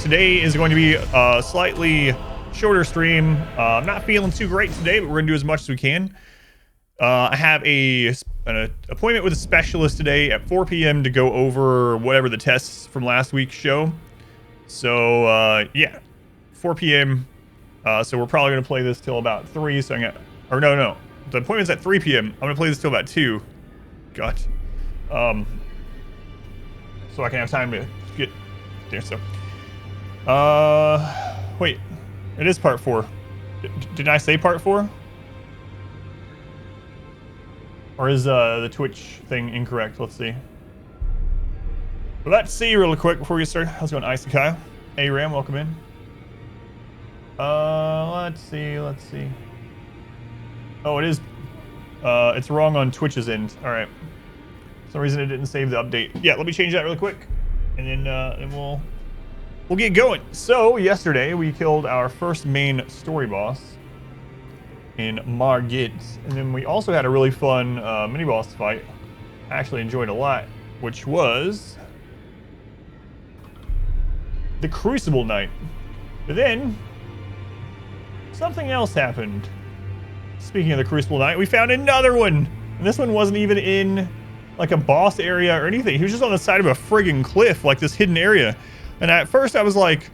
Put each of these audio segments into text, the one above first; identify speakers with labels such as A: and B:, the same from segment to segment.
A: Today is going to be a slightly shorter stream. I'm not feeling too great today, but we're gonna do as much as we can. I have an appointment with a specialist today at 4 p.m. to go over whatever the tests from last week's show. So yeah, 4 p.m. So we're probably gonna play this till about 3. So no, the appointment's at 3 p.m. I'm gonna play this till about 2. God. So I can have time to get there. So wait, it is part 4. Didn't I say part 4? Or is the Twitch thing incorrect? Let's see. Let's see real quick before we start. How's it going, Icy Kyle? Hey Ram, welcome in. Let's see. Oh, it is. It's wrong on Twitch's end. All right. For some reason it didn't save the update. Yeah, let me change that really quick, and then we'll get going. So yesterday we killed our first main story boss in Margit, and then we also had a really fun mini boss fight. I actually enjoyed a lot, which was the Crucible Knight. But then something else happened. Speaking of the Crucible Knight, we found another one, and this one wasn't even in like a boss area or anything. He was just on the side of a friggin' cliff, like this hidden area. And at first I was like,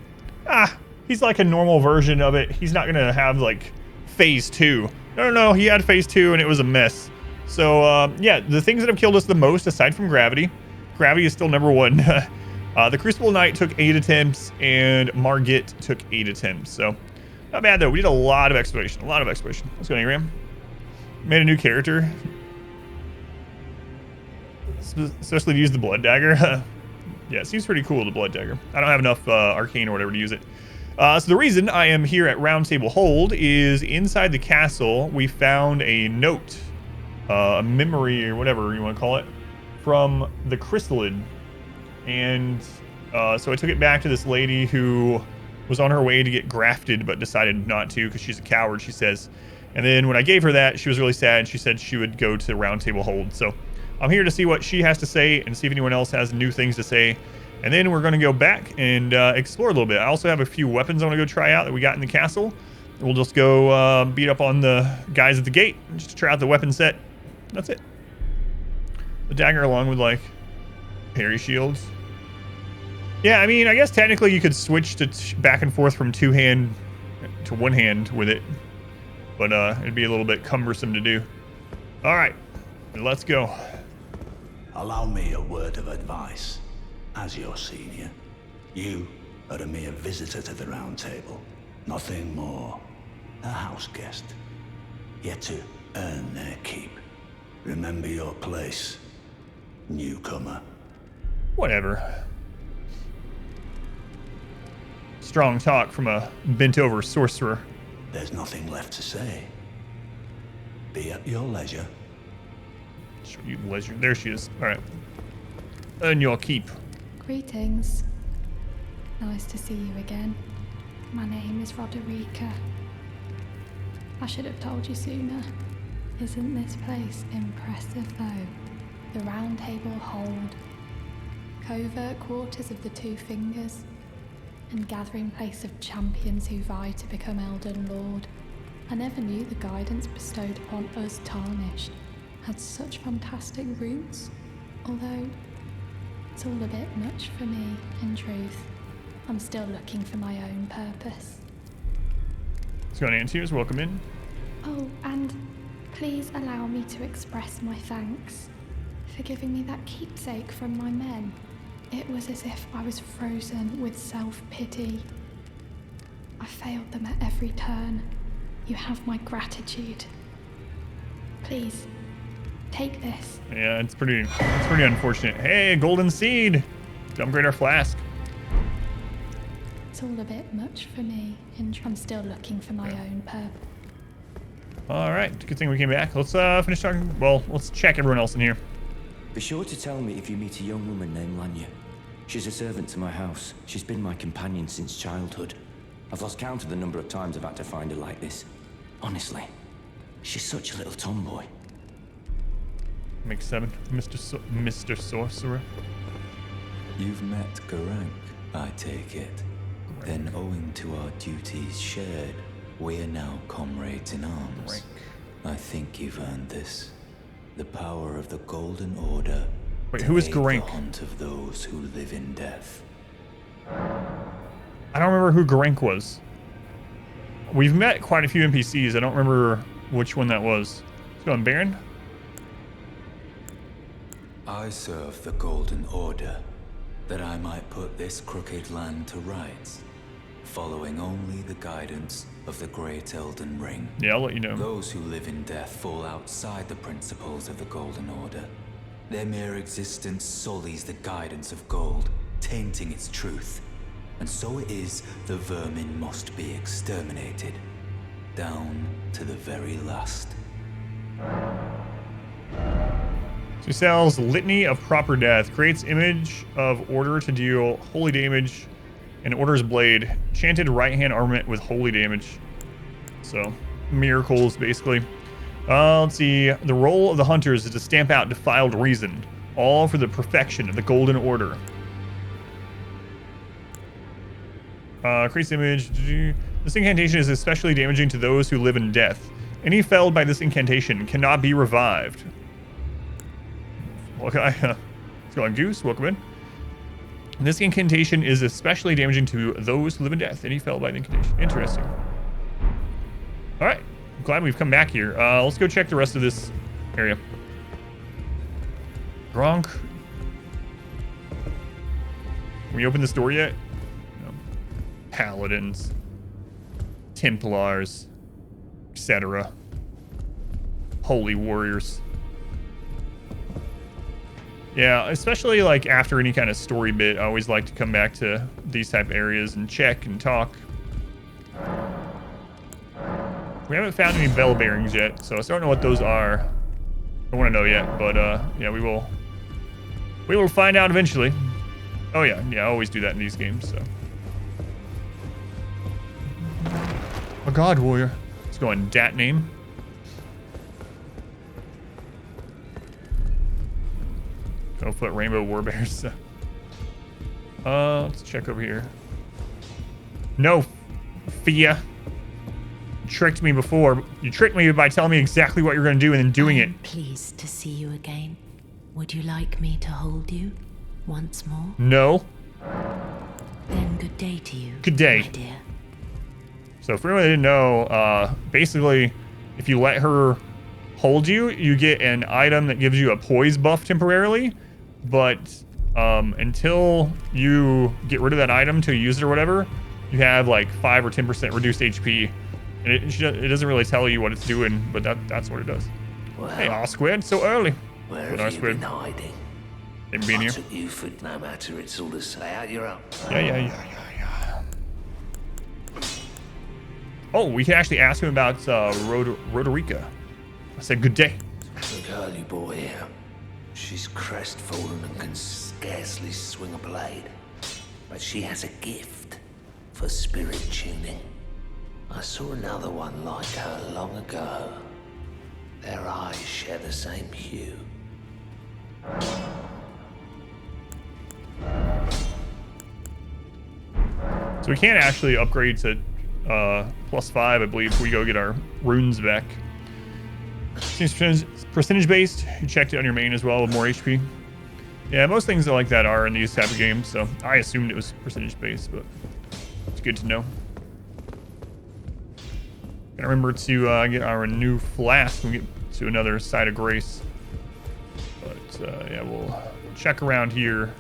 A: he's like a normal version of it. He's not gonna have like phase 2. No, he had phase 2 and it was a mess. So yeah, the things that have killed us the most, aside from gravity is still number 1. The Crucible Knight took 8 attempts and Margit took 8 attempts. So not bad though. We did a lot of exploration. What's going on, Ram? Made a new character. Especially to use the blood dagger. Yeah, it seems pretty cool, the blood dagger. I don't have enough arcane or whatever to use it. So the reason I am here at Round Table Hold is inside the castle we found a note, a memory or whatever you want to call it, from the Chrysalid. And so I took it back to this lady who was on her way to get grafted but decided not to because she's a coward, she says. And then when I gave her that, she was really sad. She said she would go to Round Table Hold. So I'm here to see what she has to say and see if anyone else has new things to say. And then we're going to go back and explore a little bit. I also have a few weapons I want to go try out that we got in the castle. We'll just go beat up on the guys at the gate just to try out the weapon set. That's it. The dagger along with like parry shields. Yeah, I mean, I guess technically you could switch to back and forth from 2-hand to 1-hand with it. But it'd be a little bit cumbersome to do. All right, let's go.
B: Allow me a word of advice. As your senior, you are a mere visitor to the Round Table. Nothing more. A house guest. Yet to earn their keep. Remember your place, newcomer.
A: Whatever. Strong talk from a bent-over sorcerer.
B: There's nothing left to say. Be at your leisure.
A: Show you leisure. There she is. All right. Earn your keep.
C: Greetings. Nice to see you again. My name is Roderica. I should have told you sooner. Isn't this place impressive though? The Round Table Hold. Covert quarters of the Two Fingers. And gathering place of champions who vie to become Elden Lord. I never knew the guidance bestowed upon us Tarnished had such fantastic roots, although it's all a bit much for me, in truth. I'm still looking for my own purpose.
A: What's going on, Tears? Welcome in.
C: Oh, and please allow me to express my thanks for giving me that keepsake from my men. It was as if I was frozen with self-pity. I failed them at every turn. You have my gratitude. Please, take this.
A: Yeah, it's pretty unfortunate. Hey, golden seed to upgrade our flask.
C: It's all a bit much for me, and I'm still looking for my own purpose.
A: All right, good thing we came back. Let's finish talking. Well, let's check everyone else in here.
D: Be sure to tell me if you meet a young woman named Lanya. She's a servant to my house. She's been my companion since childhood. I've lost count of the number of times I've had to find her like this. Honestly, she's such a little tomboy.
A: Make 7, Mr. Sorcerer.
E: You've met Garank, I take it. Then, owing to our duties shared, we are now comrades in arms.
A: Rank.
E: I think you've earned this. The power of the Golden Order.
A: Wait, who is
E: to aid
A: Garank?
E: the hunt of those who live in death.
A: I don't remember who Garank was. We've met quite a few NPCs. I don't remember which one that was. Let's go on Baron.
E: I serve the Golden Order, that I might put this crooked land to rights, following only the guidance of the great Elden Ring.
A: Yeah, I'll let you know.
E: Those who live in death fall outside the principles of the Golden Order. Their mere existence sullies the guidance of gold, tainting its truth. And so it is the vermin must be exterminated, down to the very last.
A: So he sells Litany of Proper Death, creates image of order to deal holy damage, and orders blade, enchanted right hand armament with holy damage. So miracles basically. Let's see. The role of the hunters is to stamp out defiled reason, all for the perfection of the Golden Order. Creates image. This incantation is especially damaging to those who live in death. Any felled by this incantation cannot be revived. Okay, let's go on Goose. Welcome in. This incantation is especially damaging to those who live in death. Any felled by the incantation. Interesting. All right, I'm glad we've come back here. Let's go check the rest of this area. Gronk. Can we open this door yet? No. Paladins, Templars, etc. Holy warriors. Yeah, especially like after any kind of story bit, I always like to come back to these type of areas and check and talk. We haven't found any bell bearings yet, so I don't know what those are. I don't want to know yet, but yeah, we will find out eventually. Oh yeah, I always do that in these games. So, a god warrior. Let's go on dat name. Go foot rainbow warbears. Let's check over here. No, Fia. You tricked me before. You tricked me by telling me exactly what you're going to do and then doing it.
F: I'm pleased to see you again. Would you like me to hold you once more?
A: No.
F: Then good day to you.
A: Good day.
F: My dear.
A: So for anyone that didn't know, basically, if you let her hold you, you get an item that gives you a poise buff temporarily. But until you get rid of that item to use it or whatever, you have like 5 or 10% reduced HP. And it doesn't really tell you what it's doing, but that's what it does.
G: Well,
A: Hey, Squid, so early.
G: where
A: Good,
G: have you
A: Squid.
G: been hiding?
A: They've been
G: I
A: here.
G: took you for no matter, it's all the same. Out you're up.
A: Yeah. Oh, we can actually ask him about Roderica. I said good day.
G: The girly boy here. She's crestfallen and can scarcely swing a blade. But she has a gift for spirit tuning. I saw another one like her long ago. Their eyes share the same hue.
A: So we can actually upgrade to +5, I believe, if we go get our runes back. Seems percentage based. You checked it on your main as well with more HP. Yeah, most things like that are in these type of games, so I assumed it was percentage based, but it's good to know. Gotta remember to get our new flask when we get to another side of grace. But yeah, we'll check around here.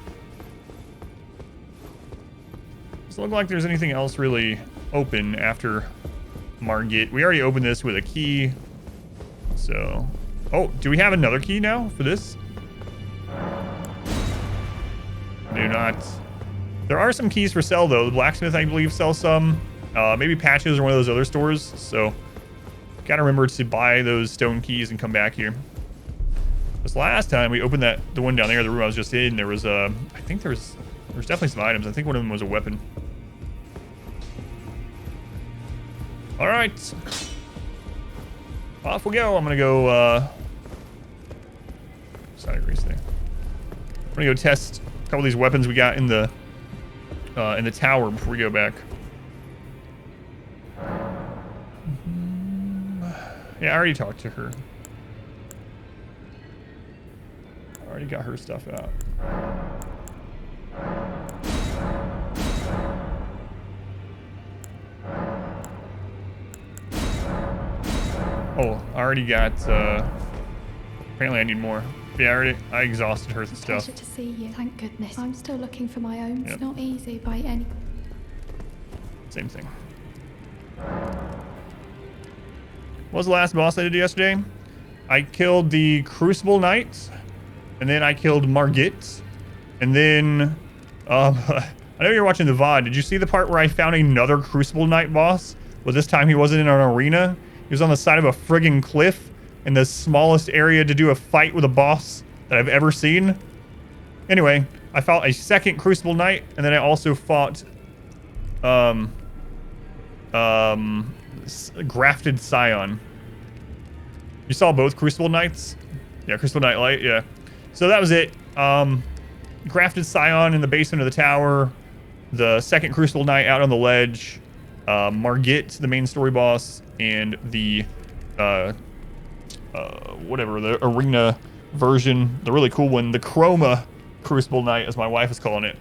A: Doesn't look like there's anything else really open after Margit. We already opened this with a key. So, oh, do we have another key now for this? Do not. There are some keys for sale though. The blacksmith, I believe, sells some. Maybe Patches or one of those other stores. So, gotta remember to buy those stone keys and come back here. This last time we opened the one down there, the room I was just in. There was I think there's definitely some items. I think one of them was a weapon. All right. Off we go. I'm gonna go side of grace there. I'm gonna go test a couple of these weapons we got in the in the tower before we go back. Yeah, I already talked to her. I already got her stuff out. Oh, I already got, apparently I need more. Yeah, I exhausted her stuff.
C: Pleasure to see you, thank goodness. I'm still looking for my own.
A: Yep.
C: It's not easy by any...
A: Same thing. What was the last boss I did yesterday? I killed the Crucible Knight, and then I killed Margit, and then, I know you're watching the VOD. Did you see the part where I found another Crucible Knight boss? Well, this time he wasn't in an arena. He was on the side of a friggin' cliff in the smallest area to do a fight with a boss that I've ever seen. Anyway, I fought a second Crucible Knight, and then I also fought, Grafted Scion. You saw both Crucible Knights? Yeah, Crucible Knight Light, yeah. So that was it. Grafted Scion in the basement of the tower. The second Crucible Knight out on the ledge. Margit, the main story boss. And the, whatever, the arena version. The really cool one. The Chroma Crucible Knight, as my wife is calling it.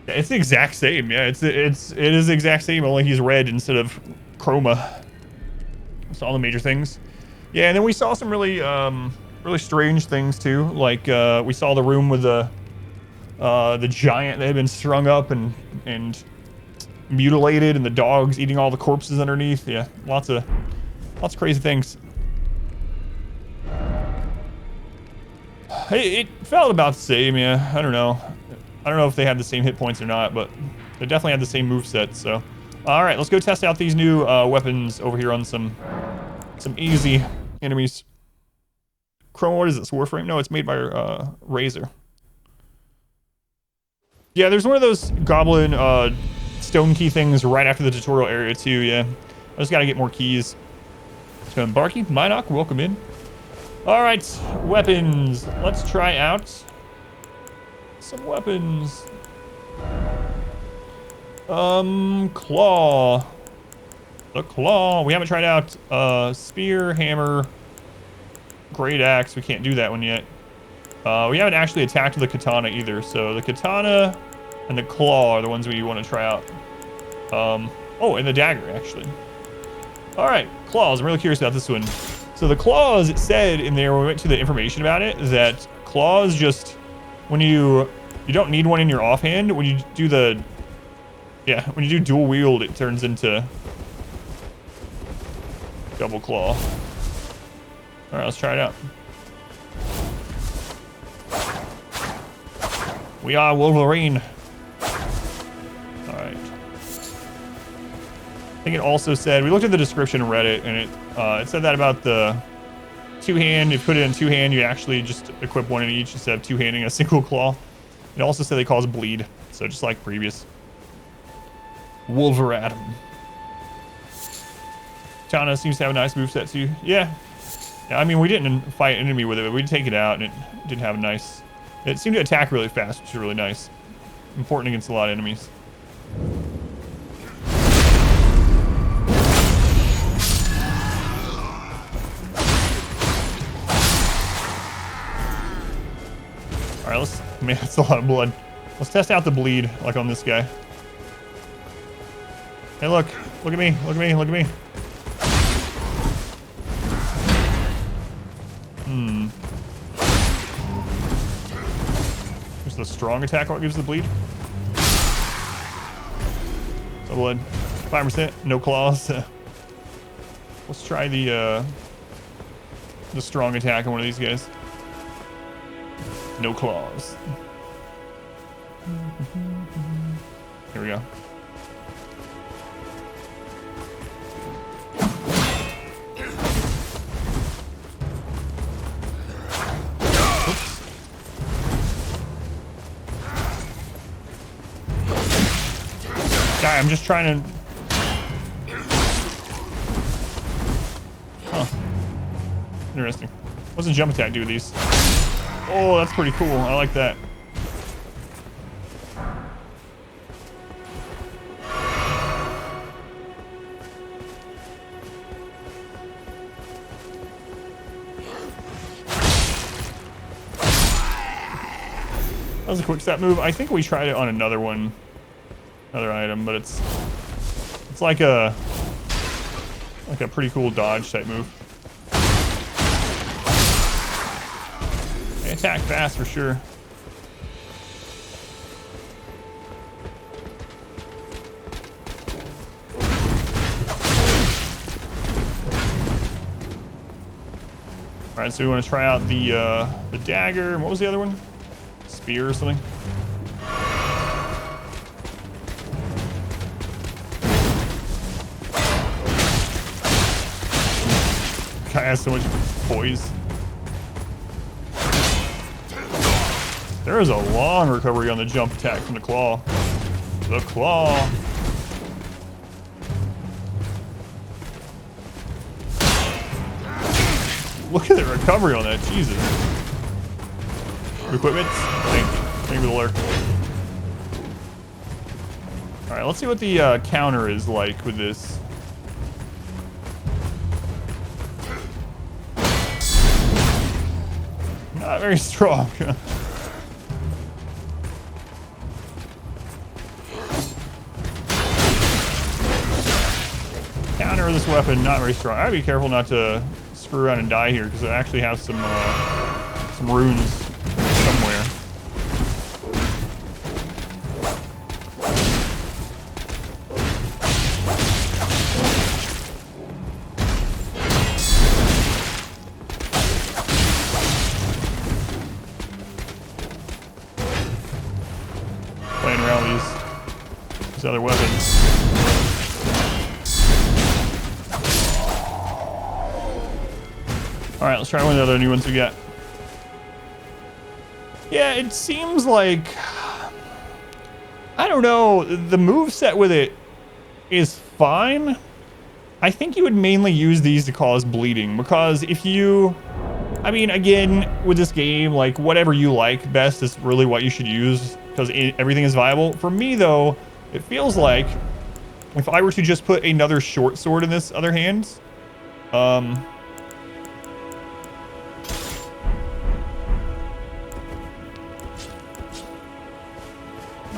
A: Yeah, it's the exact same. Yeah, it is the exact same, only he's red instead of chroma. That's all the major things. Yeah, and then we saw some really really strange things too. Like we saw the room with the giant that had been strung up and mutilated, and the dogs eating all the corpses underneath. Yeah, lots of crazy things. It felt about the same. Yeah, I don't know if they had the same hit points or not, but they definitely had the same moveset. So, all right, let's go test out these new weapons over here on some easy enemies. Chrome, what is this? Warframe? No, it's made by Razor. Yeah, there's one of those goblin stone key things right after the tutorial area too. Yeah, I just gotta get more keys. So, Barky, Minoc, welcome in. All right, weapons. Let's try out some weapons. Claw. The claw. We haven't tried out spear, hammer, great axe. We can't do that one yet. We haven't actually attacked the katana either. So the katana and the claw are the ones we want to try out. Oh, and the dagger actually. All right, claws. I'm really curious about this one. So the claws, it said in there when we went to the information about it that claws just when you don't need one in your offhand. When you do when you do dual wield, it turns into double claw. All right, let's try it out. We are Wolverine. All right. I think it also said, we looked at the description and read it, and it said that about the two-hand. If you put it in two-hand, you actually just equip one in each instead of two-handing a single claw. It also said they cause bleed, so just like previous. Wolverine. Katana seems to have a nice moveset too. Yeah. I mean, we didn't fight an enemy with it, but we did take it out, and it did have a nice... It seemed to attack really fast, which is really nice. Important against a lot of enemies. All right, man, that's a lot of blood. Let's test out the bleed, like on this guy. Hey, look at me, look at me, look at me. There's the strong attack, what gives the bleed? So blood, 5%, no claws. Let's try the strong attack on one of these guys. No claws. Here we go. Oops. Guy, I'm just trying to... Huh. Interesting. What's a jump attack do with these? Oh, that's pretty cool. I like that. That was a quick step move. I think we tried it on another one, another item, but it's like a pretty cool dodge type move. They attack fast for sure. All right, so we want to try out the dagger. What was the other one? Spear or something? Guy has so much poise. There is a long recovery on the jump attack from the claw. The claw. Look at the recovery on that, Jesus. Equipment, thank you. Thank you for the lurk. All right, let's see what the counter is like with this. Not very strong. Counter of this weapon, not very strong. I'd be careful not to screw around and die here because it actually has some runes somewhere. Playing around with these other weapons. All right, let's try one of the other new ones we got. Yeah, it seems like, I don't know, the moveset with it is fine. I think you would mainly use these to cause bleeding because if you, I mean, again, with this game, like whatever you like best is really what you should use because everything is viable. For me though, it feels like if I were to just put another short sword in this other hand,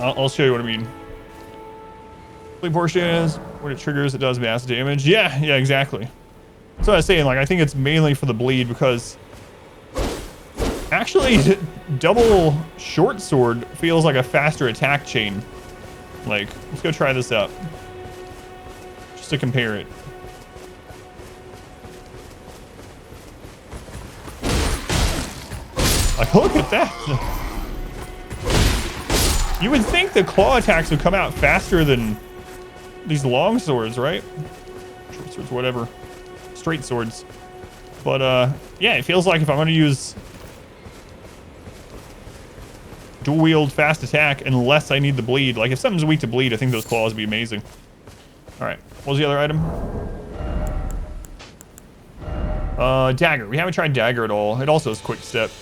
A: I'll show you what I mean. Sleep portion is when it triggers, it does mass damage. Yeah, exactly. That's what I was saying. Like, I think it's mainly for the bleed because actually, double short sword feels like a faster attack chain. Like, let's go try this out just to compare it. Like, look at that. You would think the claw attacks would come out faster than these long swords, right? Short swords, whatever. Straight swords. But, yeah, it feels like if I'm going to use dual wield fast attack, unless I need the bleed. Like, if something's weak to bleed, I think those claws would be amazing. All right. What was the other item? Dagger. We haven't tried dagger at all. It also has quick step.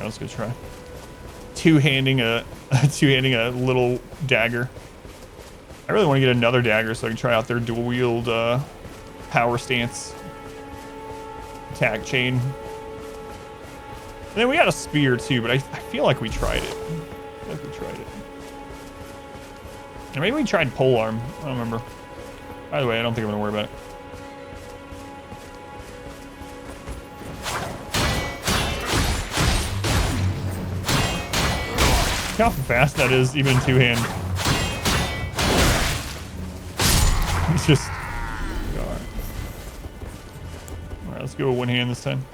A: Let's go try two-handing a little dagger. I really want to get another dagger so I can try out their dual wield power stance attack chain. And then we got a spear too, but I feel like we tried it. And maybe we tried polearm. I don't remember. By the way, I don't think I'm gonna worry about it. How fast that is, even two-hand. It's just... Alright, let's go one hand this time.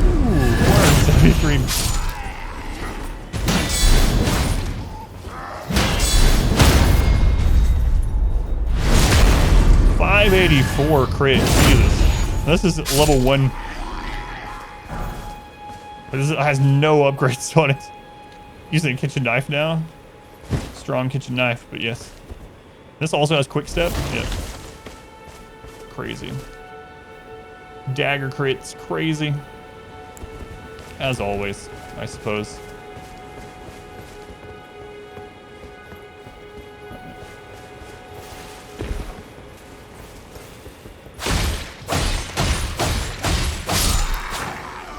A: Ooh, 473. 584 crit. Jesus. This is level 1. This has no upgrades on it. Using a kitchen knife now. Strong kitchen knife, but yes. This also has quick step. Yeah. crazy. Dagger crits, crazy. As always, I suppose.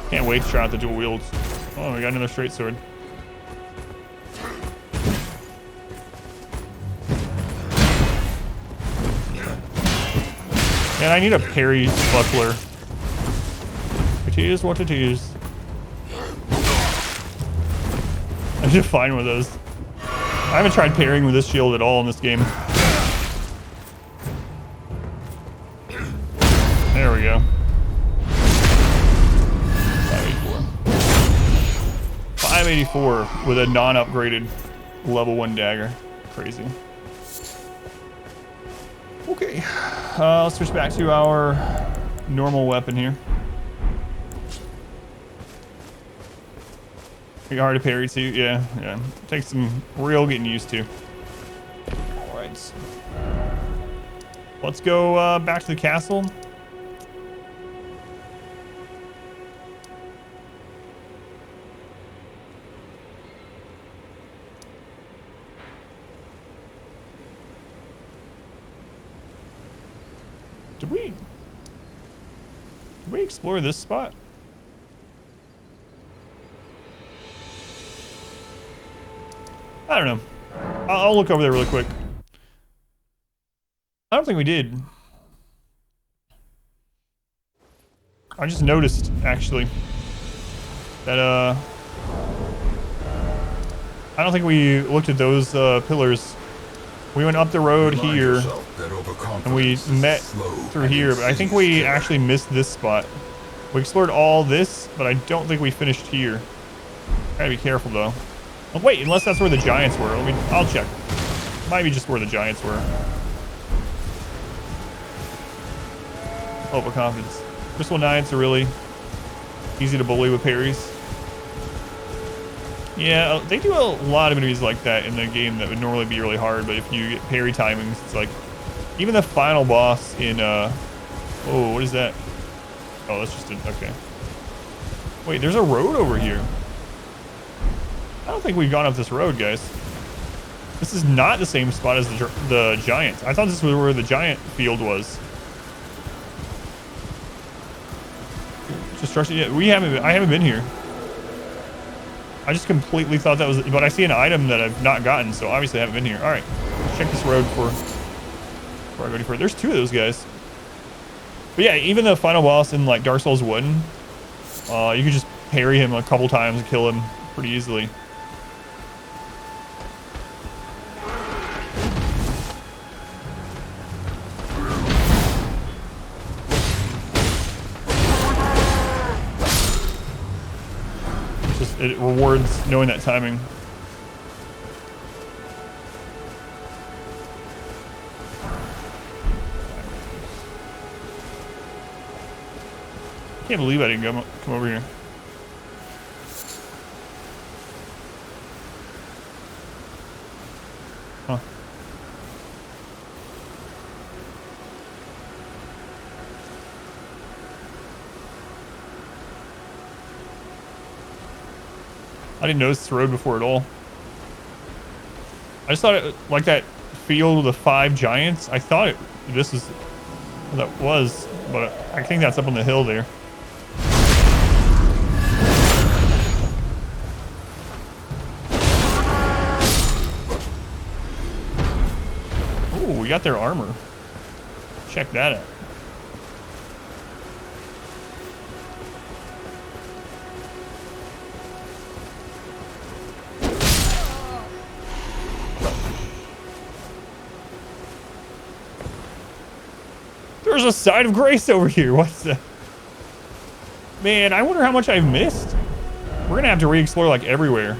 A: Can't wait to try out the dual wields. Oh, we got another straight sword. And I need a parry buckler. It is what it is. I should find one of those. I haven't tried parrying with this shield at all in this game. There we go. 584 with a non-upgraded level 1 dagger. Crazy. Okay, let's switch back to our normal weapon here. Pretty hard to parry too. Yeah. Takes some real getting used to. All right. Let's go back to the castle. Did we explore this spot? I don't know. I'll look over there really quick. I don't think we did. I just noticed, actually, that, I don't think we looked at those, pillars. We went up the road here, and we met through here, but I think we actually missed this spot. We explored all this, but I don't think we finished here. Gotta be careful, though. Oh, wait, unless that's where the giants were. I'll check. Might be just where the giants were. Overconfidence. Crystal Knights are really easy to bully with parries. Yeah, they do a lot of enemies like that in the game that would normally be really hard, but if you get parry timings, it's like... Even the final boss in, oh, what is that? Oh, that's just okay. Wait, there's a road over here. I don't think we've gone up this road, guys. This is not the same spot as the giants. I thought this was where the giant field was. Destruction, yeah, I haven't been here. I just completely thought that was, but I see an item that I've not gotten, so obviously I haven't been here. All right, let's check this road before I go any further. There's two of those guys. But yeah, even the final boss in like Dark Souls 1, you could just parry him a couple times and kill him pretty easily. It rewards knowing that timing. Can't believe I didn't come over here. Huh. I didn't notice this road before at all. I just thought it, like that field with the 5 giants, I thought this is what that was, but I think that's up on the hill there. Oh, we got their armor. Check that out. There's a side of grace over here. What's that? Man, I wonder how much I've missed. We're gonna have to re-explore like everywhere.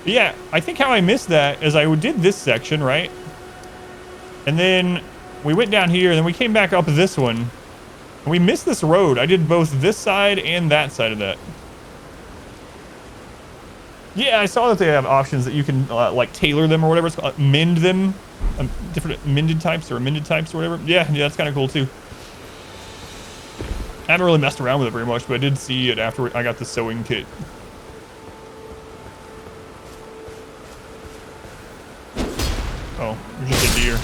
A: But yeah, I think how I missed that is I did this section, right? And then we went down here, and then we came back up this one. And we missed this road. I did both this side and that side of that. Yeah, I saw that they have options that you can like tailor them or whatever it's called, mend them. Different mended types or amended types or whatever. Yeah, that's kind of cool too. I haven't really messed around with it very much, but I did see it after I got the sewing kit. Oh, there's just a deer.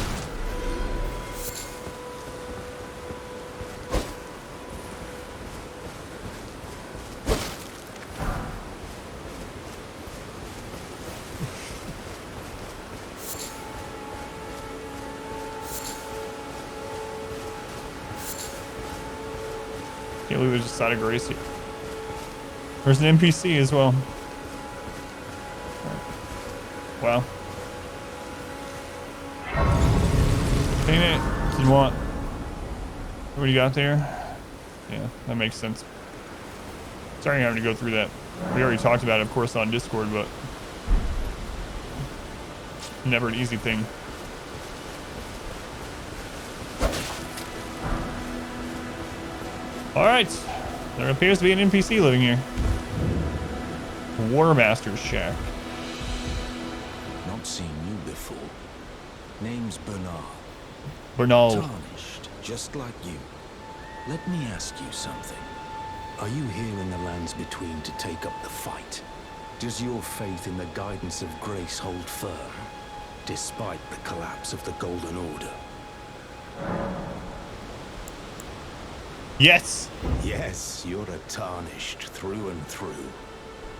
A: Can't believe there's a side of Gracie. There's an NPC as well. Wow. Dang it. Didn't want. What do you got there? Yeah, that makes sense. Sorry having to go through that. We already talked about it, of course, on Discord, but never an easy thing. Alright. There appears to be an NPC living here. Warmaster's shack.
H: Not seen you before. Name's Bernard.
A: Bernal.
H: Tarnished, just like you. Let me ask you something. Are you here in the lands between to take up the fight? Does your faith in the guidance of grace hold firm, despite the collapse of the Golden Order?
A: Yes.
H: Yes, you're a Tarnished through and through.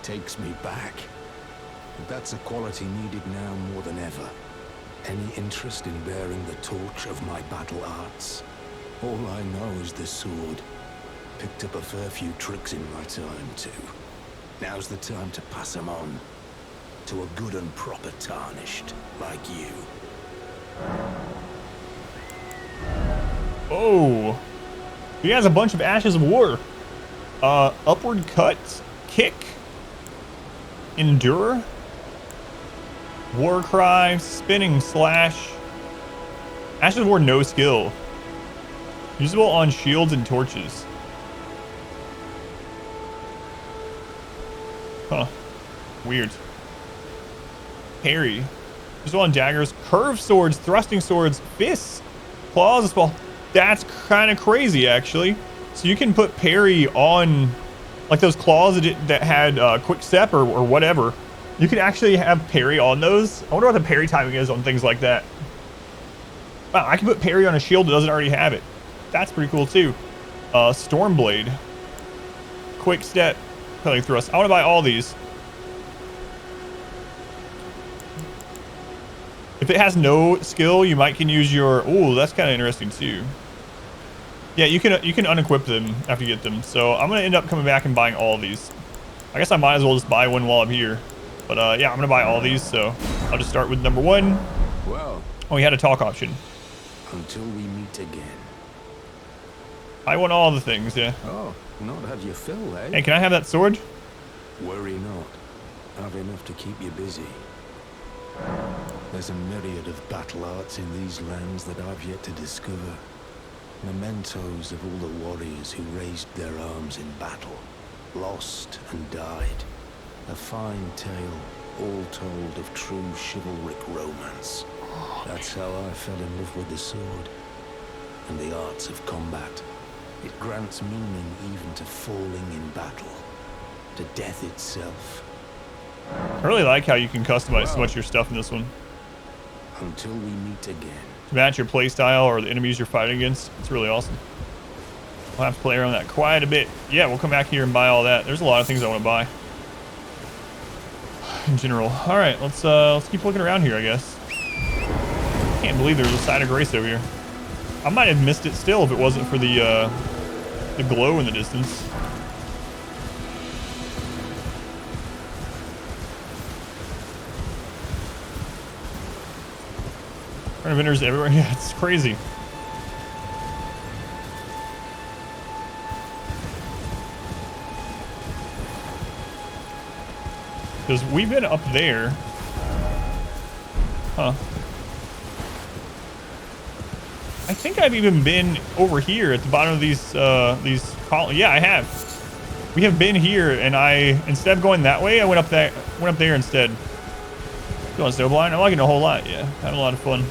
H: Takes me back. But that's a quality needed now more than ever. Any interest in bearing the torch of my battle arts? All I know is the sword. Picked up a fair few tricks in my time, too. Now's the time to pass them on. To a good and proper Tarnished, like you.
A: Oh. He has a bunch of Ashes of War. Upward cut, kick, endure, war cry, spinning slash. Ashes of War, no skill. Usable on shields and torches. Huh. Weird. Parry. Usable on daggers, curved swords, thrusting swords, fists, claws as well. That's kind of crazy, actually. So you can put parry on, like those claws that had quick step or whatever. You can actually have parry on those. I wonder what the parry timing is on things like that. Wow, I can put parry on a shield that doesn't already have it. That's pretty cool too. Stormblade, quick step, pelling thrust. I want to buy all these. If it has no skill, you can use your. Oh, that's kind of interesting too. Yeah, you can unequip them after you get them. So I'm gonna end up coming back and buying all of these. I guess I might as well just buy one while I'm here. But yeah, I'm gonna buy all these. So I'll just start with number one.
H: Well.
A: Oh, we had a talk option.
H: Until we meet again.
A: I want all the things, yeah.
H: Oh, not had your fill, eh?
A: Hey, can I have that sword?
H: Worry not. Have enough to keep you busy. There's a myriad of battle arts in these lands that I've yet to discover. Mementos of all the warriors who raised their arms in battle, lost and died. A fine tale, all told, of true chivalric romance. That's how I fell in love with the sword and the arts of combat. It grants meaning even to falling in battle, to death itself.
A: I really like how you can customize so much of your stuff in this one.
H: Until we meet again.
A: To match your playstyle or the enemies you're fighting against. It's really awesome. We'll have to play around that quite a bit. Yeah, we'll come back here and buy all that. There's a lot of things I want to buy. In general. Alright, let's keep looking around here, I guess. Can't believe there's a side of grace over here. I might have missed it still if it wasn't for the glow in the distance. Vendors everywhere. Yeah, it's crazy. Because we've been up there. Huh. I think I've even been over here at the bottom of these columns. Yeah, I have. We have been here, and instead of going that way, I went up there instead. Going snowblind? I'm liking it a whole lot. Yeah, having a lot of fun.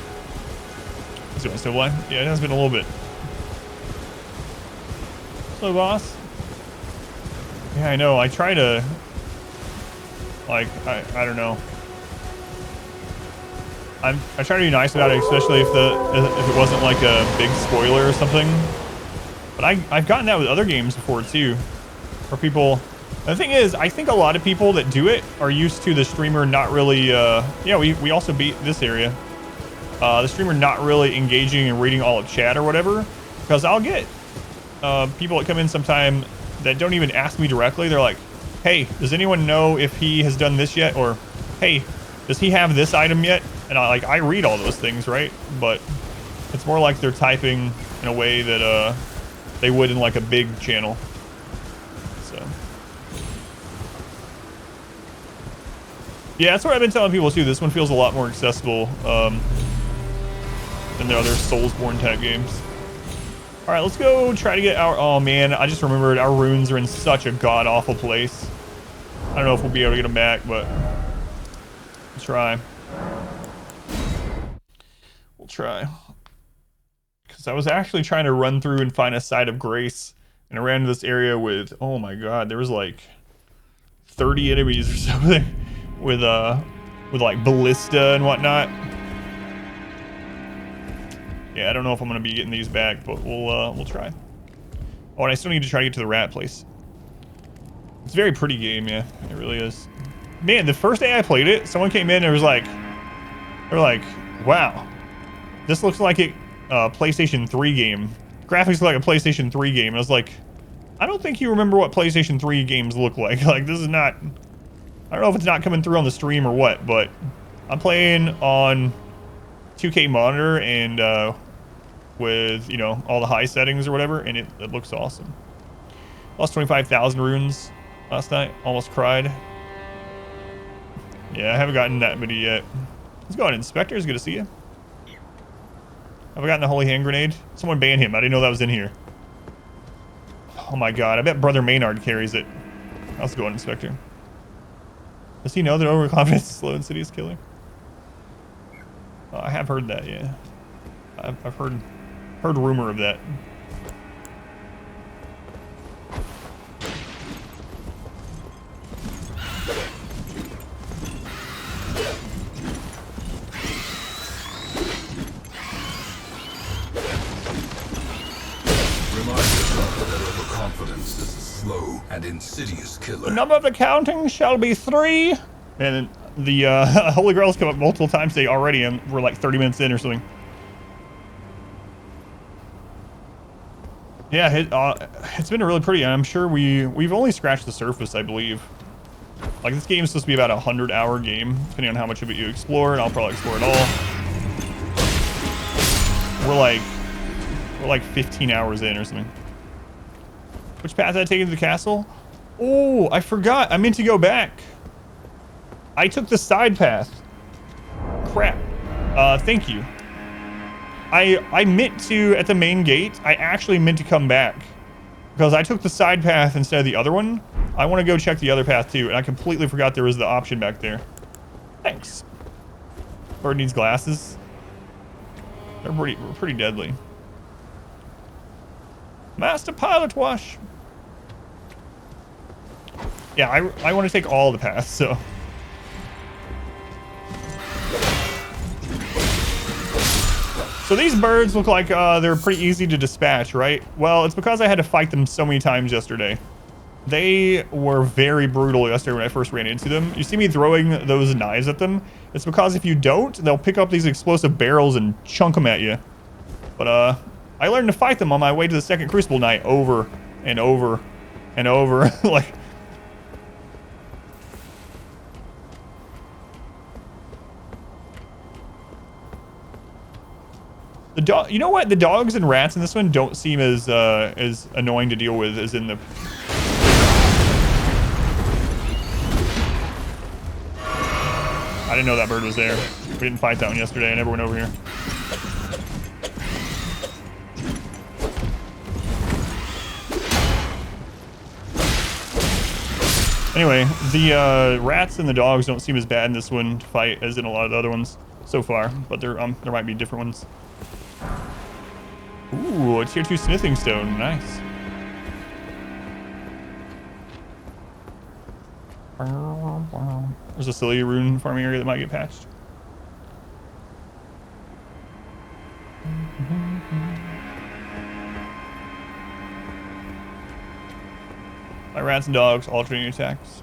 A: Going snowblind? Yeah, it has been a little bit. Hello, boss. Yeah, I know. I try to, like, I don't know. I try to be nice about it, especially if it wasn't like a big spoiler or something. But I've gotten that with other games before too, where people. The thing is, I think a lot of people that do it are used to the streamer not really. Yeah, we also beat this area. The streamer not really engaging and reading all of chat or whatever, because I'll get people that come in sometime that don't even ask me directly. They're like, "Hey, does anyone know if he has done this yet?" Or, "Hey, does he have this item yet?" And I read all those things, right? But it's more like they're typing in a way that they would in like a big channel. So yeah, that's what I've been telling people too. This one feels a lot more accessible than the other Soulsborne type games. All right, let's go try to get our. Oh man, I just remembered our runes are in such a god awful place. I don't know if we'll be able to get them back, but we'll try. We'll try. Because I was actually trying to run through and find a site of grace, and I ran into this area with, oh my god, there was like 30 enemies or something with like ballista and whatnot. Yeah, I don't know if I'm gonna be getting these back, but we'll try. Oh, and I still need to try to get to the rat place. It's a very pretty game, yeah, it really is. Man, the first day I played it, someone came in and was like, they were like, wow, this looks like a PlayStation 3 game. Graphics look like a PlayStation 3 game. And I was like, I don't think you remember what PlayStation 3 games look like. Like, this is not, I don't know if it's not coming through on the stream or what, but I'm playing on 2K monitor and with, you know, all the high settings or whatever, and it looks awesome. Lost 25,000 runes last night. Almost cried. Yeah, I haven't gotten that many yet. Let's go on, Inspector. It's good to see you. Have I gotten the holy hand grenade? Someone ban him. I didn't know that was in here. Oh my god, I bet Brother Maynard carries it. Let's go on, Inspector. Does he know that overconfidence is slow insidious killer? I have heard that, yeah. I've heard rumor of that.
I: Confidence is a slow and insidious killer.
A: The number of the counting shall be 3. And the Holy Grail's come up multiple times today already, and we're like 30 minutes in or something. Yeah, it's been really pretty. I'm sure we've only scratched the surface, I believe. Like, this game is supposed to be about a 100-hour game, depending on how much of it you explore, and I'll probably explore it all. We're like 15 hours in or something. Which path did I take into the castle? Oh, I forgot. I meant to go back. I took the side path. Crap. Thank you. I meant to, at the main gate, I actually meant to come back. Because I took the side path instead of the other one. I want to go check the other path too, and I completely forgot there was the option back there. Thanks. Bird needs glasses. They're pretty deadly. Master Pilot Wash. Yeah, I want to take all the paths, so. So these birds look like they're pretty easy to dispatch, right? Well, it's because I had to fight them so many times yesterday. They were very brutal yesterday when I first ran into them. You see me throwing those knives at them? It's because if you don't, they'll pick up these explosive barrels and chunk them at you. But I learned to fight them on my way to the second Crucible night over and over and over. Like, the dog, you know what? The dogs and rats in this one don't seem as annoying to deal with as in the. I didn't know that bird was there. We didn't fight that one yesterday. I never went over here. Anyway, the rats and the dogs don't seem as bad in this one to fight as in a lot of the other ones so far, but there might be different ones. Ooh, a tier 2 smithing stone, nice. There's a silly rune farming area that might get patched. My rats and dogs alternating attacks.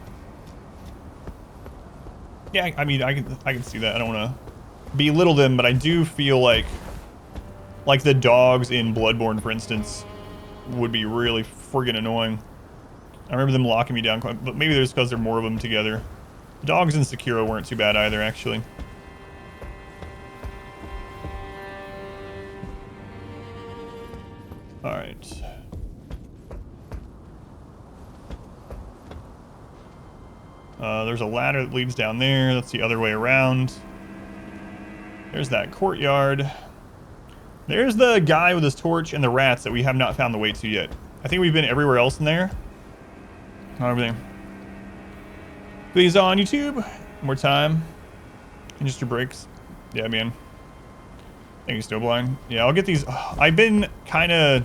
A: Yeah, I mean, I can see that. I don't want to belittle them, but I do feel like the dogs in Bloodborne, for instance, would be really friggin' annoying. I remember them locking me down, but maybe there's because there are more of them together. The dogs in Sekiro weren't too bad either, actually. All right. There's a ladder that leads down there. That's the other way around. There's that courtyard. There's the guy with his torch and the rats that we have not found the way to yet. I think we've been everywhere else in there. Not everything. Please on YouTube. More time. And just your breaks. Yeah, man. Thank you, Snowblind. Yeah, I'll get these. I've been kind of...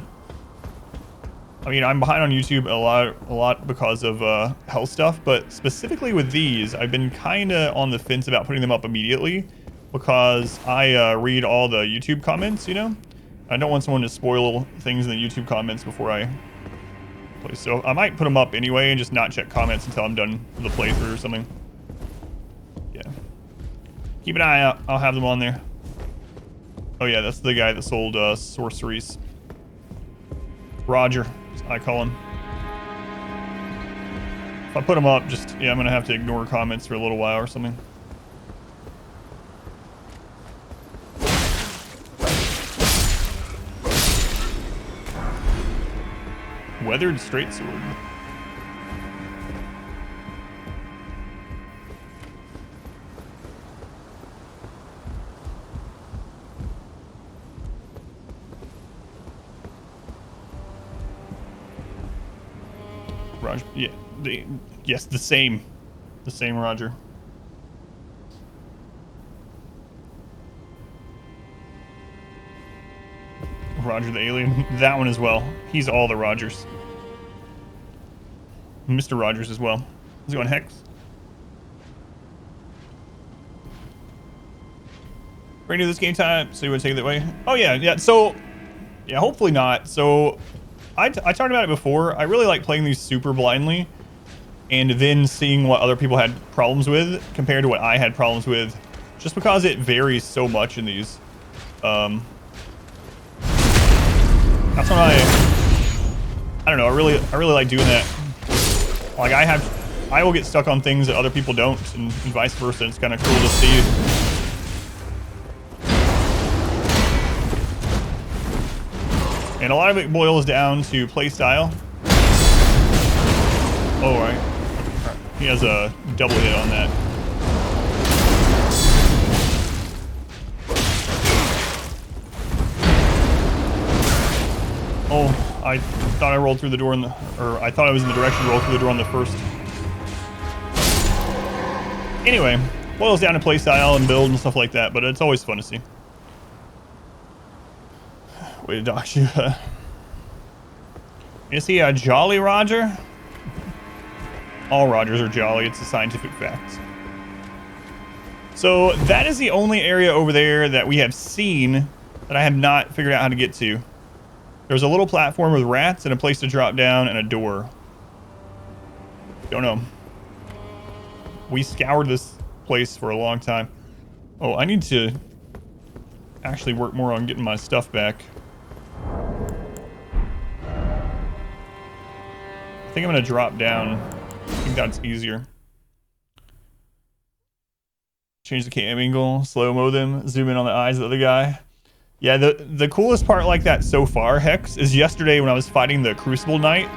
A: I mean, I'm behind on YouTube a lot because of health stuff, but specifically with these, I've been kind of on the fence about putting them up immediately because I read all the YouTube comments, you know? I don't want someone to spoil things in the YouTube comments before I play. So I might put them up anyway and just not check comments until I'm done with the playthrough or something. Yeah. Keep an eye out. I'll have them on there. Oh yeah, that's the guy that sold sorceries. Roger. I call him. If I put them up, just, yeah, I'm gonna have to ignore comments for a little while or something. Weathered straight sword. Roger, yeah, yes, the same Roger. Roger the alien, that one as well. He's all the Rogers. Mr. Rogers as well. How's it going, Hex? Brand new this game time, so you would take it that way? Oh yeah, so, yeah, hopefully not. So, I talked about it before. I really like playing these super blindly and then seeing what other people had problems with compared to what I had problems with, just because it varies so much in these. That's when I don't know, I really like doing that. Like I will get stuck on things that other people don't and vice versa. It's kind of cool to see. And a lot of it boils down to play style. Oh, right. He has a double hit on that. Oh, I thought I rolled through the door or I thought I was in the direction to roll through the door on the first. Anyway, boils down to play style and build and stuff like that, but it's always fun to see. Way to dox you. Is he a jolly Roger? All Rogers are jolly. It's a scientific fact. So that is the only area over there that we have seen that I have not figured out how to get to. There's a little platform with rats and a place to drop down and a door. Don't know. We scoured this place for a long time. Oh, I need to actually work more on getting my stuff back. I think I'm gonna drop down. I think that's easier. Change the cam angle, slow-mo them, zoom in on the eyes of the other guy. Yeah, the coolest part like that so far, Hex, is yesterday when I was fighting the Crucible Knight.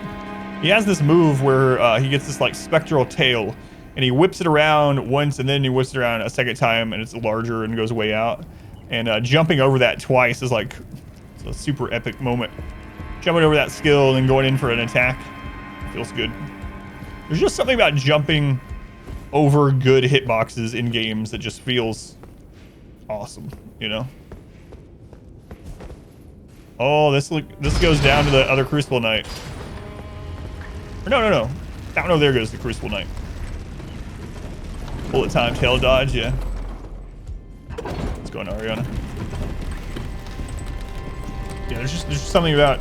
A: He has this move where he gets this like spectral tail, and he whips it around once, and then he whips it around a second time, and it's larger and goes way out. And jumping over that twice is like it's a super epic moment. Jumping over that skill and then going in for an attack feels good. There's just something about jumping over good hitboxes in games that just feels awesome, you know? Oh, this goes down to the other Crucible Knight. No. Down over there goes the Crucible Knight. Bullet time, tail dodge, yeah. Let's go on Ariana. Yeah, there's just something about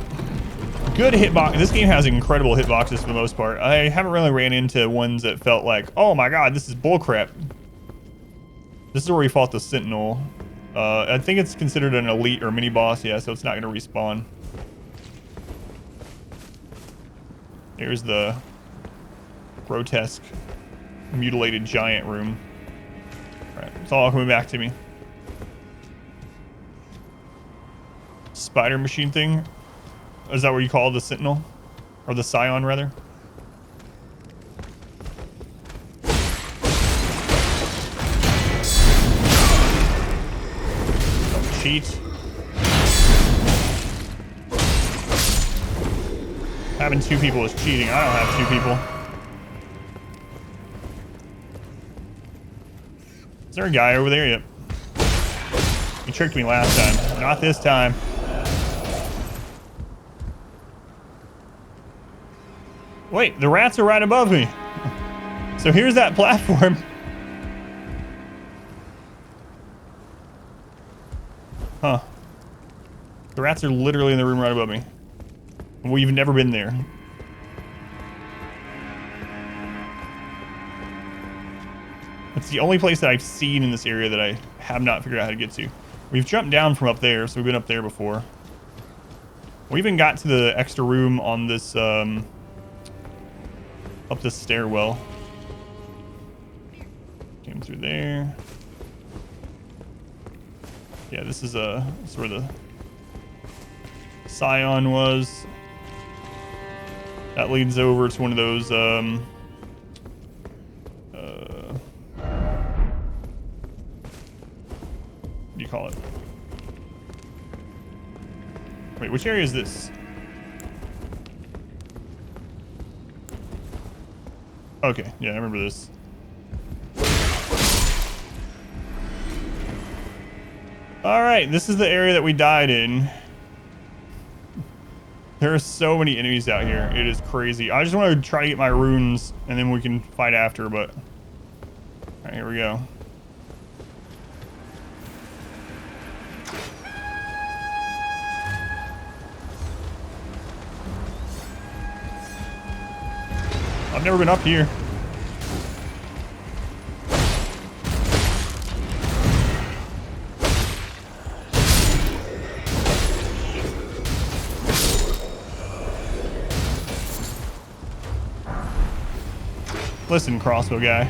A: good hitbox. This game has incredible hitboxes for the most part. I haven't really ran into ones that felt like, oh my god, this is bullcrap. This is where we fought the Sentinel. I think it's considered an elite or mini boss, yeah, so it's not going to respawn. Here's the grotesque, mutilated giant room. Alright, it's all coming back to me. Spider machine thing? Is that what you call the Sentinel? Or the Scion, rather? Don't cheat. Having two people is cheating. I don't have two people. Is there a guy over there? Yep. You tricked me last time. Not this time. Wait, the rats are right above me. So here's that platform. Huh. The rats are literally in the room right above me. We've never been there. It's the only place that I've seen in this area that I have not figured out how to get to. We've jumped down from up there, so we've been up there before. We even got to the extra room on this, up this stairwell. Came through there. Yeah, this is where the Scion was. That leads over to one of those, what do you call it? Wait, which area is this? Okay, yeah, I remember this. Alright, this is the area that we died in. There are so many enemies out here. It is crazy. I just want to try to get my runes, and then we can fight after, but... Alright, here we go. I've never been up here. Listen, crossbow guy.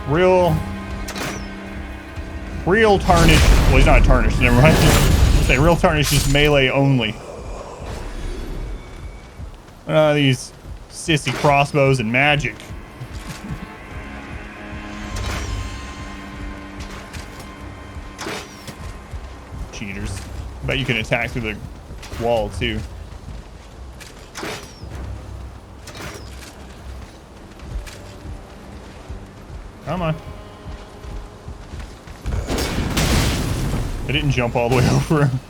A: Real tarnish. Well, he's not tarnished, never mind. I'll say real tarnish is melee only. These sissy crossbows and magic. Cheaters. Bet you can attack through the wall too. Come on. I didn't jump all the way over him.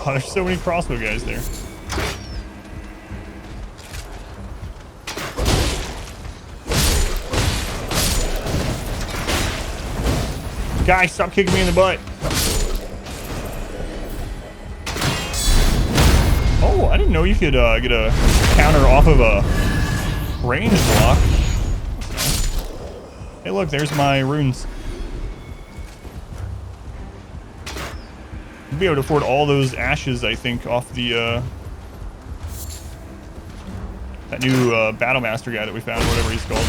A: God, there's so many crossbow guys there. Guys, stop kicking me in the butt. Oh, I didn't know you could get a counter off of a range block. Hey, look, there's my runes. You'll be able to afford all those ashes, I think, off the that new Battle Master guy that we found, whatever he's called.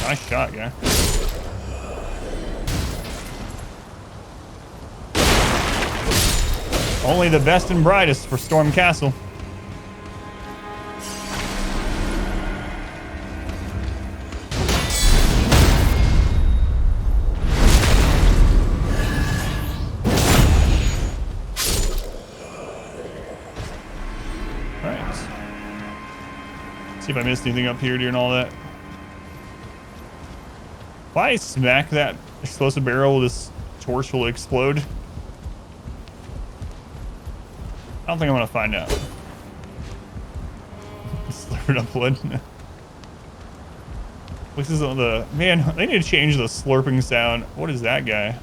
A: Nice shot, guy. Only the best and brightest for Storm Castle. See if I missed anything up here during all that. If I smack that explosive barrel, this torch will explode. I don't think I'm gonna find out. Slurred up blood. This is on the man. They need to change the slurping sound. What is that guy?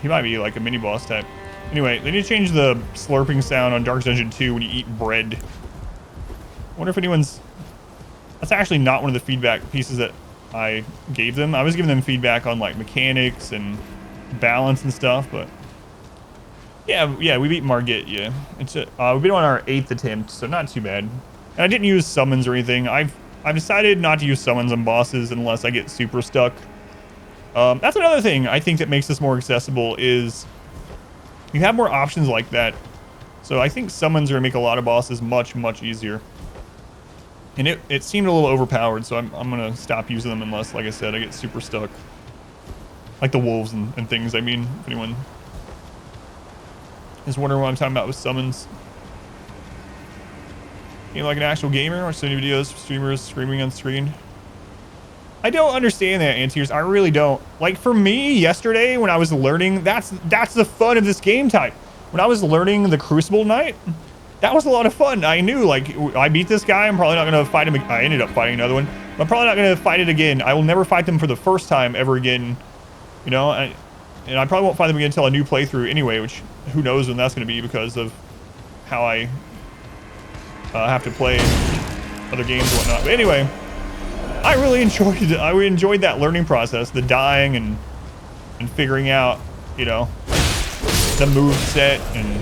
A: He might be like a mini boss type. Anyway, they need to change the slurping sound on Dark Dungeon 2 when you eat bread. I wonder if anyone's... That's actually not one of the feedback pieces that I gave them. I was giving them feedback on like mechanics and balance and stuff, but... Yeah, we beat Margit, yeah. It's we've been on our 8th attempt, so not too bad. And I didn't use summons or anything. I've decided not to use summons on bosses unless I get super stuck. That's another thing I think that makes this more accessible is you have more options like that. So I think summons are gonna make a lot of bosses much, much easier. And it seemed a little overpowered, so I'm gonna stop using them unless, like I said, I get super stuck. Like the wolves and things, I mean, if anyone is wondering what I'm talking about with summons. You know, like an actual gamer or so many videos, streamers screaming on screen. I don't understand that, Antears. I really don't. Like for me, yesterday when I was learning, that's the fun of this game type. When I was learning the Crucible Knight, that was a lot of fun. I knew, like, I beat this guy. I'm probably not gonna fight him. I ended up fighting another one. I'm probably not gonna fight it again. I will never fight them for the first time ever again. You know, and I probably won't fight them again until a new playthrough anyway, which who knows when that's gonna be because of how I have to play other games and whatnot. But anyway, I really enjoyed it. I enjoyed that learning process, the dying and figuring out, you know, the move set, and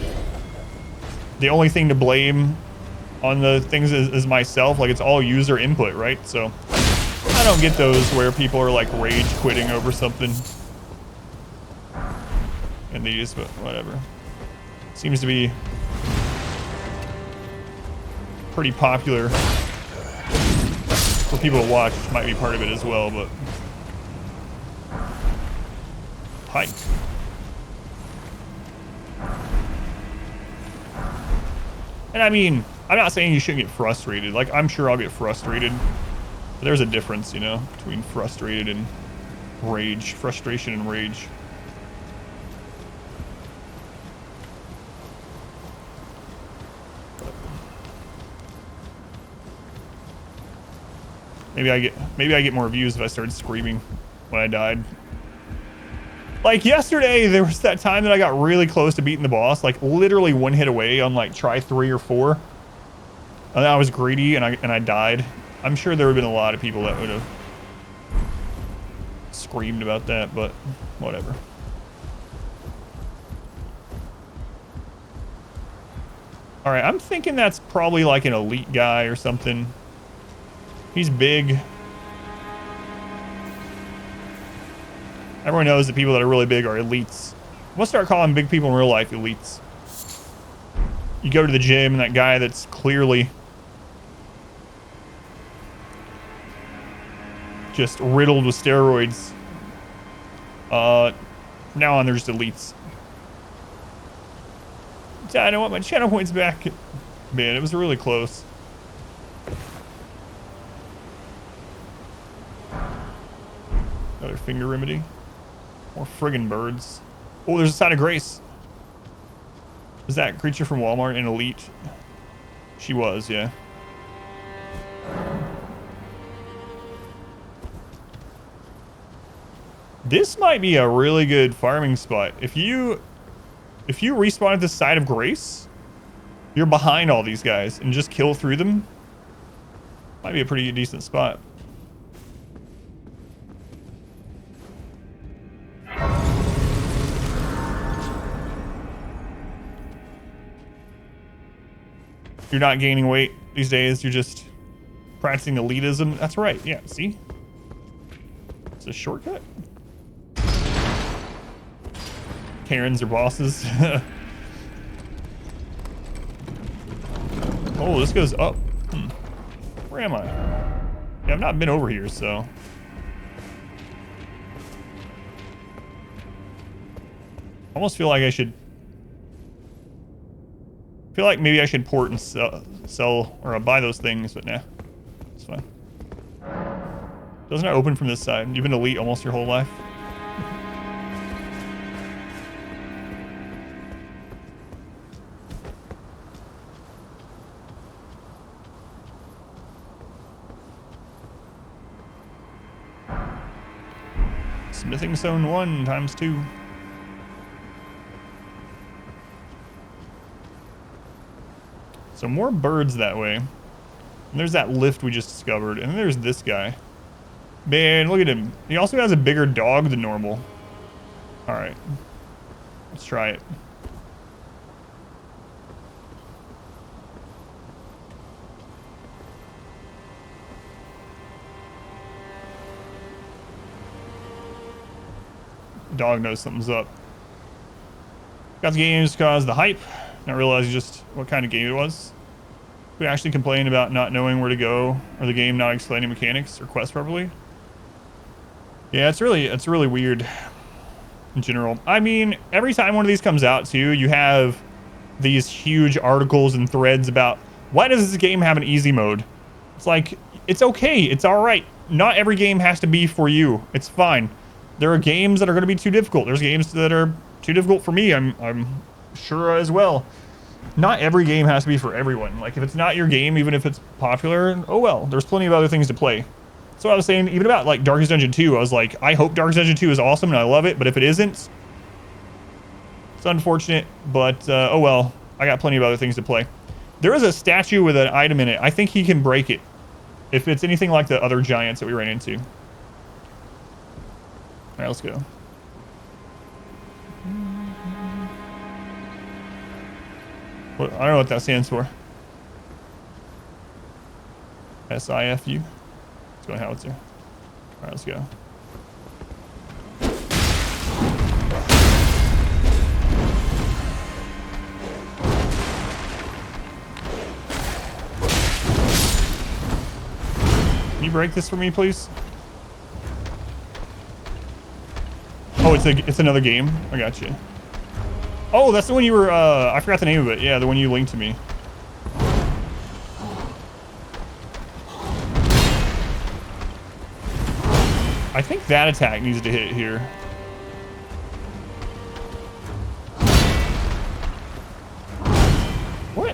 A: the only thing to blame on the things is myself. Like, it's all user input, right? So I don't get those where people are like rage quitting over something and they just, but whatever. Seems to be pretty popular for people to watch, which might be part of it as well, but hike. And I mean, I'm not saying you shouldn't get frustrated. Like, I'm sure I'll get frustrated, but there's a difference, you know, between frustrated and rage, frustration and rage. Maybe I get more views if I started screaming when I died. Like yesterday, there was that time that I got really close to beating the boss, like literally one hit away on like try 3 or 4. And I was greedy and I died. I'm sure there would have been a lot of people that would have screamed about that, but whatever. All right, I'm thinking that's probably like an elite guy or something. He's big. Everyone knows that people that are really big are elites. We'll start calling big people in real life elites. You go to the gym and that guy that's clearly just riddled with steroids. From now on, they're just elites. I don't want my channel points back. Man, it was really close. Another finger remedy. More friggin' birds. Oh, there's a sign of grace. Was that creature from Walmart an elite? She was, yeah. This might be a really good farming spot. If you respawn at the side of grace, you're behind all these guys and just kill through them. Might be a pretty decent spot. You're not gaining weight these days. You're just practicing elitism. That's right. Yeah, see? It's a shortcut. Karens are bosses. Oh, this goes up. Where am I? Yeah, I've not been over here, so. Almost feel like I should feel like maybe I should port and sell or buy those things, but nah, it's fine. Doesn't it open from this side? You've been elite almost your whole life. Smithing stone 1 times 2. So more birds that way. And there's that lift we just discovered. And then there's this guy. Man, look at him. He also has a bigger dog than normal. Alright. Let's try it. Dog knows something's up. Got the games cause the hype. Not realizing just what kind of game it was. We actually complained about not knowing where to go, or the game not explaining mechanics or quests properly. Yeah, it's really weird in general. I mean, every time one of these comes out too, you have these huge articles and threads about why does this game have an easy mode? It's like, it's okay, it's alright. Not every game has to be for you. It's fine. There are games that are going to be too difficult. There's games that are too difficult for me. I'm sure as well. Not every game has to be for everyone. Like, if it's not your game, even if it's popular, oh well. There's plenty of other things to play. So I was saying, even about, like, Darkest Dungeon 2, I was like, I hope Darkest Dungeon 2 is awesome and I love it, but if it isn't, it's unfortunate, but, oh well. I got plenty of other things to play. There is a statue with an item in it. I think he can break it. If it's anything like the other giants that we ran into. Alright, let's go. What, I don't know what that stands for. SIFU. Let's go howitzer. Alright, let's go. Can you break this for me, please? Oh, it's another game. I got you. Oh, that's the one you were, I forgot the name of it. Yeah, the one you linked to me. I think that attack needs to hit here. What?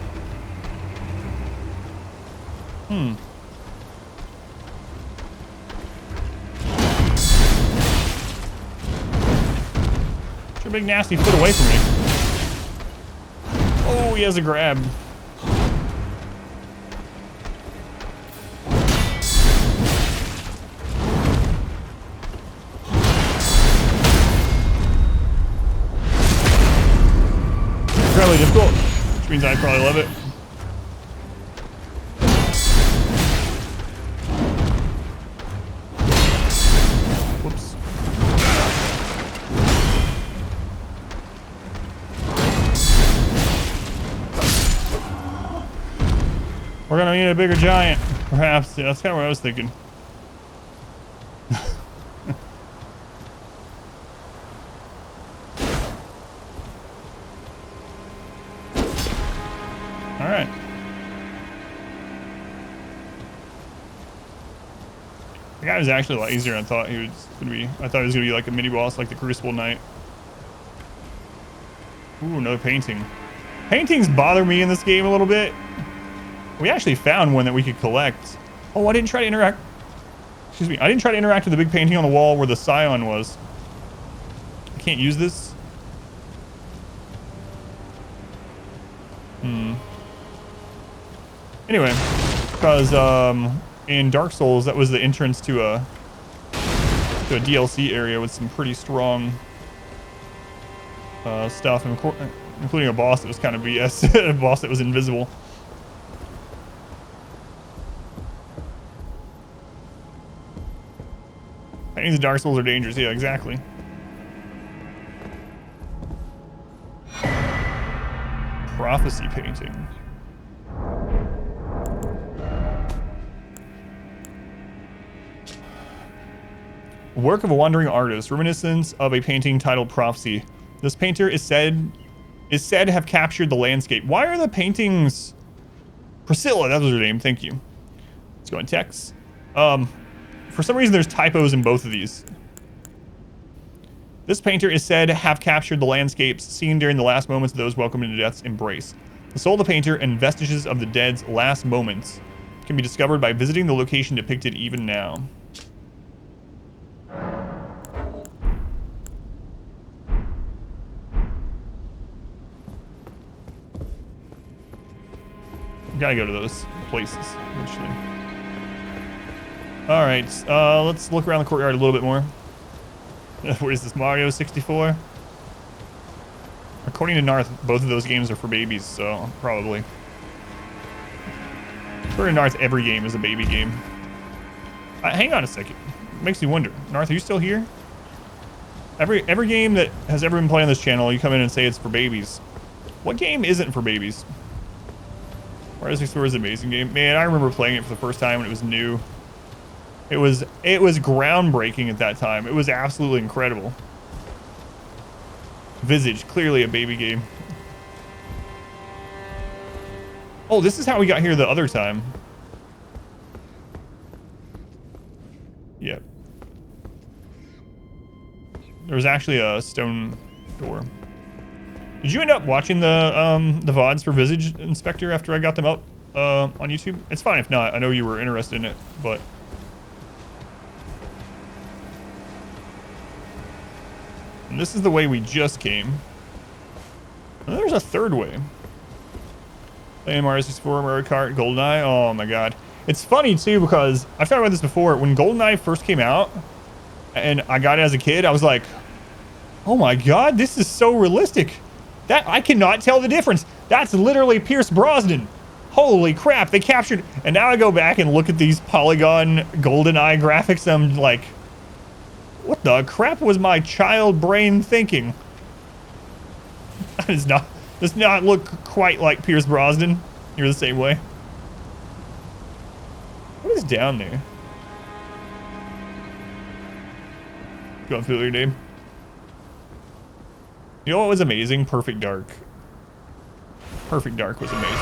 A: Get your big nasty foot away from me. Oh, he has a grab. Incredibly difficult, which means I probably love it. Whoops. We're gonna need a bigger giant, perhaps. Yeah, that's kind of what I was thinking. All right. The guy was actually a lot easier than I thought he was gonna be. I thought he was gonna be like a mini boss, like the Crucible Knight. Ooh, another painting. Paintings bother me in this game a little bit. We actually found one that we could collect. Oh, I didn't try to interact. Excuse me. I didn't try to interact with the big painting on the wall where the Scion was. I can't use this. Anyway, because in Dark Souls, that was the entrance to a DLC area with some pretty strong stuff, including a boss that was kind of BS, a boss that was invisible. Paintings in Dark Souls are dangerous. Yeah, exactly. Prophecy painting. Work of a wandering artist, reminiscence of a painting titled Prophecy. This painter is said is said to have captured the landscape. Why are the paintings... Priscilla, that was her name. Thank you. Let's go in text. For some reason, there's typos in both of these. This painter is said to have captured the landscapes seen during the last moments of those welcomed into death's embrace. The soul of the painter and vestiges of the dead's last moments can be discovered by visiting the location depicted even now. Gotta go to those places eventually. All right, let's look around the courtyard a little bit more. What is this, Mario 64? According to Narth, both of those games are for babies, so probably. According to Narth, every game is a baby game. Hang on a second. It makes me wonder. Narth, are you still here? Every game that has ever been played on this channel, you come in and say it's for babies. What game isn't for babies? Mario 64 is an amazing game. Man, I remember playing it for the first time when it was new. It was groundbreaking at that time. It was absolutely incredible. Visage, clearly a baby game. Oh, this is how we got here the other time. Yep. There was actually a stone door. Did you end up watching the VODs for Visage Inspector after I got them up on YouTube? It's fine if not. I know you were interested in it, but... And this is the way we just came. And there's a third way. Playing Mario 64, Mario Kart, GoldenEye. Oh my god. It's funny too because I've talked about this before. When GoldenEye first came out and I got it as a kid, I was like, oh my god, this is so realistic. That I cannot tell the difference. That's literally Pierce Brosnan. Holy crap, they captured... And now I go back and look at these polygon GoldenEye graphics and I'm like, what the crap was my child brain thinking? That does not look quite like Pierce Brosnan. You're the same way. What is down there? Going through your name. You know what was amazing? Perfect Dark. Perfect Dark was amazing.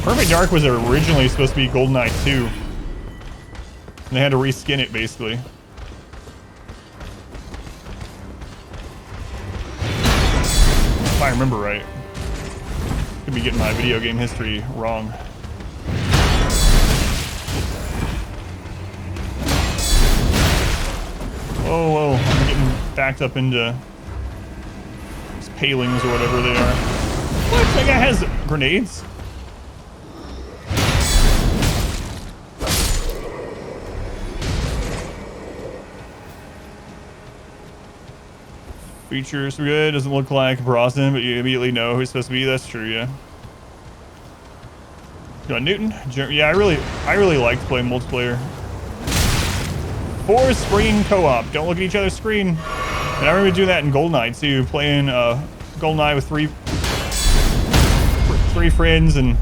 A: Perfect Dark was originally supposed to be GoldenEye 2. And they had to reskin it, basically. If I remember right. Could be getting my video game history wrong. Whoa, whoa. I'm getting backed up into these palings or whatever they are. What? That guy has grenades? Features are good. Doesn't look like Brosnan, but you immediately know who he's supposed to be. That's true, yeah. Got Newton. Yeah, I really liked playing multiplayer. 4 springing co-op. Don't look at each other's screen. And I remember doing that in GoldenEye too. Playing GoldenEye with three friends, and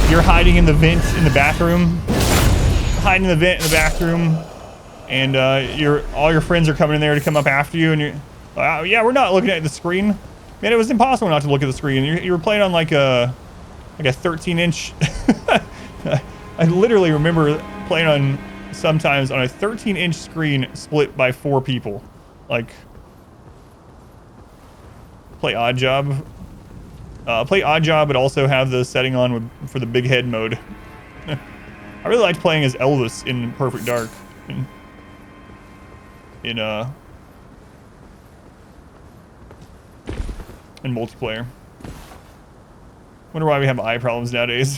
A: you're hiding in the vent in the bathroom. Hiding in the vent in the bathroom, and all your friends are coming in there to come up after you, and you're. Yeah, we're not looking at the screen. Man, it was impossible not to look at the screen. You were playing on like a 13-inch. I literally remember playing on sometimes on a 13-inch screen split by 4 people. Like, play Odd Job. Play Odd Job, but also have the setting on for the big head mode. I really liked playing as Elvis in Perfect Dark. In multiplayer. Wonder why we have eye problems nowadays.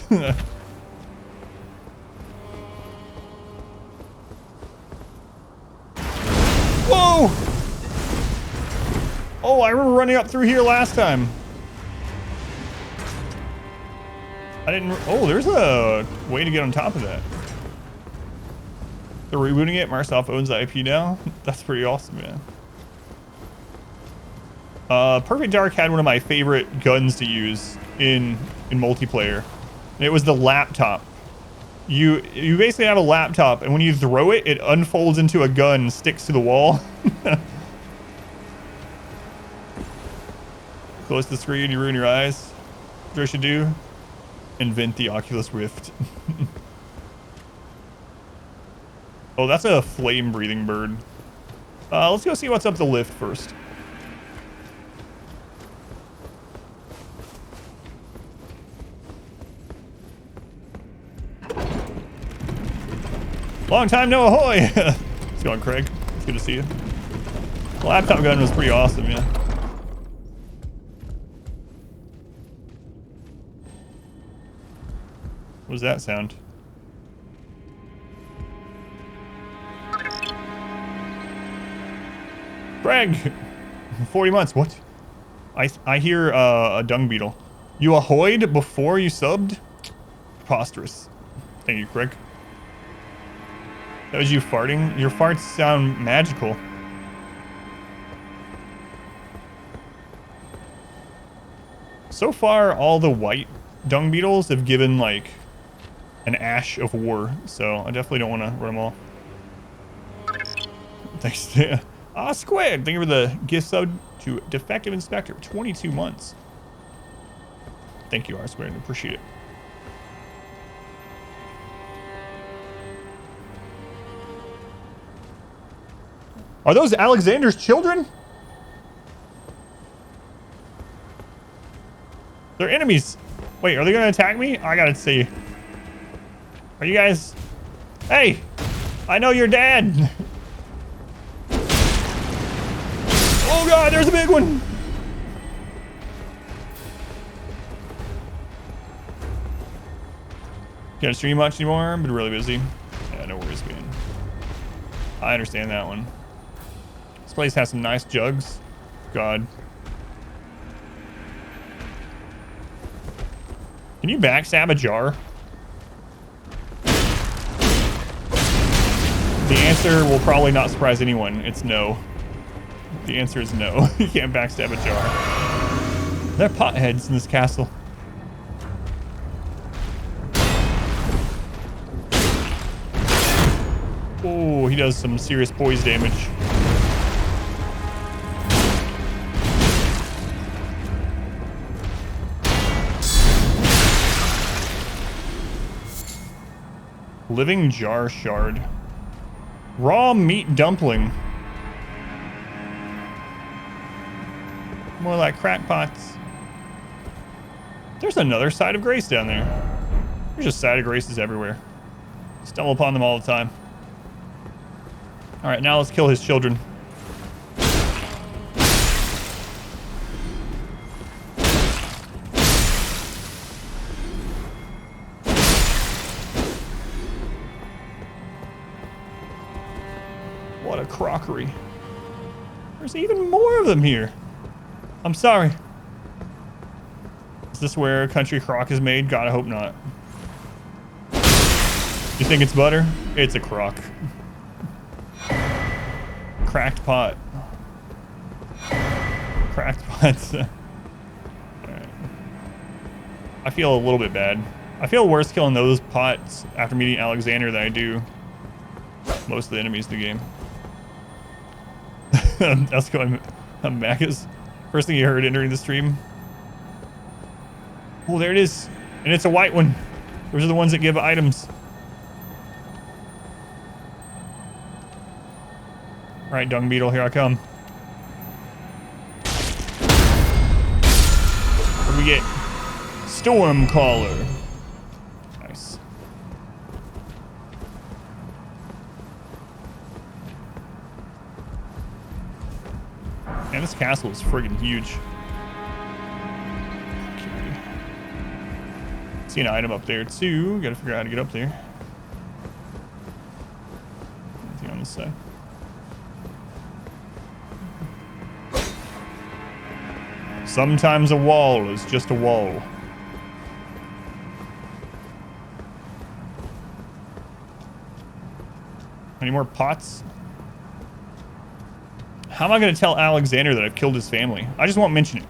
A: Whoa! Oh, I remember running up through here last time. I didn't... Oh, there's a way to get on top of that. They're rebooting it. Microsoft owns the IP now. That's pretty awesome, man. Perfect Dark had one of my favorite guns to use in multiplayer. And it was the laptop. You basically have a laptop, and when you throw it, it unfolds into a gun, sticks to the wall. Close to the screen, you ruin your eyes. What I should do? Invent the Oculus Rift. Oh, that's a flame-breathing bird. Let's go see what's up the lift first. Long time no ahoy! What's going, Craig? It's good to see you. The laptop gun was pretty awesome, yeah. What does that sound? Craig! 40 months, what? I hear a dung beetle. You ahoyed before you subbed? Preposterous. Thank you, Craig. That was you farting? Your farts sound magical. So far, all the white dung beetles have given, like, an ash of war. So, I definitely don't want to run them off. Thanks. Squid! Thank you for the gift sub to Defective Inspector. 22 months. Thank you, Squid. Appreciate it. Are those Alexander's children? They're enemies. Wait, are they gonna attack me? I gotta see. Are you guys... Hey! I know your dad! Oh god, there's a big one! Can't stream much anymore, been really busy. Yeah, no worries, man. I understand that one. This place has some nice jugs. God. Can you backstab a jar? The answer will probably not surprise anyone. It's no. The answer is no. You can't backstab a jar. There are potheads in this castle. Oh, he does some serious poise damage. Living jar shard. Raw meat dumpling. More like crackpots. There's another side of grace down there. There's just side of graces everywhere. Stumble upon them all the time. Alright, now let's kill his children. What a crockery. There's even more of them here. I'm sorry. Is this where country crock is made? God, I hope not. You think it's butter? It's a crock. Cracked pot. Cracked pots. Alright. I feel a little bit bad. I feel worse killing those pots after meeting Alexander than I do most of the enemies in the game. That's going Macca's. First thing you heard entering the stream. Oh, there it is. And it's a white one. Those are the ones that give items. Right, dung beetle, here I come. What do we get? Stormcaller. Nice. Man, this castle is friggin' huge. Okay. See an item up there too. Gotta figure out how to get up there. Anything on this side? Sometimes a wall is just a wall. Any more pots? How am I going to tell Alexander that I've killed his family? I just won't mention it.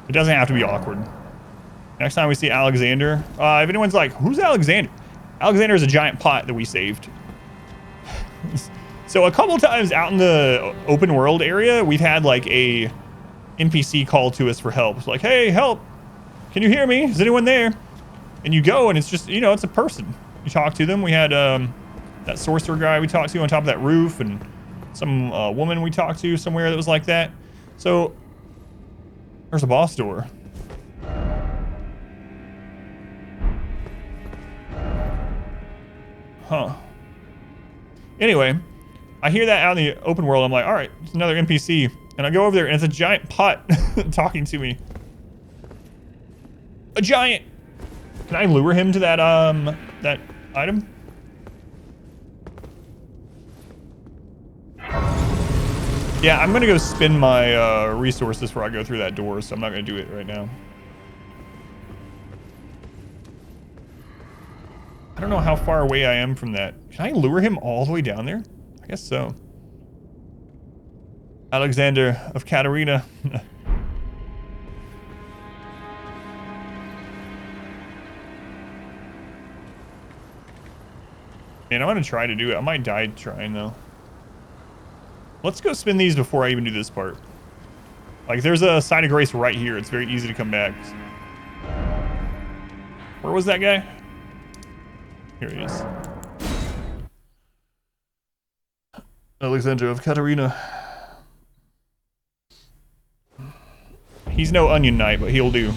A: It doesn't have to be awkward. Next time we see Alexander, if anyone's like, who's Alexander? Alexander is a giant pot that we saved. So a couple times out in the open world area, we've had like a NPC call to us for help. It's like, hey, help. Can you hear me? Is anyone there? And you go and it's just, you know, it's a person. You talk to them. We had that sorcerer guy we talked to on top of that roof, and some woman we talked to somewhere that was like that. So there's a boss door. Huh. Anyway, I hear that out in the open world. I'm like, all right, it's another NPC. And I go over there and it's a giant pot talking to me. A giant. Can I lure him to that that item? Yeah, I'm gonna go spend my resources before I go through that door, so I'm not gonna do it right now. I don't know how far away I am from that. Can I lure him all the way down there? I guess so. Alexander of Katarina. Man, I'm gonna try to do it. I might die trying though. Let's go spin these before I even do this part. Like, there's a sign of grace right here. It's very easy to come back. Where was that guy? Here he is. Alexander of Katarina. He's no onion knight, but he'll do.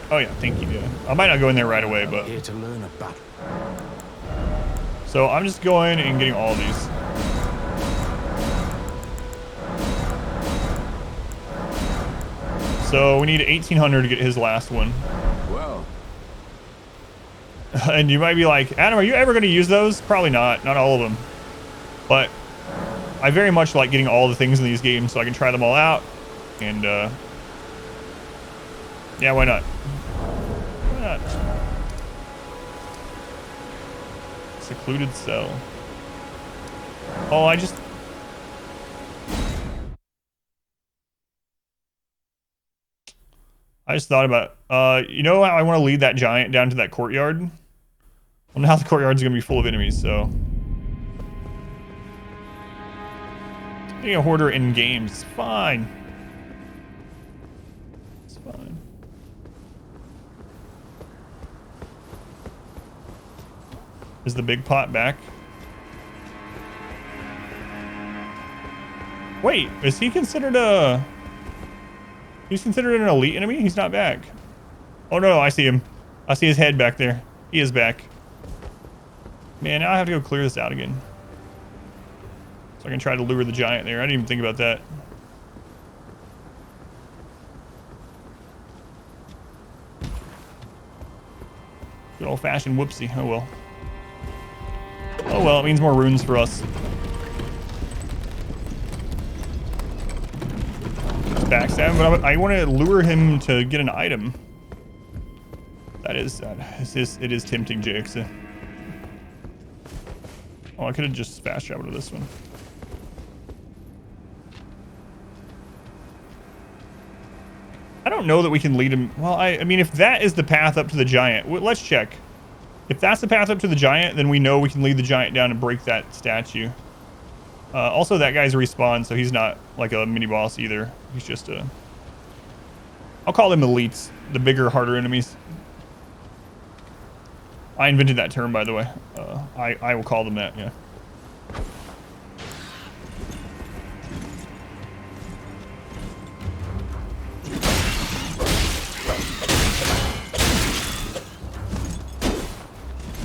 A: Oh yeah, thank you. Yeah. I might not go in there right away, but.
H: Here to learn a battle.
A: So I'm just going and getting all of these. So we need 1,800 to get his last one.
H: Well.
A: And you might be like, Adam, are you ever going to use those? Probably not. Not all of them. But I very much like getting all the things in these games so I can try them all out. And, yeah, why not? Why not? Secluded cell. Oh, I just thought about, you know how I want to lead that giant down to that courtyard? Well, now the courtyard's going to be full of enemies, so. Being a hoarder in games is fine. It's fine. Is the big pot back? Wait, is he considered a... He's considered an elite enemy? He's not back. Oh no, I see him. I see his head back there. He is back. Man, now I have to go clear this out again. So I can try to lure the giant there. I didn't even think about that. Good old-fashioned whoopsie. Oh well. Oh well, it means more runes for us. Backstab, but I want to lure him to get an item. That is, it is tempting, JX. Oh, I could have just fast traveled to this one. I don't know that we can lead him. Well, I mean, if that is the path up to the giant, let's check. If that's the path up to the giant, then we know we can lead the giant down and break that statue. Also, that guy's respawned, so he's not like a mini boss either. He's just a... I'll call them elites, the bigger, harder enemies. I invented that term, by the way. I will call them that, yeah.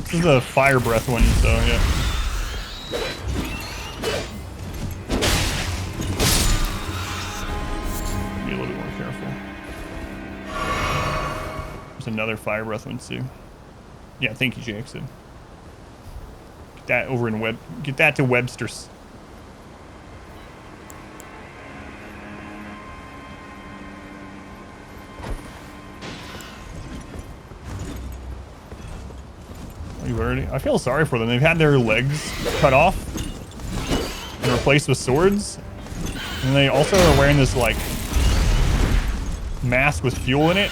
A: This is the fire breath one, so yeah. Be a little bit more careful. There's another fire breath one too. Yeah, thank you, Jackson. Get that over in Web. Get that to Webster's. I feel sorry for them. They've had their legs cut off and replaced with swords. And they also are wearing this, like, mask with fuel in it.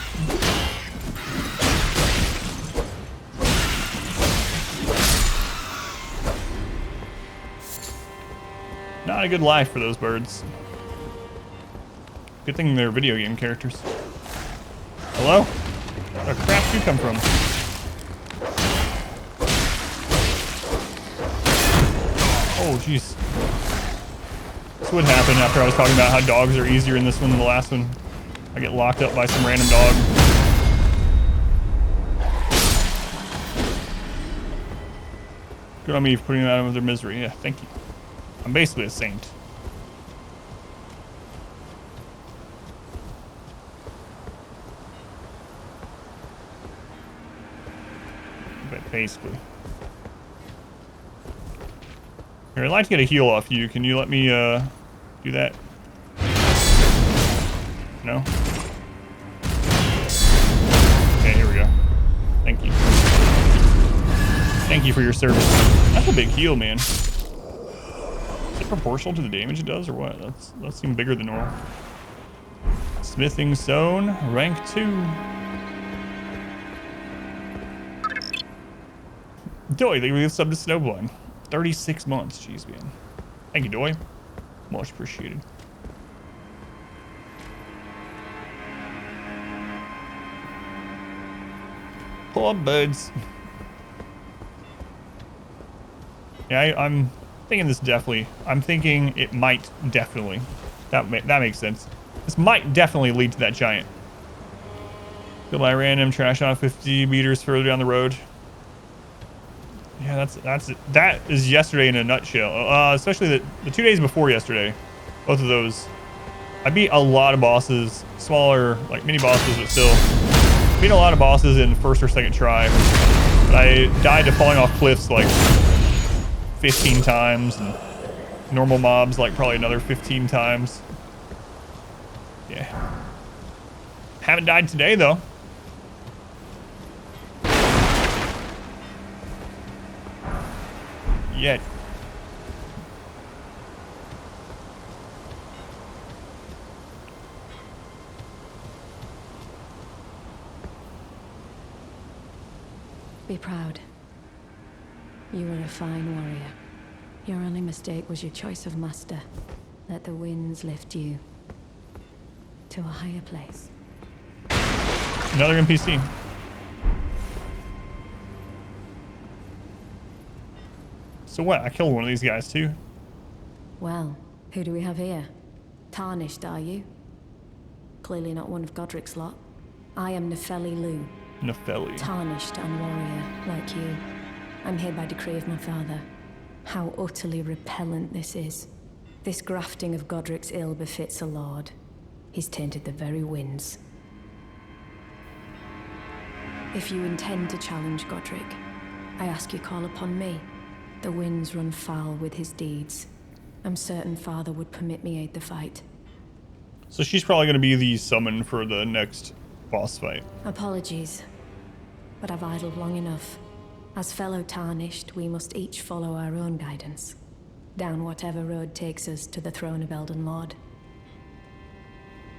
A: Not a good life for those birds. Good thing they're video game characters. Hello? Where the crap did you come from? Oh, jeez. This would happen after I was talking about how dogs are easier in this one than the last one. I get locked up by some random dog. Good on me for putting them out of their misery. Yeah, thank you. I'm basically a saint. But basically. Here, I'd like to get a heal off you. Can you let me do that? No? Okay, here we go. Thank you. Thank you for your service. That's a big heal, man. Is it proportional to the damage it does, or what? That seems bigger than normal. Smithing Stone, rank 2. Doy, they really subbed to Snowblind. 36 months, jeez, man. Thank you, Doy. Much appreciated. Pull up, buds. Yeah, I'm thinking this definitely. I'm thinking it might definitely. That makes sense. This might definitely lead to that giant. Killed by random trash on 50 meters further down the road. Yeah, that is yesterday in a nutshell. Especially the 2 days before yesterday. Both of those. I beat a lot of bosses, smaller, like mini bosses, but still. Beat a lot of bosses in first or second try. But I died to falling off cliffs like 15 times, and normal mobs like probably another 15 times. Yeah. Haven't died today though. Yet.
F: Be proud. You were a fine warrior. Your only mistake was your choice of master. Let the winds lift you to a higher place.
A: Another NPC. So what? I killed one of these guys too.
F: Well, who do we have here? Tarnished, are you? Clearly not one of Godric's lot. I am Nefeli Lu.
A: Nefeli.
F: Tarnished and warrior, like you. I'm here by decree of my father. How utterly repellent this is. This grafting of Godric's ill befits a lord. He's tainted the very winds. If you intend to challenge Godric, I ask you call upon me. The winds run foul with his deeds. I'm certain father would permit me aid the fight.
A: So she's probably going to be the summon for the next boss fight.
F: Apologies, but I've idled long enough. As fellow Tarnished, we must each follow our own guidance. Down whatever road takes us to the throne of Elden Lord.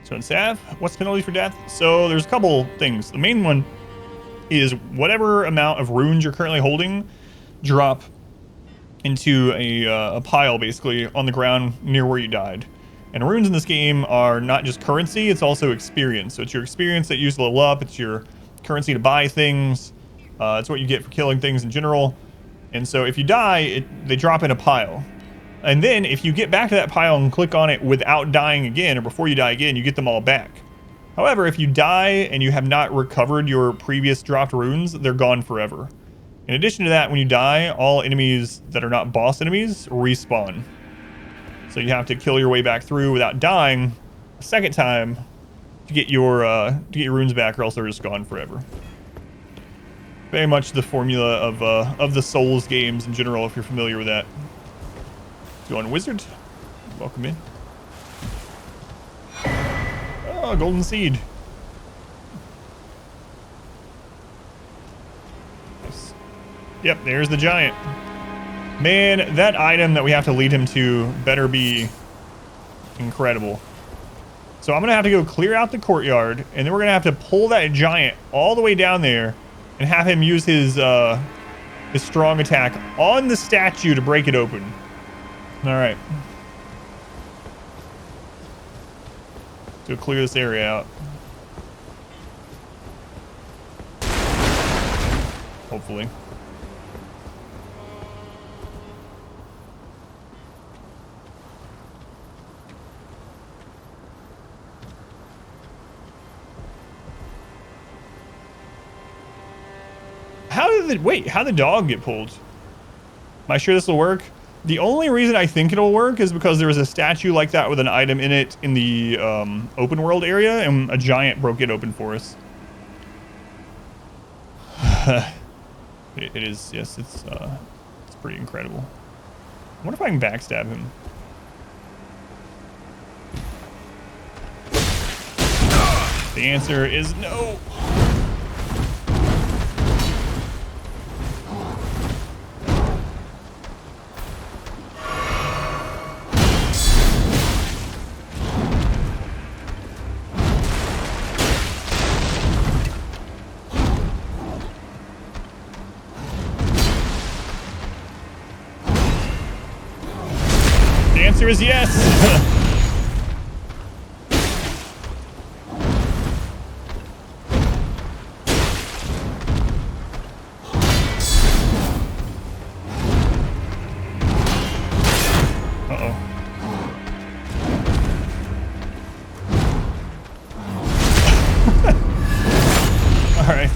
A: So in Sav, what's the penalty for death? So there's a couple things. The main one is whatever amount of runes you're currently holding, drop into a pile basically on the ground near where you died. And runes in this game are not just currency, it's also experience. So it's your experience that you use to level up, it's your currency to buy things, it's what you get for killing things in general. And so if you die, they drop in a pile. And then if you get back to that pile and click on it without dying again, or before you die again, you get them all back. However, if you die and you have not recovered your previous dropped runes, they're gone forever. In addition to that, when you die, all enemies that are not boss enemies respawn. So you have to kill your way back through without dying a second time to get your runes back, or else they're just gone forever. Very much the formula of the Souls games in general, if you're familiar with that. Going wizard, welcome in. Oh, golden seed. Nice. Yep, there's the giant. Man, that item that we have to lead him to better be incredible. So I'm going to have to go clear out the courtyard, and then we're going to have to pull that giant all the way down there and have him use his strong attack on the statue to break it open. All right. Go clear this area out. Hopefully. How'd the dog get pulled? Am I sure this will work? The only reason I think it'll work is because there was a statue like that with an item in it in the open world area, and a giant broke it open for us. It is, yes, it's pretty incredible. I wonder if I can backstab him. The answer is no. The answer is yes.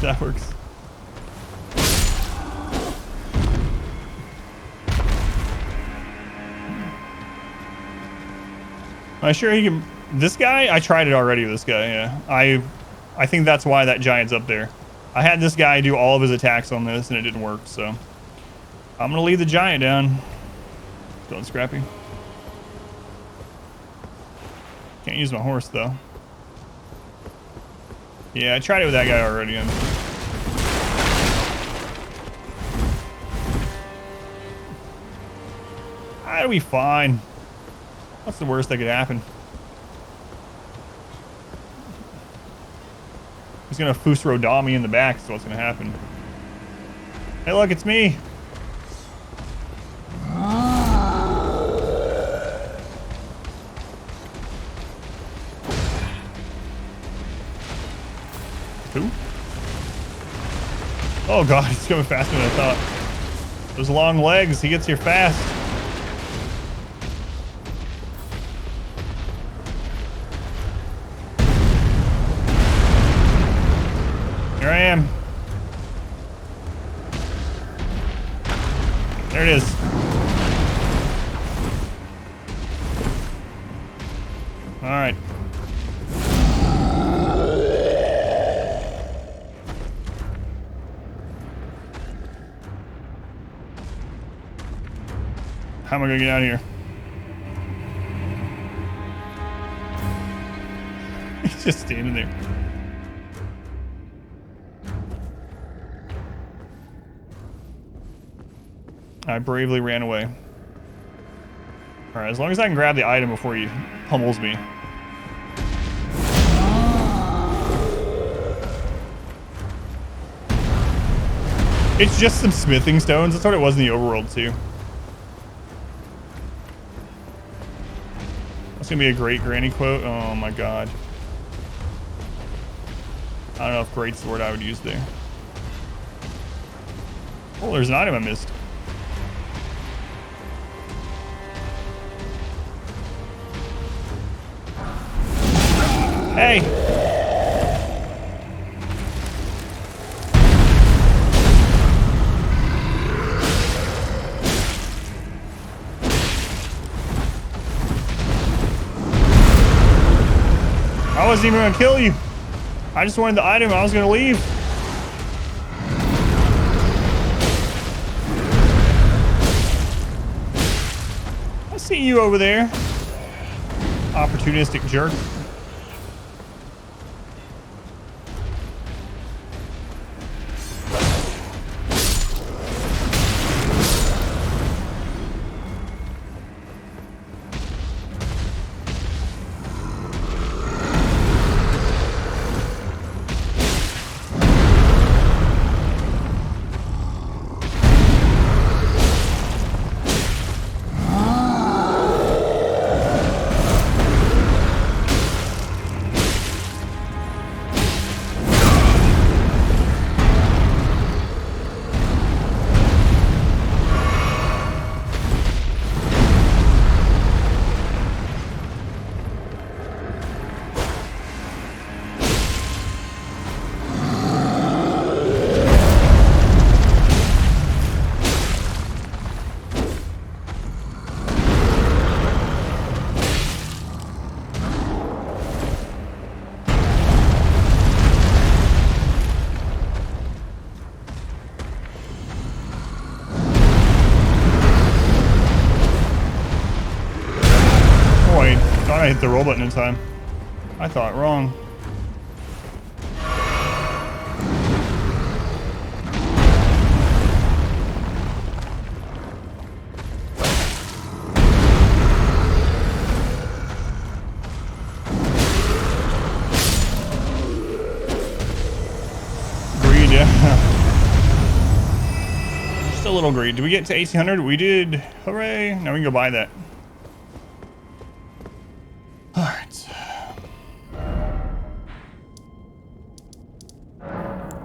A: That works. I'm sure he can. This guy, I tried it already with this guy. Yeah, I think that's why that giant's up there. I had this guy do all of his attacks on this, and it didn't work. So I'm gonna leave the giant down. Going Scrappy. Can't use my horse though. Yeah, I tried it with that guy already. That'll be fine. What's the worst that could happen? He's gonna Fusro me in the back, so what's gonna happen? Hey look, it's me! Who? Oh god, he's coming faster than I thought. Those long legs, he gets here fast. Here I am. There it is. All right. How am I gonna get out of here? He's just standing there. I bravely ran away. Alright, as long as I can grab the item before he pummels me. It's just some smithing stones. That's what it was in the overworld too. That's gonna be a great granny quote. Oh my god. I don't know if great sword I would use there. Oh, there's an item I missed. Hey! I wasn't even gonna kill you. I just wanted the item. I was gonna leave. I see you over there. Opportunistic jerk. hit the roll button in time. I thought wrong. Greed, yeah. Just a little greed. Did we get to 1800? We did. Hooray. Now we can go buy that. Alright.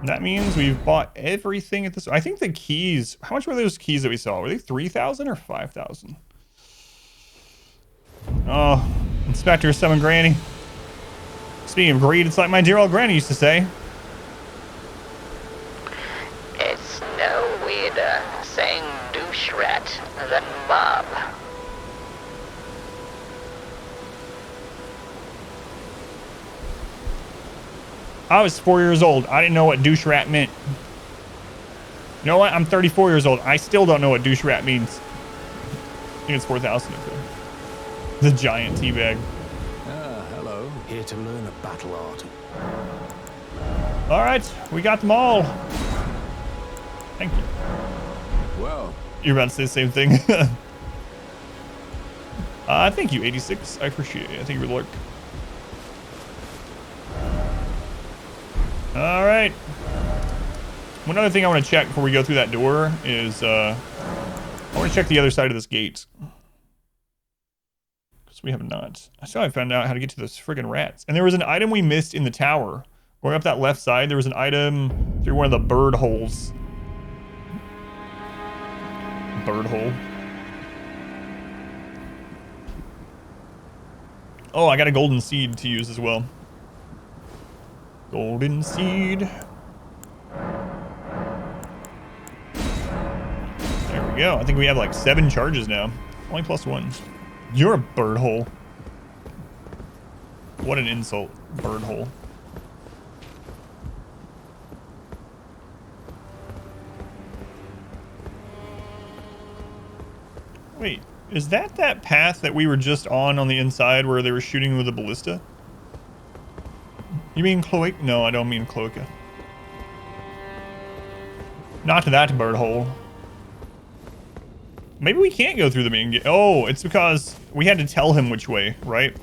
A: That means we've bought everything at this. I think the keys. How much were those keys that we saw? Were they 3,000 or 5,000? Oh, Inspector 7 Granny. Speaking of greed, it's like my dear old granny used to say.
J: It's no weirder saying douche rat than Bob.
A: I was 4 years old. I didn't know what douche rat meant. You know what? I'm 34 years old. I still don't know what douche rat means. I think it's 4,000. The giant teabag.
H: Ah, hello. Here to learn a battle art.
A: All right, we got them all. Thank you.
H: Well,
A: You're about to say the same thing. Thank you, 86. I appreciate it. I think you were lurk. All right. One other thing I want to check before we go through that door is I want to check the other side of this gate. Because we have not. I still haven't found out how to get to those friggin' rats. And there was an item we missed in the tower. Going up that left side, there was an item through one of the bird holes. Bird hole. Oh, I got a golden seed to use as well. Golden seed. There we go. I think we have like 7 charges now. Only +1. You're a bird hole. What an insult. Bird hole. Wait, is that path that we were just on the inside where they were shooting with a ballista? You mean cloaca? No, I don't mean cloaca. Not that bird hole. Maybe we can't go through the main gate. Oh, it's because we had to tell him which way, right?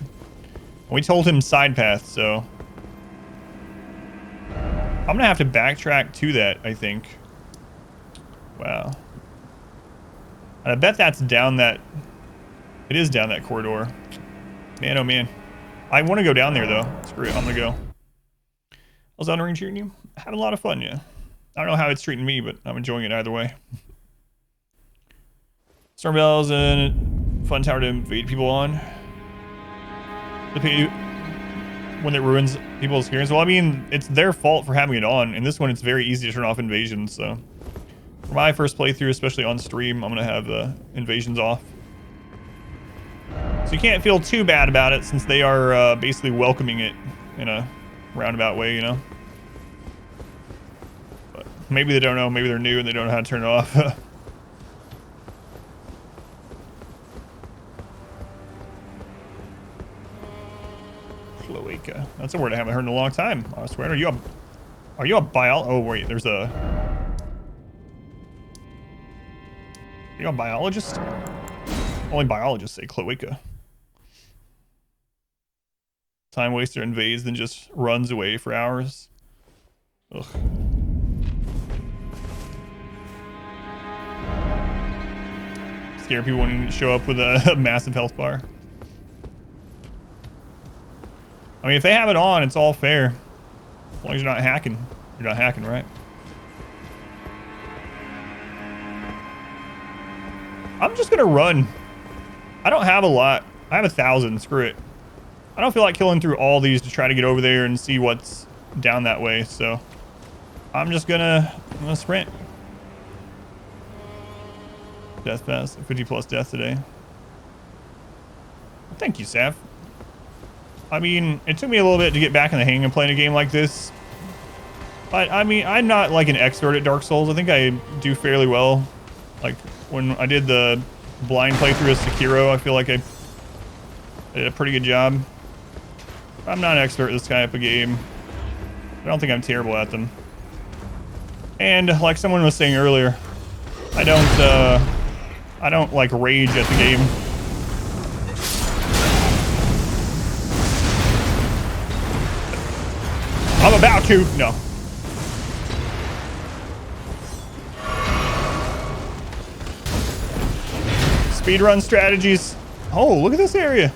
A: We told him side path, so I'm gonna have to backtrack to that, I think. Wow. And I bet that's down that... It is down that corridor. Man, oh man. I want to go down there, though. Screw it, I'm gonna go. How's ELDEN RING treating you? Having a lot of fun, yeah. I don't know how it's treating me, but I'm enjoying it either way. Storm bells and fun tower to invade people on. When it ruins people's experience. Well, I mean, it's their fault for having it on. And this one, it's very easy to turn off invasions, so... For my first playthrough, especially on stream, I'm going to have invasions off. So you can't feel too bad about it since they are basically welcoming it in a roundabout way, you know? But maybe they don't know. Maybe they're new and they don't know how to turn it off. Cloaca. That's a word I haven't heard in a long time. I swear. Are you a bio? Oh, wait. There's a... You know, a biologist? Only biologists say cloaca. Time waster invades, then just runs away for hours. Ugh. Scare people when you show up with a massive health bar. I mean, if they have it on, it's all fair. As long as you're not hacking. You're not hacking, right? I'm just gonna run. I don't have a lot. I have 1,000. Screw it. I don't feel like killing through all these to try to get over there and see what's down that way. So I'm just gonna sprint. Death pass. 50+ death today. Thank you, Saf. I mean, it took me a little bit to get back in the hang of playing a game like this. But I mean, I'm not like an expert at Dark Souls. I think I do fairly well. Like when I did the blind playthrough of Sekiro, I feel like I I did a pretty good job. I'm not an expert at this type of game. I don't think I'm terrible at them. And like someone was saying earlier, I don't like rage at the game. I'm about to. No. Speedrun strategies. Oh, look at this area.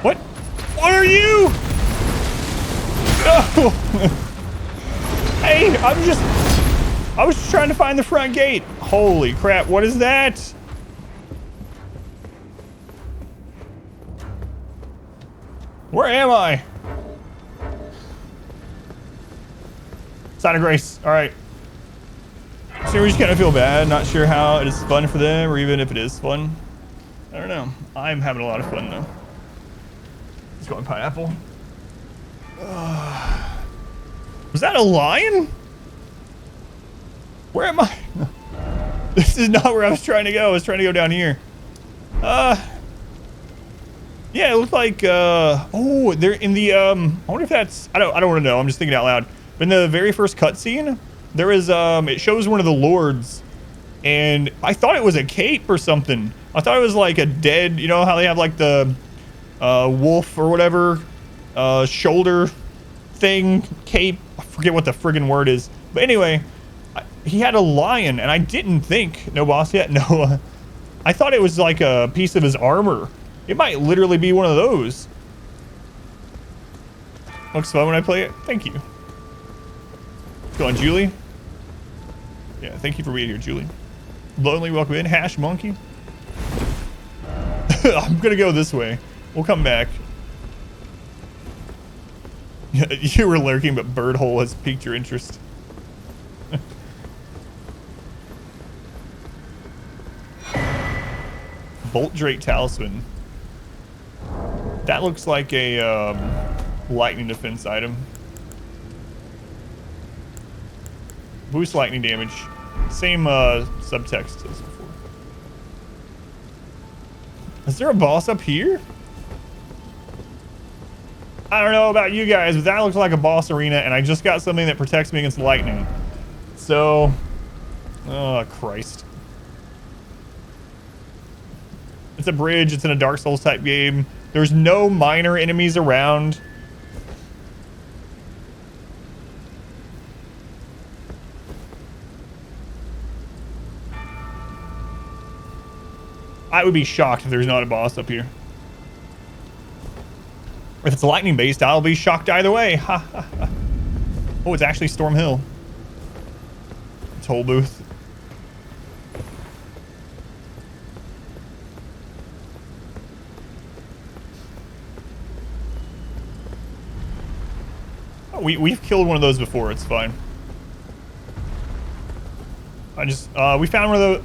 A: What? What are you? No. Hey, I was just trying to find the front gate. Holy crap, what is that? Where am I? Sign of Grace. All right. So we just kind of feel bad. Not sure how it is fun for them, or even if it is fun. I don't know. I'm having a lot of fun though. Let's go on pineapple. Was that a lion? Where am I? This is not where I was trying to go. I was trying to go down here. Yeah, it looked like, oh, they're in the, I wonder if that's, I don't want to know. I'm just thinking out loud. But in the very first cutscene, there is, it shows one of the lords, and I thought it was a cape or something. I thought it was like a dead, you know how they have like the, wolf or whatever, shoulder thing, cape. I forget what the friggin' word is. But anyway, he had a lion, and I didn't think, no boss yet, no, I thought it was like a piece of his armor. It might literally be one of those. Looks fun when I play it. Thank you. Go on, Julie. Yeah, thank you for being here, Julie. Lonely, welcome in. Hash monkey. I'm gonna go this way. We'll come back. You were lurking, but bird hole has piqued your interest. Bolt Drake Talisman. That looks like a lightning defense item. Boost lightning damage. Same subtext as before. Is there a boss up here? I don't know about you guys, but that looks like a boss arena, and I just got something that protects me against lightning. So, oh Christ. It's a bridge, it's in a Dark Souls type game. There's no minor enemies around. I would be shocked if there's not a boss up here. If it's lightning based, I'll be shocked either way. Ha ha ha. Oh, it's actually Storm Hill. Toll booth. Oh, we've killed one of those before. It's fine. We found one of the.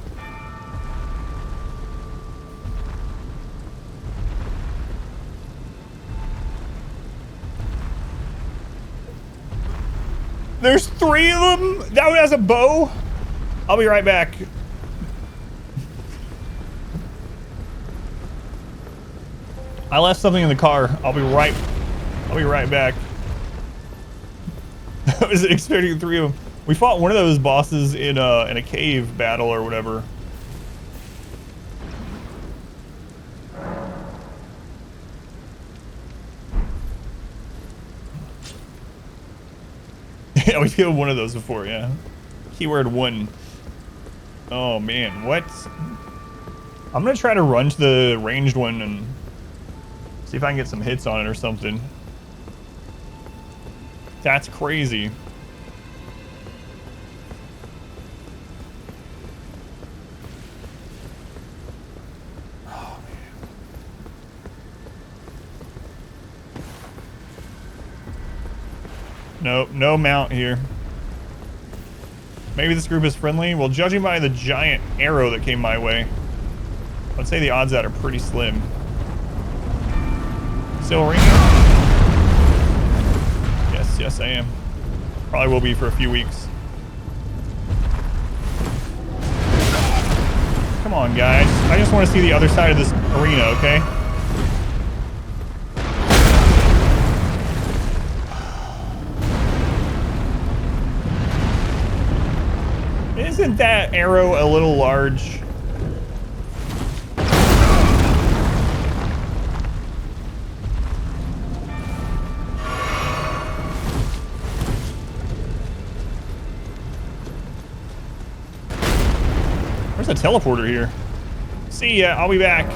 A: There's 3 of them? That one has a bow? I'll be right back. I left something in the car. I'll be right back. I was expecting 3 of them. We fought one of those bosses in a cave battle or whatever. Yeah, we killed one of those before, yeah. Keyword 1. Oh man, what? I'm gonna try to run to the ranged one and see if I can get some hits on it or something. That's crazy. Oh man. Nope, no mount here. Maybe this group is friendly. Well, judging by the giant arrow that came my way, I'd say the odds of that are pretty slim. Still ringing? Yes, I am. Probably will be for a few weeks. Come on, guys. I just want to see the other side of this arena, okay? Isn't that arrow a little large? There's a teleporter here. See ya, I'll be back.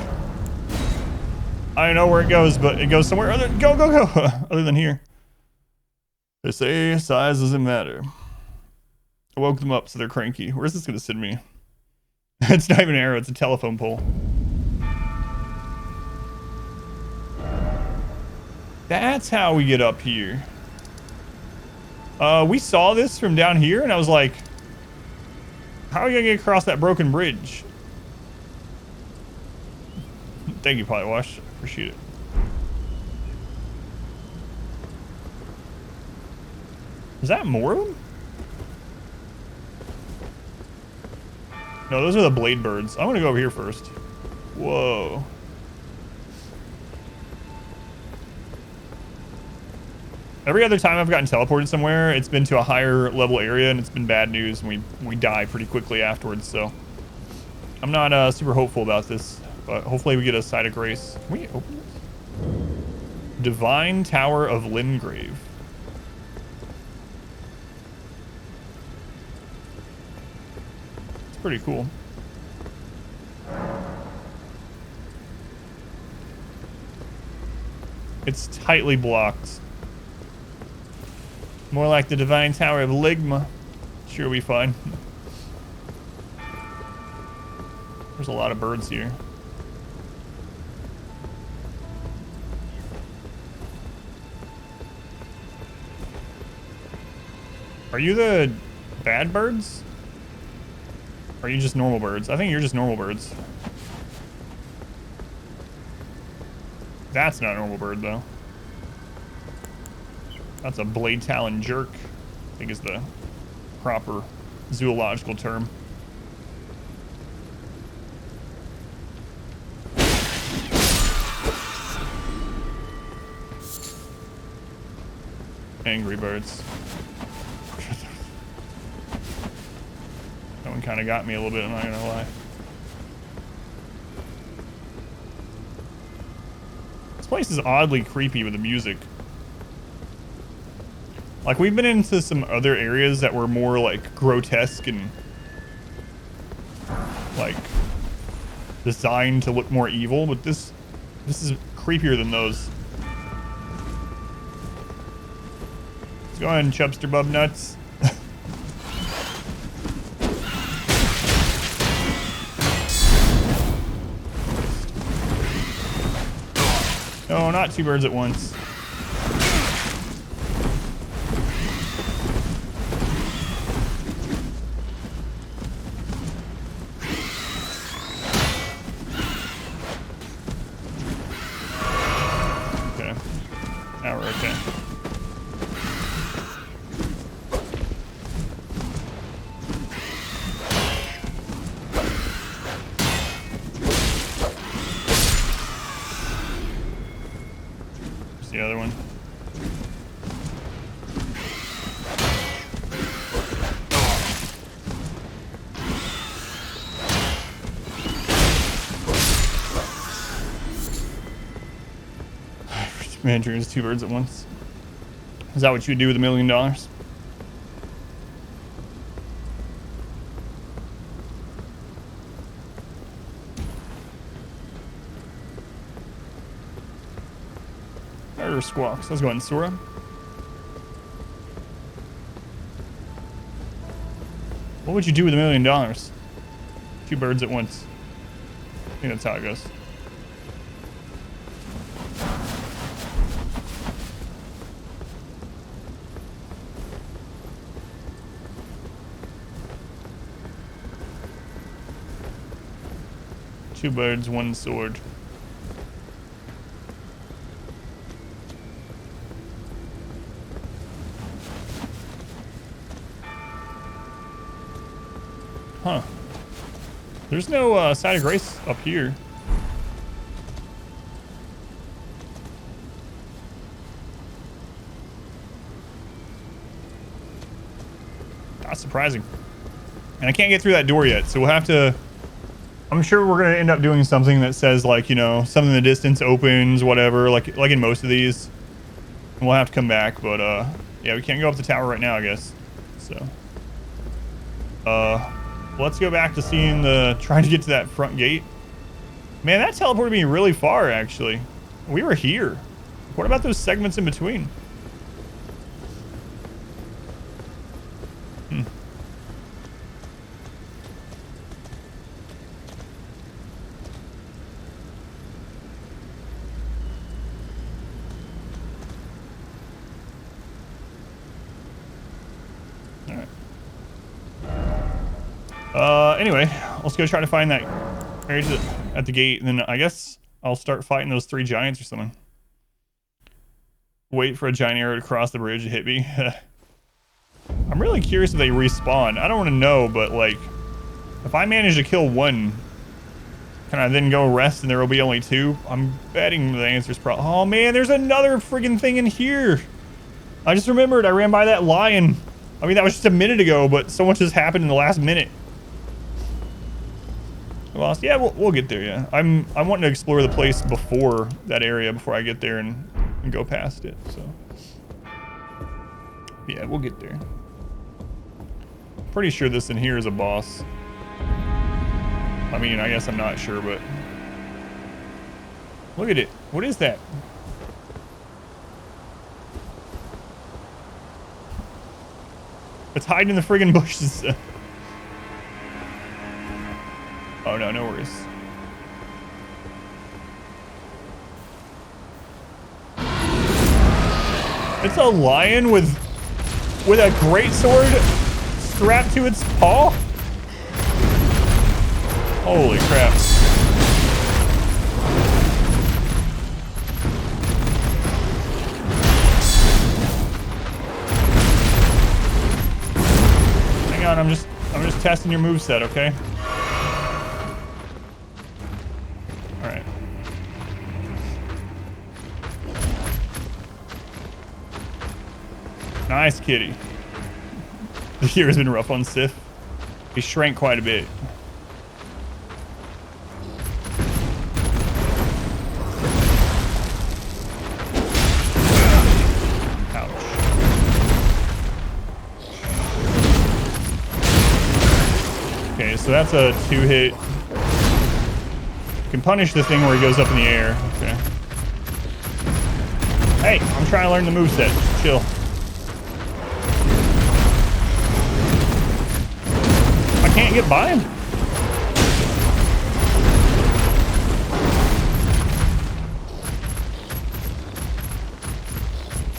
A: I don't know where it goes, but it goes somewhere other go other than here. They say size doesn't matter. I woke them up so they're cranky. Where's this gonna send me? It's not even an arrow, it's a telephone pole. That's how we get up here. We saw this from down here and I was like, how are we gonna get across that broken bridge? Thank you, Potty Wash. Appreciate it. Is that more of them? No, those are the blade birds. I'm gonna go over here first. Whoa. Every other time I've gotten teleported somewhere, it's been to a higher level area and it's been bad news and we die pretty quickly afterwards, so I'm not super hopeful about this, but hopefully we get a side of grace. Can we open this? Divine Tower of Lingrave. It's pretty cool. It's tightly blocked. More like the Divine Tower of Ligma. Sure, we fine. There's a lot of birds here. Are you the bad birds? Or are you just normal birds? I think you're just normal birds. That's not a normal bird, though. That's a blade talon jerk, I think is the proper zoological term. Angry birds. That one kind of got me a little bit, I'm not gonna lie. This place is oddly creepy with the music. Like, we've been into some other areas that were more, like, grotesque and, like, designed to look more evil, but this is creepier than those. Let's go ahead and Chubster Bub Nuts. No, not two birds at once. The other one. Man, dreams two birds at once. Is that what you would do with $1 million? Squawks. Let's go ahead and Sora. What would you do with $1 million? Two birds at once. I think that's how it goes. Two birds, one sword. Huh. There's no side of grace up here. Not surprising. And I can't get through that door yet, so we'll have to... I'm sure we're going to end up doing something that says, like, you know, something in the distance opens, whatever, like in most of these. And we'll have to come back, but, yeah, we can't go up the tower right now, I guess. So, let's go back to seeing trying to get to that front gate. Man, that teleported me really far, actually. We were here. What about those segments in between? Anyway, let's go try to find that area at the gate, and then I guess I'll start fighting those 3 giants or something. Wait for a giant arrow to cross the bridge to hit me. I'm really curious if they respawn. I don't want to know, but like, if I manage to kill 1, can I then go rest and there will be only 2? I'm betting the answer's probably... Oh man, there's another friggin' thing in here. I just remembered I ran by that lion. I mean, that was just a minute ago, but so much has happened in the last minute. Lost. Yeah, we'll get there. Yeah, I'm wanting to explore the place before that area before I get there and go past it. So yeah, we'll get there. Pretty sure this in here is a boss. I mean, I guess I'm not sure, but look at it. What is that? It's hiding in the friggin' bushes. Oh no, no worries. It's a lion with a great sword strapped to its paw? Holy crap. Hang on, I'm just testing your moveset, okay? Alright. Nice kitty. The year has been rough on Sif. He shrank quite a bit. Okay, so that's a 2-hit. You can punish the thing where he goes up in the air. Okay. Hey, I'm trying to learn the moveset. Just chill. I can't get by him.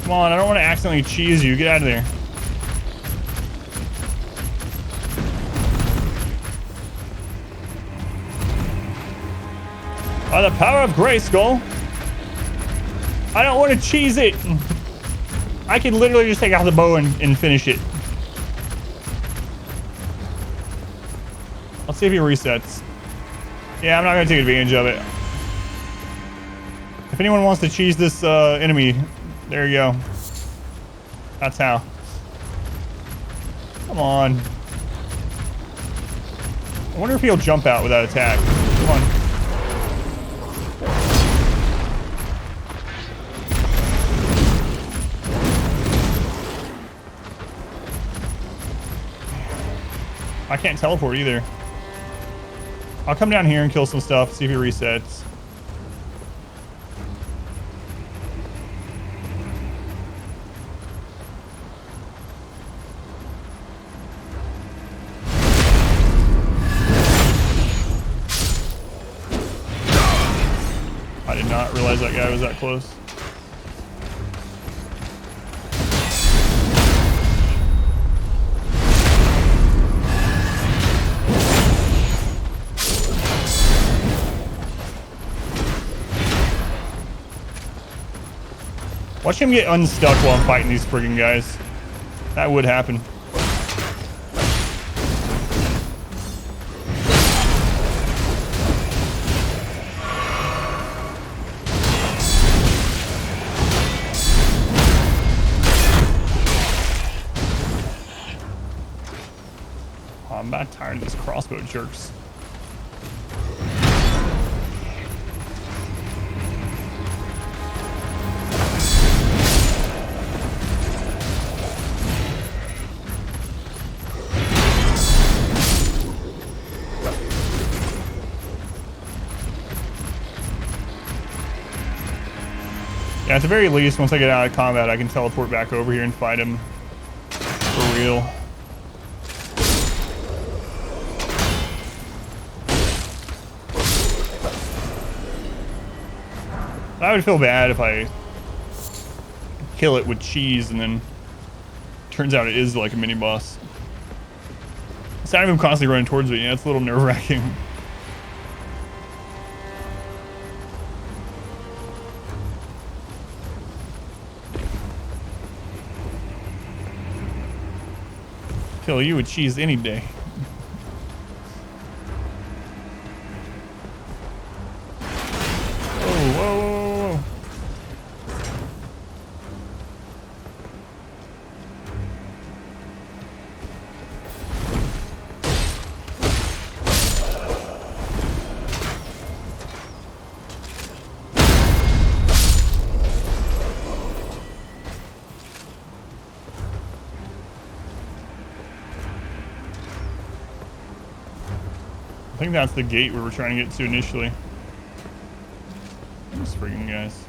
A: Come on, I don't want to accidentally cheese you. Get out of there. By the power of Grayskull, I don't want to cheese it. I can literally just take out the bow and finish it. Let's see if he resets. Yeah, I'm not going to take advantage of it. If anyone wants to cheese this enemy, there you go. That's how. Come on. I wonder if he'll jump out without attack. Come on. I can't teleport either. I'll come down here and kill some stuff, see if he resets. I did not realize that guy was that close. Watch him get unstuck while I'm fighting these friggin' guys. That would happen. I'm about tired of these crossbow jerks. Yeah, at the very least, once I get out of combat, I can teleport back over here and fight him for real. I would feel bad if I kill it with cheese and then turns out it is like a mini boss. The sound of him constantly running towards me, yeah, it's a little nerve-wracking. Kill you with cheese any day. Whoa, whoa, whoa, whoa. I think that's the gate we were trying to get to initially. These freaking guys.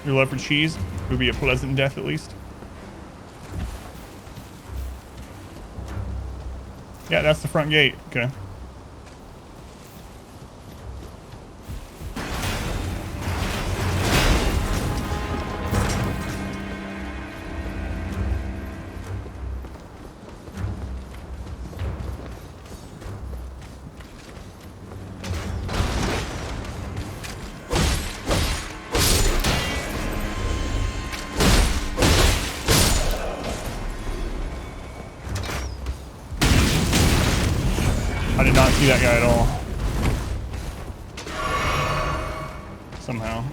A: Your love for cheese would be a pleasant death at least. Yeah, that's the front gate. Okay. I did not see that guy at all. Somehow.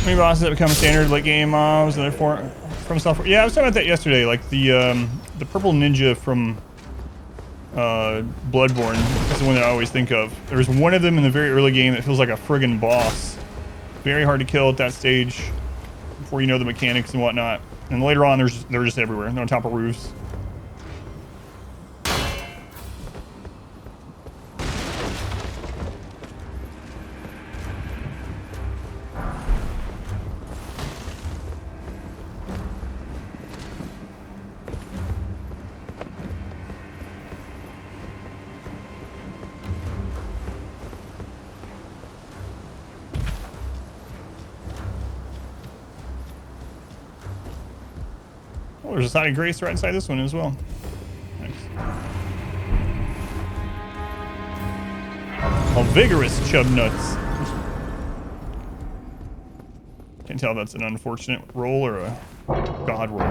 A: Many bosses that become standard late game mobs and therefore from software. Yeah, I was talking about that yesterday. Like the purple ninja from Bloodborne is the one that I always think of. There's one of them in the very early game that feels like a friggin' boss. Very hard to kill at that stage before you know the mechanics and whatnot. And later on, they're just everywhere. They're on top of roofs. Oh, there's a sign of grace right inside this one as well. Nice. A vigorous chub nuts. Can't tell if that's an unfortunate roll or a god roll.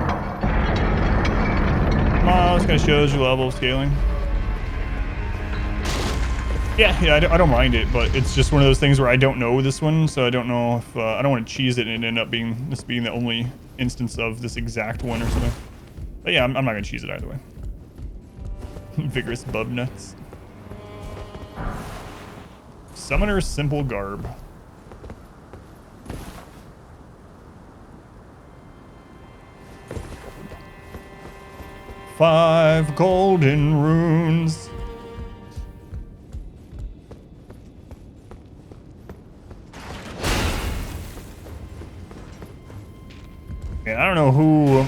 A: Oh, this kind of shows your level of scaling. Yeah, I don't mind it, but it's just one of those things where I don't know this one, so I don't know if I don't want to cheese it and end up being this being the only instance of this exact one or something. But yeah, I'm not gonna cheese it either way. Vigorous bub nuts. Summoner's simple garb. Five golden runes. And I don't know who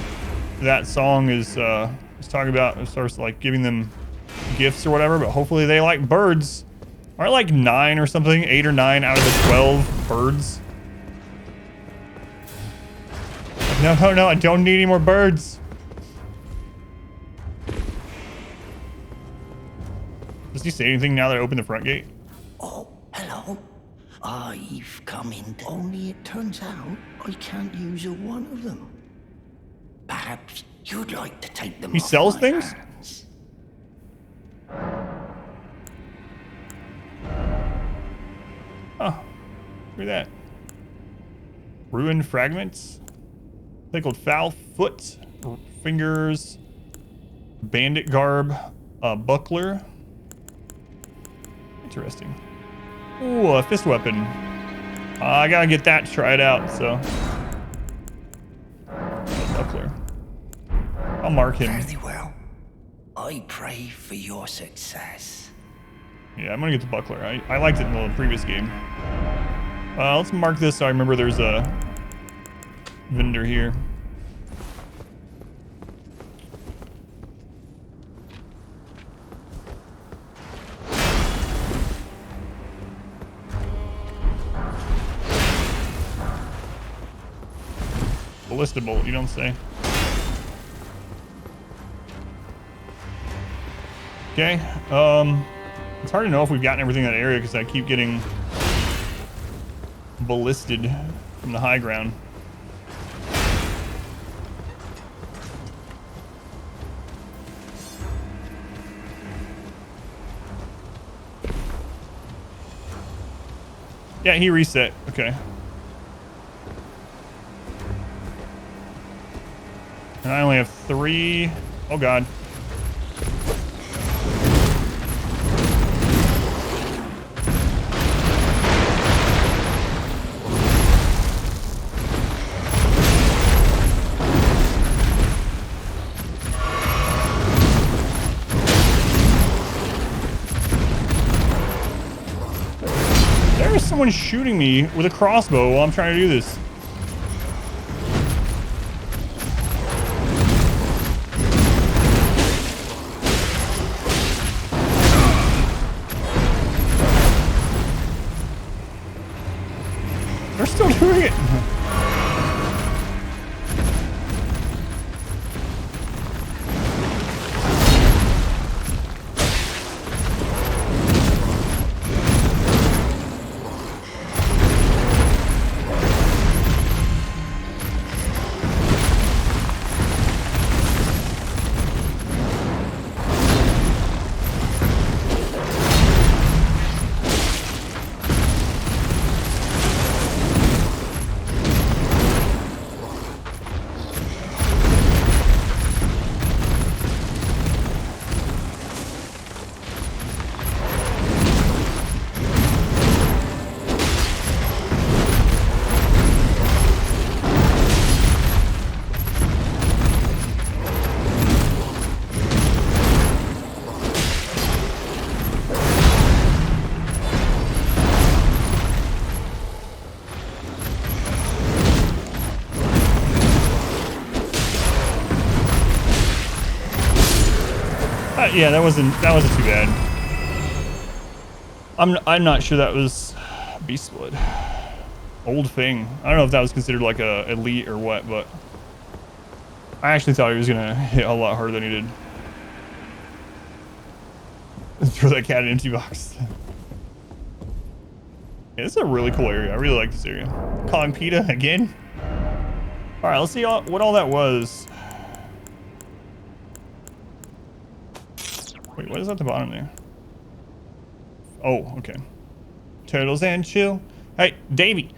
A: that song is talking about as far as like giving them gifts or whatever, but hopefully they like birds. Aren't like 9 or something, 8 or 9 out of the 12 birds? No, I don't need any more birds. Does he say anything now that I open the front gate?
B: Oh,
G: I've come in, only it turns out I can't use a one of them. Perhaps you'd like to take them
A: He
G: off
A: sells
G: my
A: things?
G: hands.
A: Oh, look at that. Ruined fragments. Pickled foul foot. Fingers. Bandit garb. Buckler. Interesting. Ooh, a fist weapon. I gotta get that to try it out, so. Buckler. I'll mark him.
G: Very well. I pray for your success.
A: Yeah, I'm gonna get the buckler. I liked it in the previous game. Let's mark this so I remember there's a vendor here. Ballista bolt, you don't say. Okay, it's hard to know if we've gotten everything in that area because I keep getting ballisted from the high ground. Yeah, he reset. Okay. And I only have 3. Oh god. There's someone shooting me with a crossbow while I'm trying to do this. They're still doing it. Yeah, that wasn't too bad. I'm not sure that was beast blood. Old thing. I don't know if that was considered like a elite or what, but I actually thought he was gonna hit a lot harder than he did. Throw that cat in an empty box. Yeah, this is a really cool area. I really like this area. Calling PETA again. All right, let's see what all that was. Wait, what is at the bottom there? Oh, okay. Turtles and chill. Hey, Davey.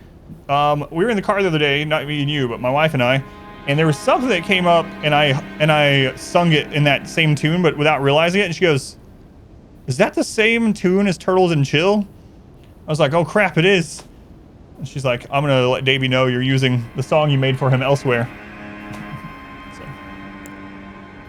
A: We were in the car the other day, not me and you, but my wife and I, and there was something that came up, and I sung it in that same tune, but without realizing it. And she goes, "Is that the same tune as Turtles and Chill?" I was like, "Oh crap, it is." And she's like, "I'm gonna let Davey know you're using the song you made for him elsewhere." So.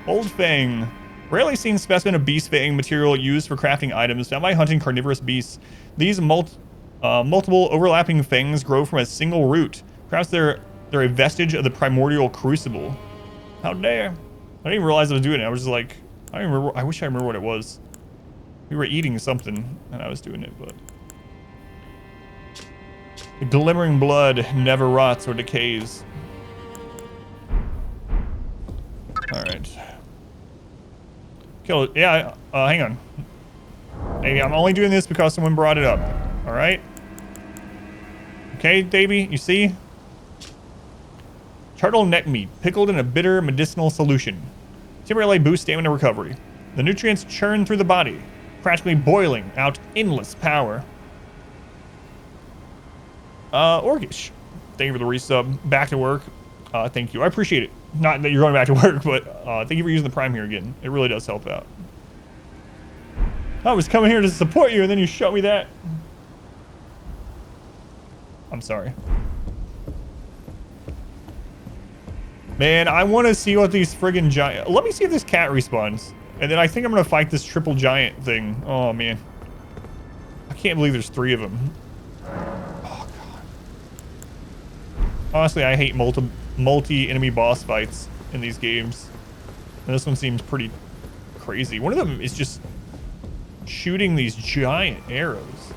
A: Old Fang. Rarely seen specimen of beast fang material used for crafting items found by hunting carnivorous beasts. These multiple overlapping fangs grow from a single root. Perhaps they're a vestige of the primordial crucible. How dare! I didn't even realize I was doing it. I was just like, I don't remember. I wish I remember what it was. We were eating something and I was doing it, but the glimmering blood never rots or decays. All right. Kill it. Yeah, hang on. Maybe I'm only doing this because someone brought it up. All right? Okay, Davey, you see? Turtleneck meat, pickled in a bitter medicinal solution. Temporarily boosts stamina recovery. The nutrients churn through the body, practically boiling out endless power. Orgish, thank you for the resub. Back to work. Thank you. I appreciate it. Not that you're going back to work, but thank you for using the Prime here again. It really does help out. I was coming here to support you, and then you showed me that. I'm sorry. Man, I want to see what these friggin' giant... Let me see if this cat respawns. And then I think I'm going to fight this triple giant thing. Oh, man. I can't believe there's 3 of them. Oh, God. Honestly, I hate multi-enemy boss fights in these games. And this one seems pretty crazy. One of them is just shooting these giant arrows.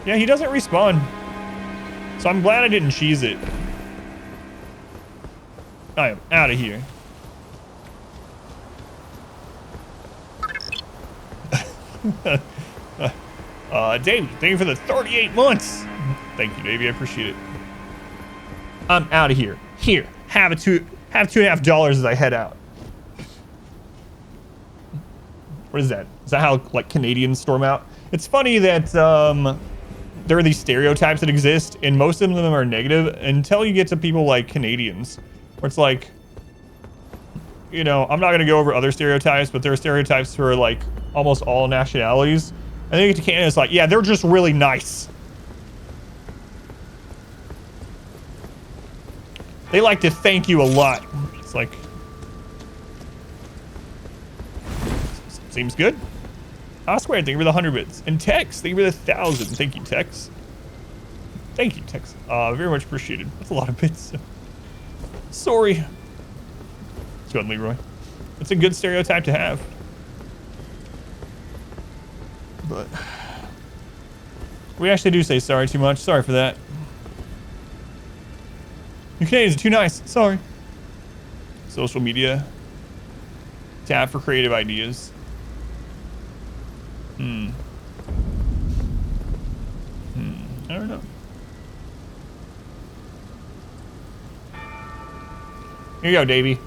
A: Yeah, he doesn't respawn. So I'm glad I didn't cheese it. I am out of here. Davey, thank you for the 38 months. Thank you, Davey. I appreciate it. I'm out of here. Here, have $2.50 as I head out. What is that? Is that how like Canadians storm out? It's funny that there are these stereotypes that exist, and most of them are negative until you get to people like Canadians. Where it's like, you know, I'm not going to go over other stereotypes, but there are stereotypes for like almost all nationalities. And then you get to Canada, it's like, yeah, they're just really nice. They like to thank you a lot. It's like, seems good. Square, thank you for the 100 bits. And Tex, thank you for the 1,000. Thank you, Tex. Thank you, Tex. Very much appreciated. That's a lot of bits. Sorry. Let's go ahead, Leroy. It's a good stereotype to have. But we actually do say sorry too much. Sorry for that. You Canadians are too nice. Sorry. Social media. Tab for creative ideas. I don't know. Here you go, Davey.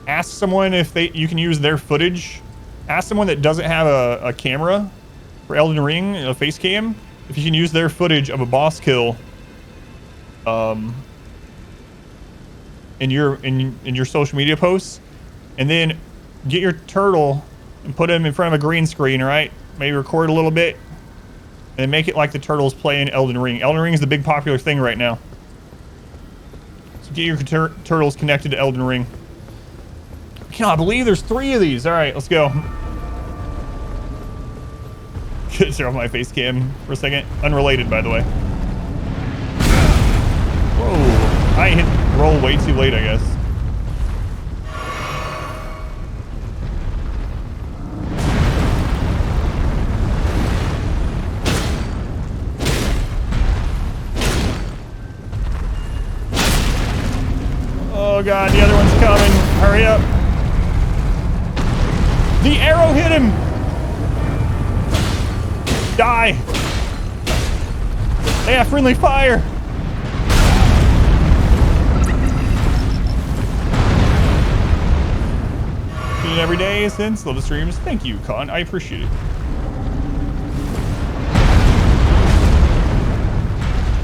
A: Ask someone if you can use their footage. Ask someone that doesn't have a camera for Elden Ring, a face cam, if you can use their footage of a boss kill in your social media posts, and then get your turtle and put him in front of a green screen, right? Maybe record a little bit, and then make it like the turtle's playing Elden Ring. Elden Ring is the big popular thing right now. So get your turtles connected to Elden Ring. I cannot believe there's 3 of these. All right, let's go. Get her off my face cam for a second. Unrelated, by the way. Whoa. I hit roll way too late, I guess. Oh god, the other one's coming. Hurry up. The arrow hit him. Die. They have friendly fire. Doing it every day since the streams. Thank you, Con. I appreciate it.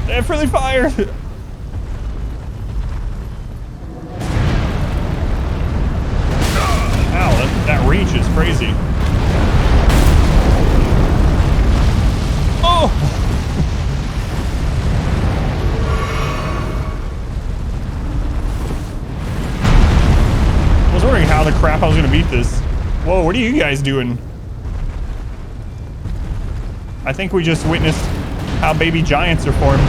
A: They have friendly fire. Ow, that reach is crazy. Oh! I was wondering how the crap I was gonna beat this. Whoa, what are you guys doing? I think we just witnessed how baby giants are formed.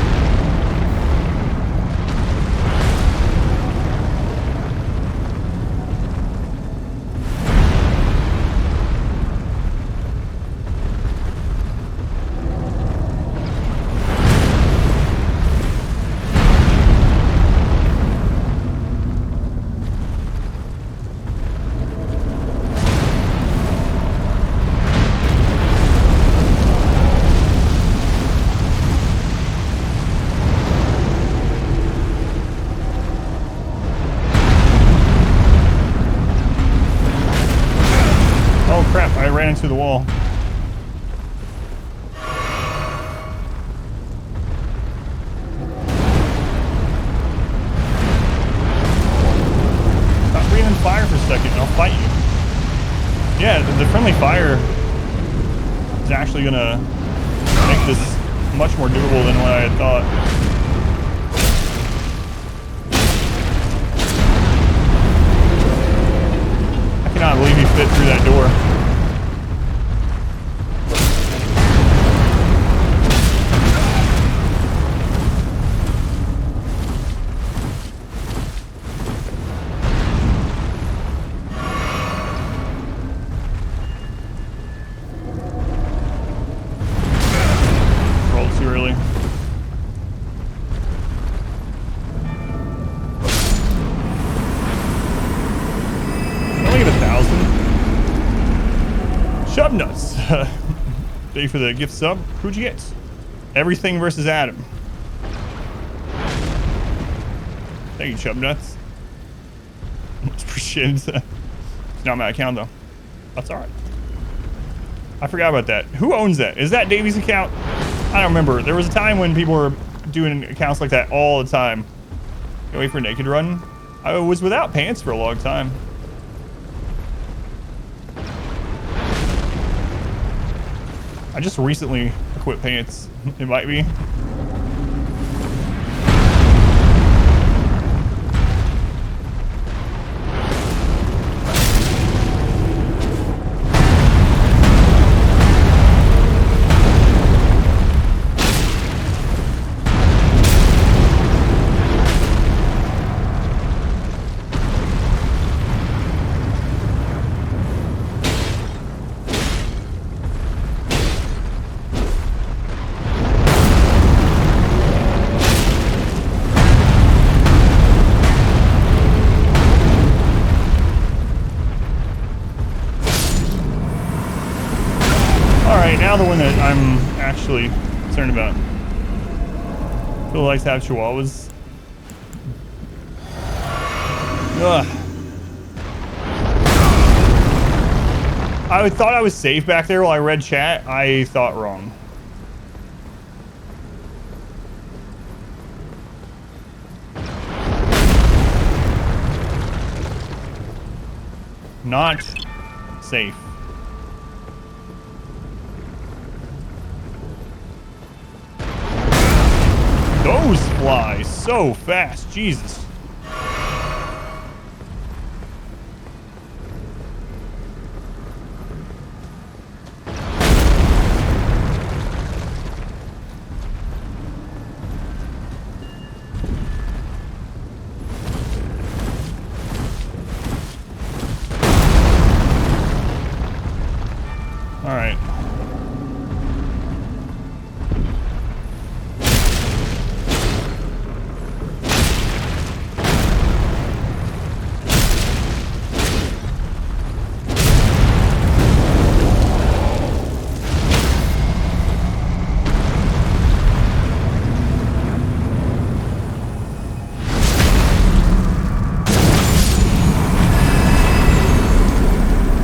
A: Yeah, the friendly fire is actually gonna make this much more doable than what I had thought. I cannot believe he fit through that door. Nuts. Thank you for the gift sub. Who'd you get? Everything versus Adam. Thank you, Chub Nuts. Appreciate it. It's not my account though. That's alright. I forgot about that. Who owns that? Is that Davy's account? I don't remember. There was a time when people were doing accounts like that all the time. Can't wait for Naked Run. I was without pants for a long time. I just recently quit pants. It might be. Now the one that I'm actually concerned about. Phil likes to have chihuahuas. Ugh. I thought I was safe back there while I read chat. I thought wrong. Not safe. Those fly so fast, Jesus. All right.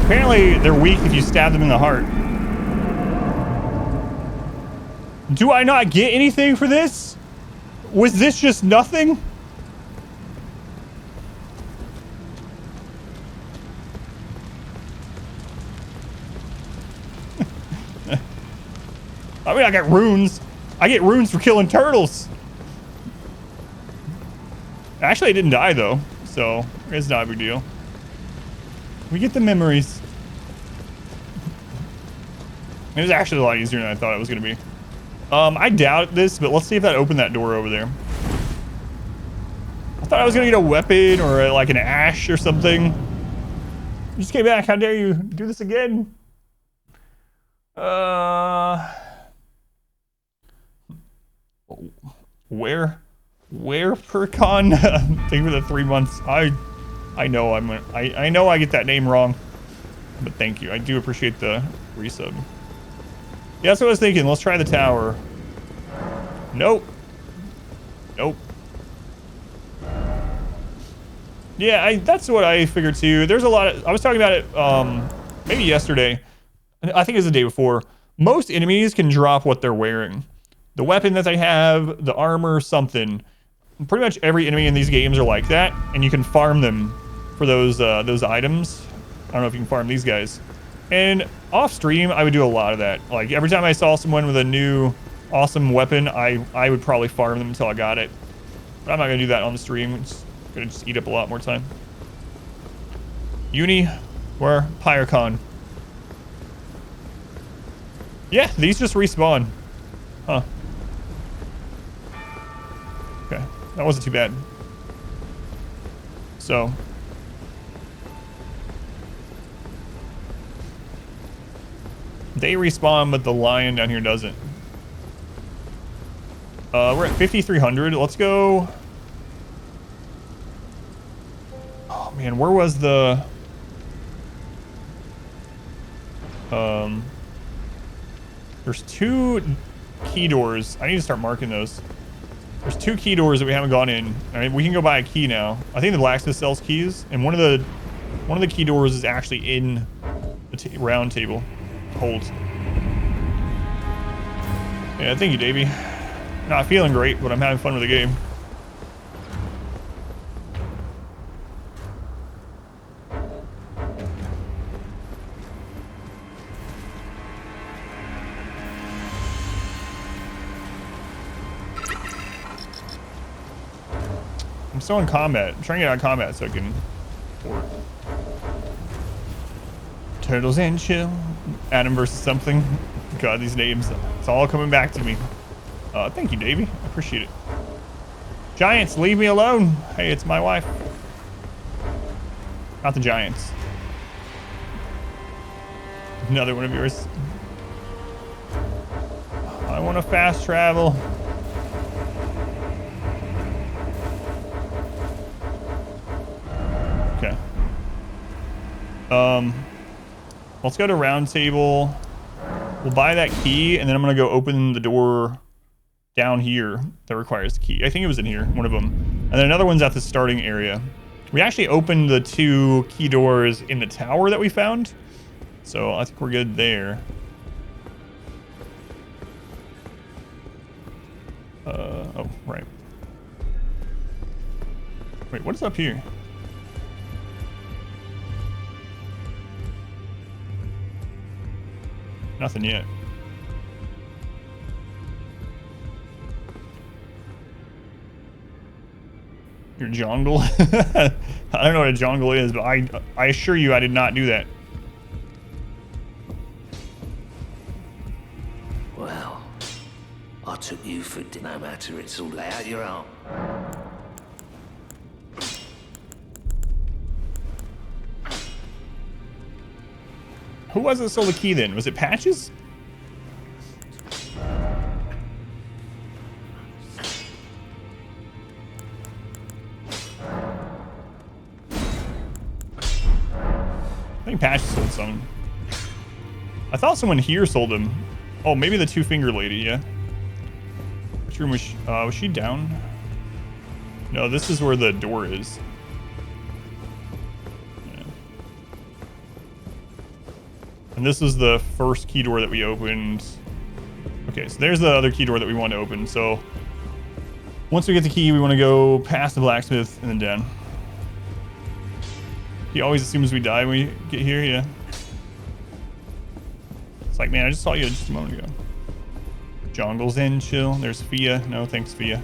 A: Apparently, they're weak if you stab them in the heart. Do I not get anything for this? Was this just nothing? I mean, I got runes. I get runes for killing turtles. Actually, I didn't die, though. So, it's not a big deal. We get the memories. It was actually a lot easier than I thought it was going to be. I doubt this, but let's see if that opened that door over there. I thought I was going to get a weapon or like an ash or something. You just came back. How dare you do this again? Where Percon? Thank you for the 3 months. I know I know I get that name wrong, but thank you. I do appreciate the resub. Yeah, that's what I was thinking. Let's try the tower. Nope. Nope. Yeah, that's what I figured too. There's a lot of, I was talking about it maybe yesterday. I think it was the day before. Most enemies can drop what they're wearing. The weapon that they have, the armor, something. Pretty much every enemy in these games are like that, and you can farm them for those items. I don't know if you can farm these guys. And off stream, I would do a lot of that. Like every time I saw someone with a new awesome weapon, I would probably farm them until I got it. But I'm not gonna do that on the stream. It's gonna just eat up a lot more time. Uni, where Pyrocon? Yeah, these just respawn. Huh. Okay, that wasn't too bad. So. They respawn, but the lion down here doesn't. We're at 5,300. Let's go. Oh man, where was the... There's 2 key doors. I need to start marking those. There's 2 key doors that we haven't gone in. I mean, we can go buy a key now. I think the blacksmith sells keys, and one of the key doors is actually in the round table. Hold. Yeah, thank you, Davey. Not feeling great, but I'm having fun with the game. I'm still in combat. I'm trying to get out of combat so I can work. Turtles and chill. Adam versus something. God, these names. It's all coming back to me. Thank you, Davey. I appreciate it. Giants, leave me alone. Hey, it's my wife. Not the Giants. Another one of yours. I want to fast travel. Okay. Let's go to round table. We'll buy that key, and then I'm gonna go open the door down here that requires the key. I think it was in here, one of them. And then another one's at the starting area. We actually opened the 2 key doors in the tower that we found. So I think we're good there. Oh, right. Wait, what is up here? Nothing yet. Your jongle? I don't know what a jongle is, but I assure you I did not do that.
G: Well, I took you for no matter, it's all lay out your arm.
A: Who was it that sold the key then? Was it Patches? I think Patches sold some. I thought someone here sold them. Oh, maybe the 2-finger lady, yeah. Which room was she down? No, this is where the door is. And this is the first key door that we opened. Okay, so there's the other key door that we want to open. So once we get the key, we want to go past the blacksmith and then down. He always assumes we die when we get here, yeah. It's like, man, I just saw you just a moment ago. Jongle's in, chill. There's Fia. No, thanks, Fia.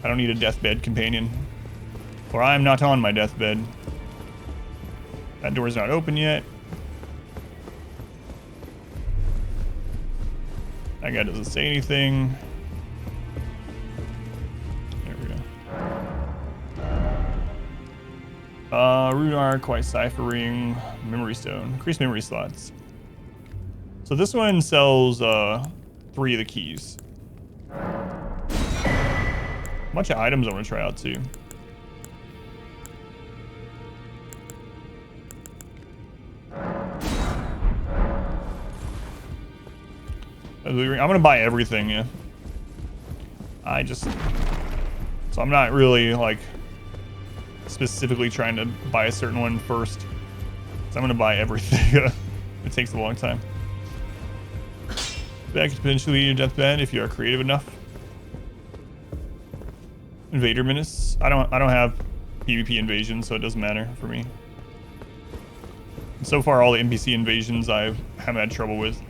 A: I don't need a deathbed companion. For I am not on my deathbed. That door's not open yet. That guy doesn't say anything. There we go. Root arc, white cipher ring, memory stone. Increased memory slots. So this one sells 3 of the keys. A bunch of items I want to try out too. I'm gonna buy everything, yeah. So I'm not really like specifically trying to buy a certain one first. So I'm gonna buy everything. It takes a long time. That could potentially be your deathbed if you are creative enough. Invader menace. I don't have PvP invasion, so it doesn't matter for me. So far, all the NPC invasions I haven't had trouble with.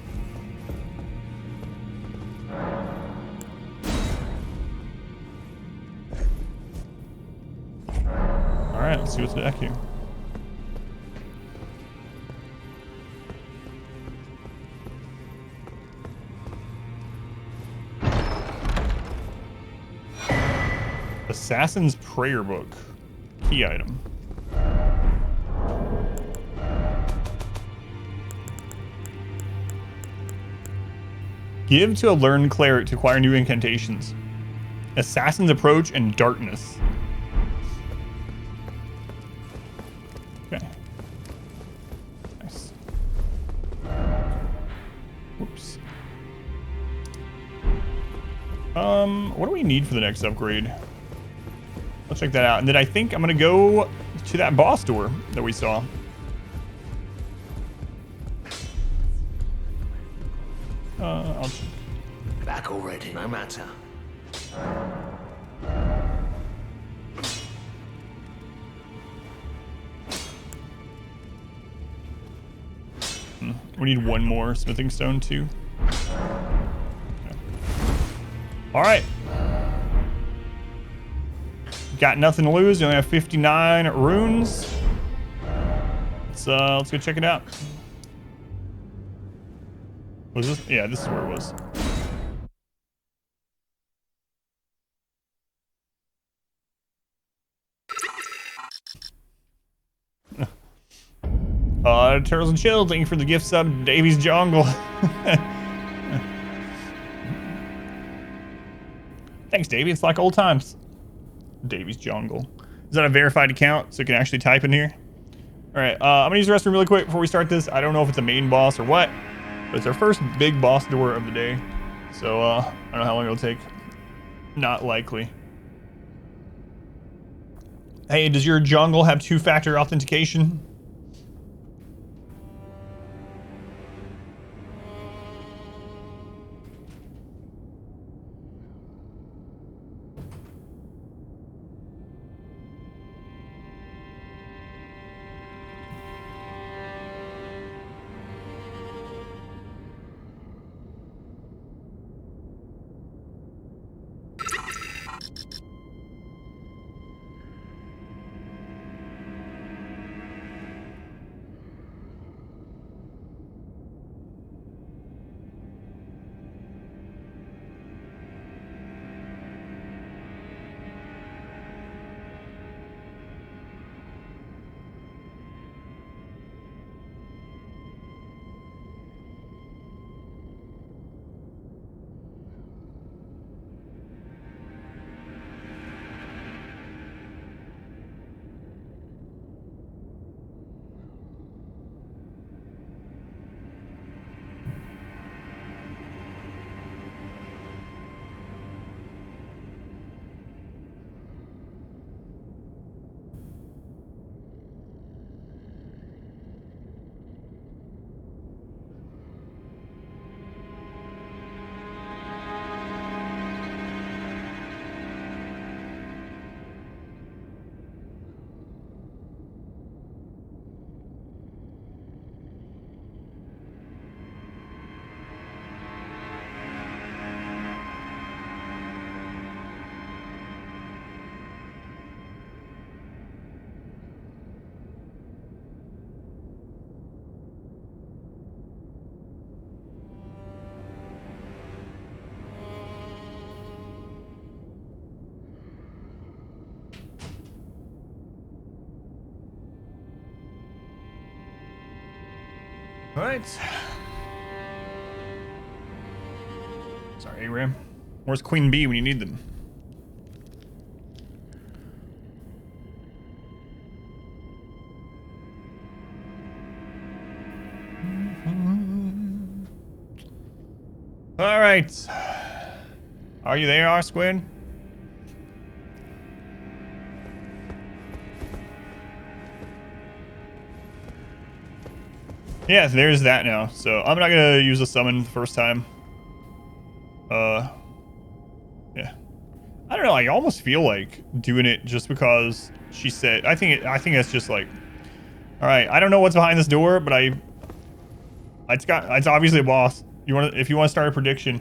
A: All right, let's see what's back here. Assassin's Prayer Book. Key item. Give to a learned cleric to acquire new incantations. Assassin's Approach and Darkness. Okay. Nice. Whoops. What do we need for the next upgrade? Let's check that out. And then I think I'm gonna go to that boss door that we saw. I'll check.
G: Back already, no matter.
A: We need one more smithing stone too. Okay. All right. Got nothing to lose. We only have 59 runes. Let's go check it out. Was this? Yeah, this is where it was. Turtles and Chill, thank you for the gift sub, Davy's Jungle. Thanks, Davy. It's like old times. Davy's Jungle. Is that a verified account so you can actually type in here? All right, I'm gonna use the restroom really quick before we start this. I don't know if it's a main boss or what, but it's our first big boss door of the day. So I don't know how long it'll take. Not likely. Hey, does your jungle have 2-factor authentication? All right. Sorry, Aram. Where's Queen Bee when you need them? All right. Are you there, R-Squared? Yeah, there's that now. So I'm not gonna use the summon the first time. Yeah. I don't know. I almost feel like doing it just because she said. I think that's just like. All right, I don't know what's behind this door, but it's obviously a boss. If you want to start a prediction,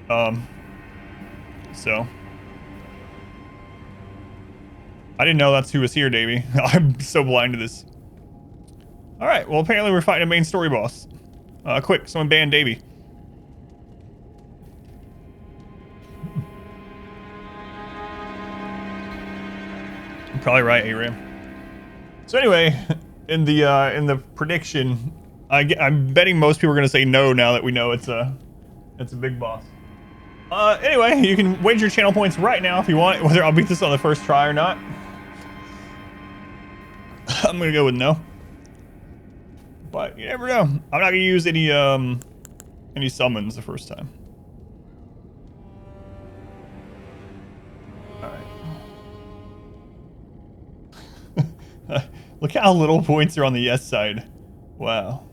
A: so I didn't know that's who was here, Davey. I'm so blind to this. All right, well apparently we're fighting a main story boss. Quick, someone ban Davey. You're probably right, Aram. So anyway, in the prediction, I'm betting most people are gonna say no now that we know it's a big boss. Anyway, you can wager channel points right now if you want, whether I'll beat this on the first try or not. I'm gonna go with no. But you never know. I'm not gonna use any summons the first time. Alright. Look how little points are on the yes side. Wow.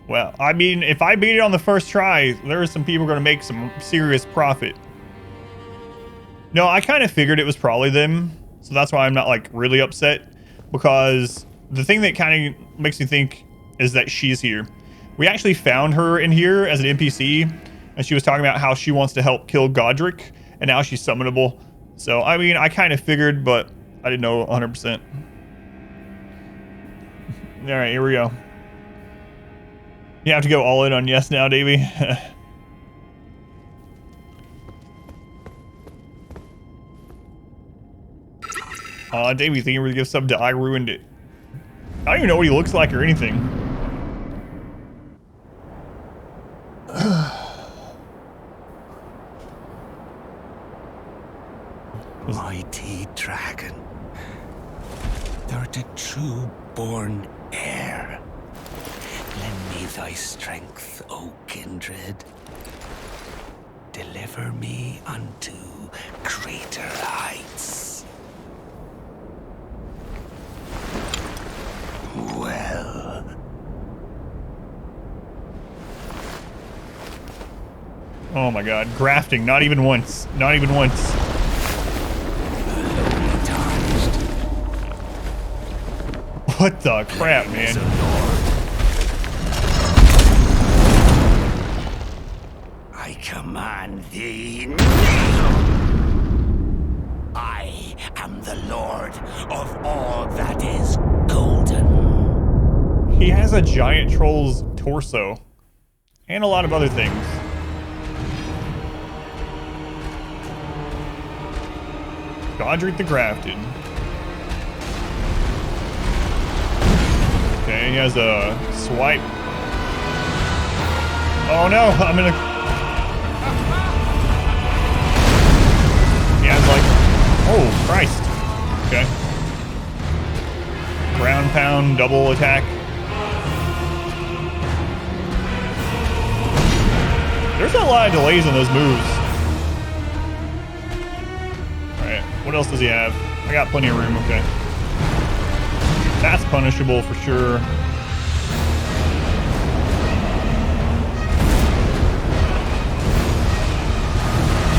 A: Well, I mean, if I beat it on the first try, there are some people going to make some serious profit. No, I kind of figured it was probably them, so that's why I'm not like really upset, because the thing that kind of makes me think is that she's here. We actually found her in here as an NPC, and she was talking about how she wants to help kill Godric, and now she's summonable. So, I mean, I kind of figured, but I didn't know 100%. All right, here we go. You have to go all in on yes now, Davey. Davey, thank you for the gift sub to I Ruined It. I don't even know what he looks like or anything.
B: Mighty dragon, thou'rt a true born heir. Lend me thy strength, O kindred. Deliver me unto greater heights. Well.
A: Oh my god, grafting, not even once. Not even once. What the crap, man?
B: I command thee. I am the Lord of all that is golden.
A: He has a giant troll's torso. And a lot of other things. Godric the Grafted. Okay, he has a swipe. Oh no, I'm gonna... He has like... Oh, Christ. Okay. Ground pound, double attack. There's a lot of delays on those moves. Alright, what else does he have? I got plenty of room, okay. That's punishable for sure.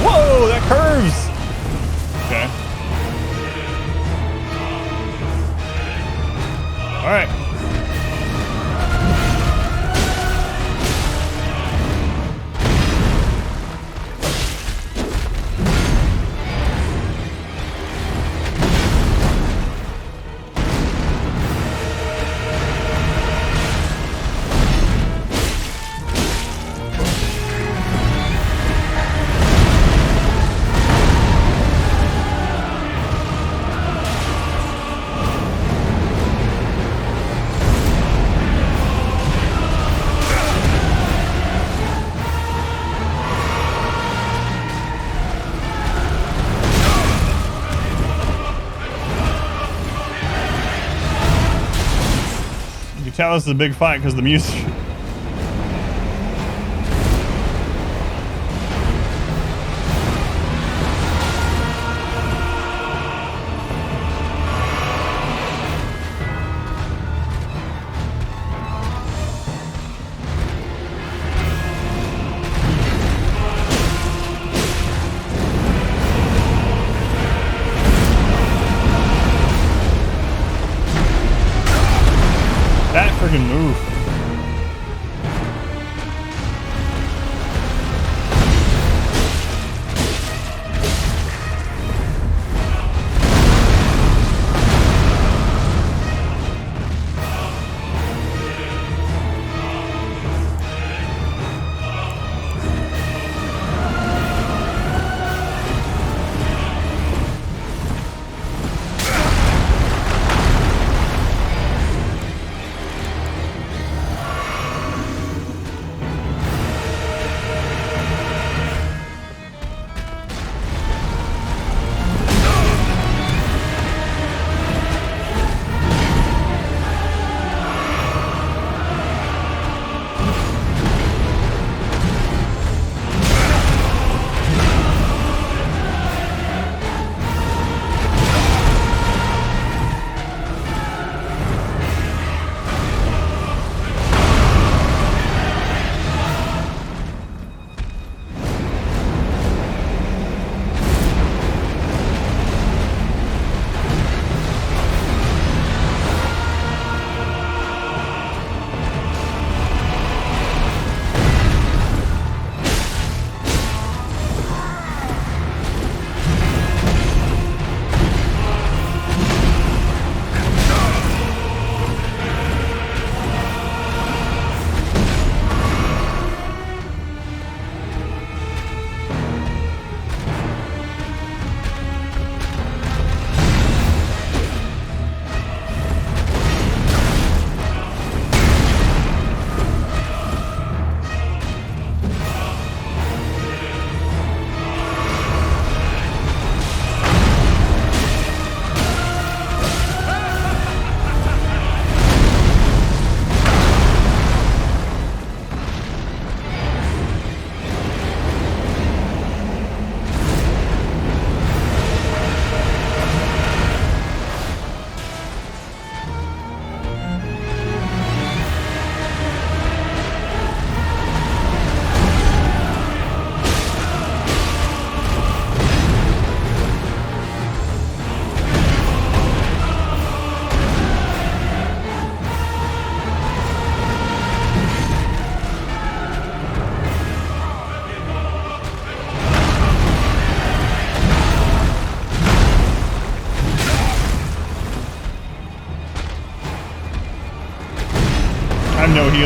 A: Whoa, that curves! Okay. Alright. Tell us it's a big fight because the music.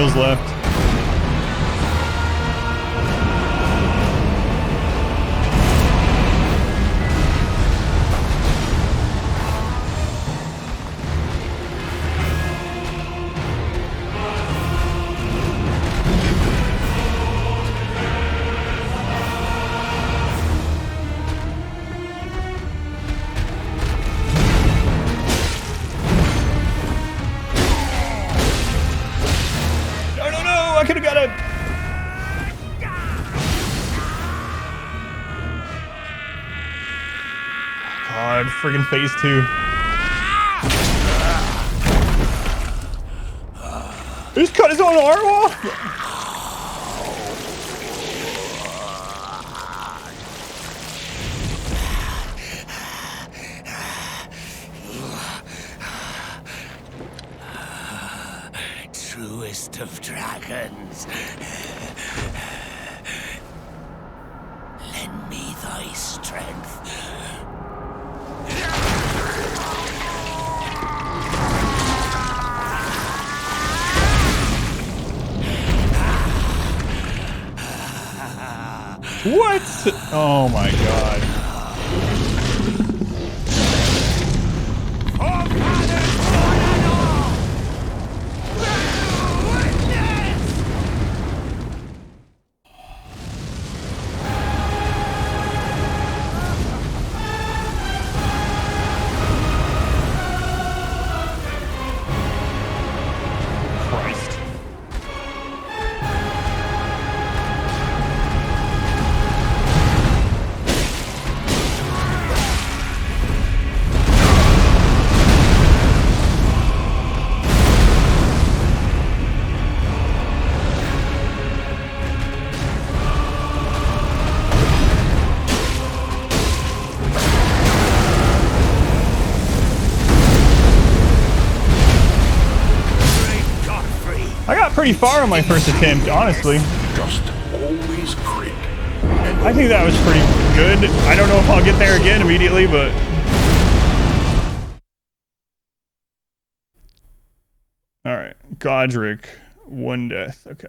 A: heals left. I could have got it. God, friggin' phase 2. He just cut his own arm off.
G: Truest of dragons. Lend me thy strength.
A: What? Oh my god. I got pretty far on my first attempt, honestly.
H: Just always crit.
A: I think that was pretty good. I don't know if I'll get there again immediately, but... Alright, Godric. 1 death. Okay.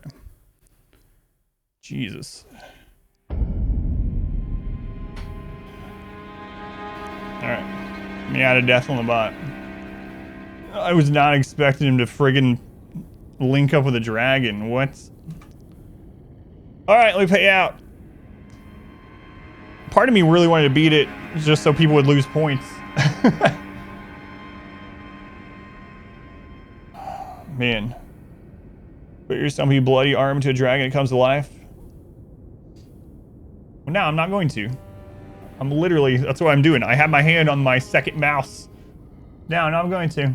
A: Jesus. Alright. Me out of death on the bot. I was not expecting him to friggin' link up with a dragon. What? Alright, let me pay out. Part of me really wanted to beat it just so people would lose points. Man. Put your stumpy bloody arm to a dragon, it comes to life. Well, no, I'm not going to. I'm literally, that's what I'm doing. I have my hand on my second mouse. No, I'm going to.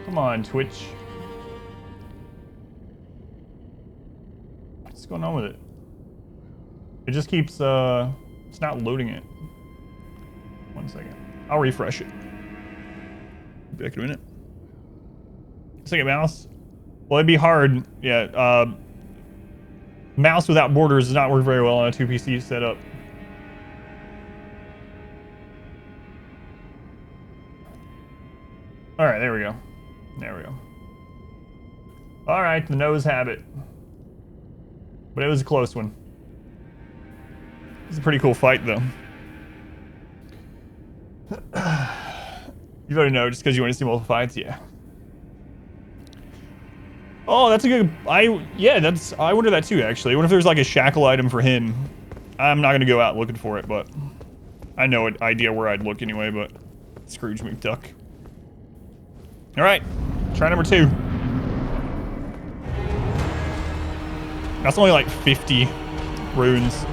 A: Come on, Twitch. What's going on with it? It just keeps, it's not loading it. 1 second. I'll refresh it. Back in a minute. Second mouse. Well, it'd be hard. Yeah, mouse without borders does not work very well on a 2PC setup. Alright, there we go. There we go. Alright, the nose habit. But it was a close one. It's a pretty cool fight, though. You already know, just because you want to see multiple fights, yeah. Oh, that's a good... I wonder that too, actually. I wonder if there's like a shackle item for him. I'm not going to go out looking for it, but... I know an idea where I'd look anyway, but... Scrooge McDuck. Alright, try number 2. That's only like 50 runes.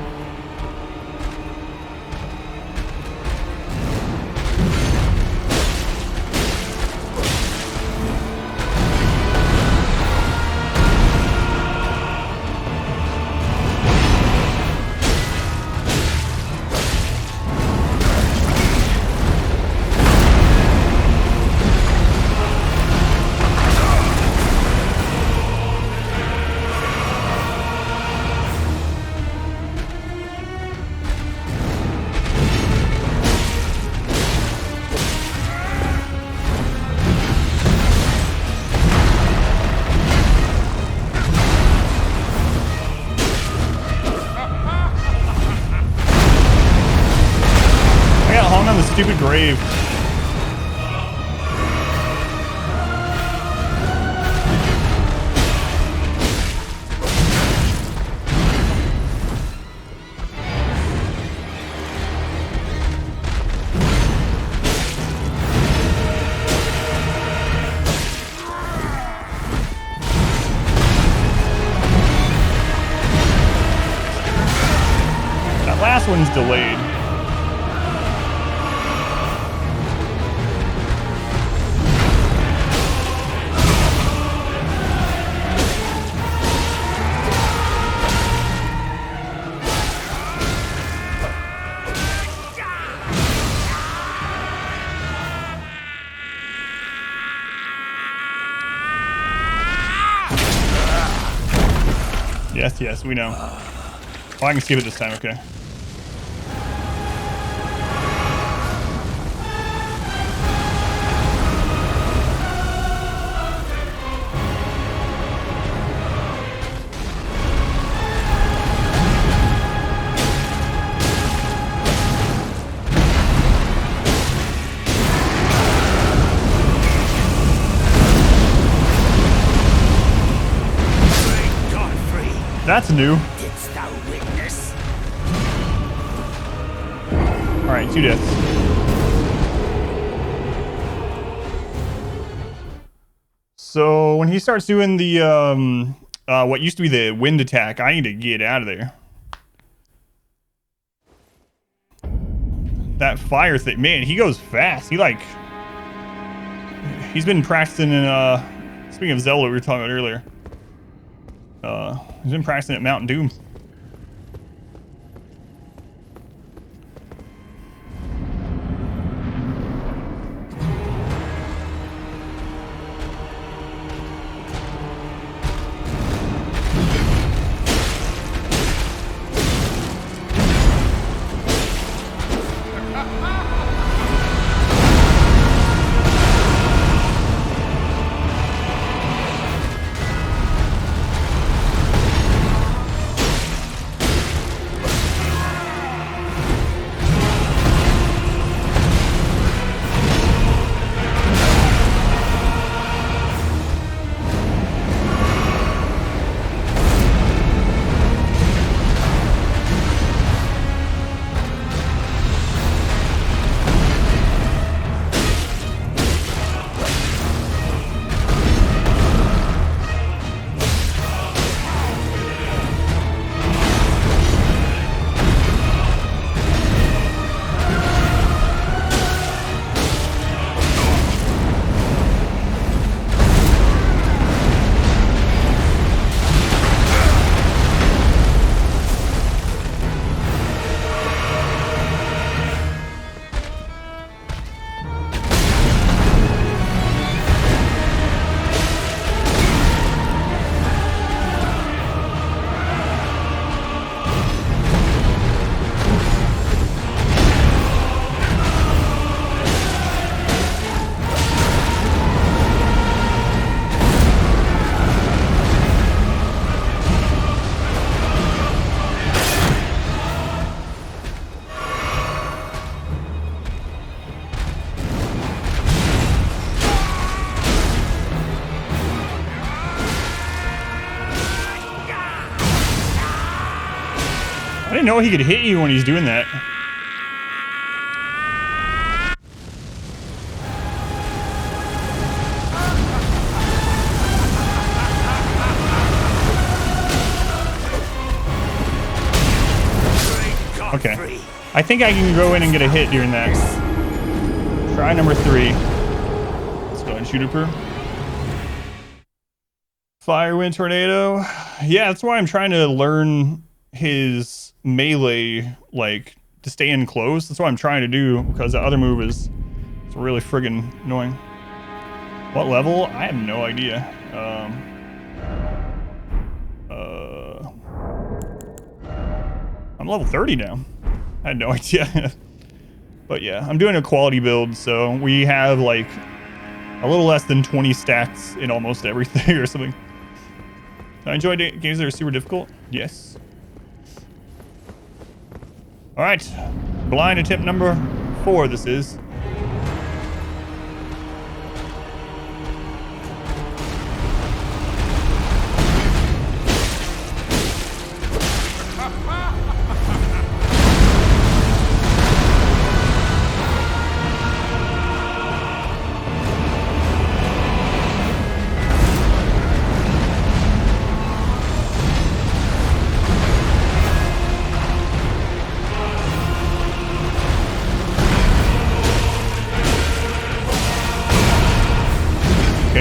A: brave. That last one's delayed. Yes, yes, we know. Oh, I can skip it this time, okay. That's new.
G: Didst thou witness?
A: Alright, 2 deaths. So when he starts doing the what used to be the wind attack, I need to get out of there. That fire thing, man, he goes fast. He's been practicing in speaking of Zelda we were talking about earlier. He's been practicing at Mountain Doom. I didn't know he could hit you when he's doing that. Okay. I think I can go in and get a hit during that. Try number 3. Let's go ahead and shoot her. Fire, wind, tornado. Yeah, that's why I'm trying to learn his melee, like, to stay in close. That's what I'm trying to do, because the other move is it's really friggin' annoying. What level? I have no idea. I'm level 30 now. I had no idea. But yeah, I'm doing a quality build, so we have like a little less than 20 stats in almost everything or something. I enjoy games that are super difficult. Yes. All right, blind attempt number 4 this is.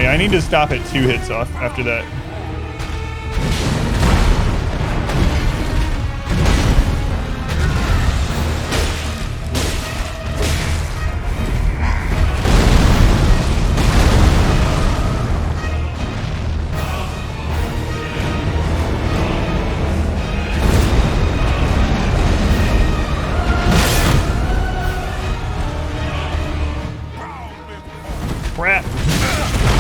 A: Yeah, I need to stop at 2 hits off after that. Crap.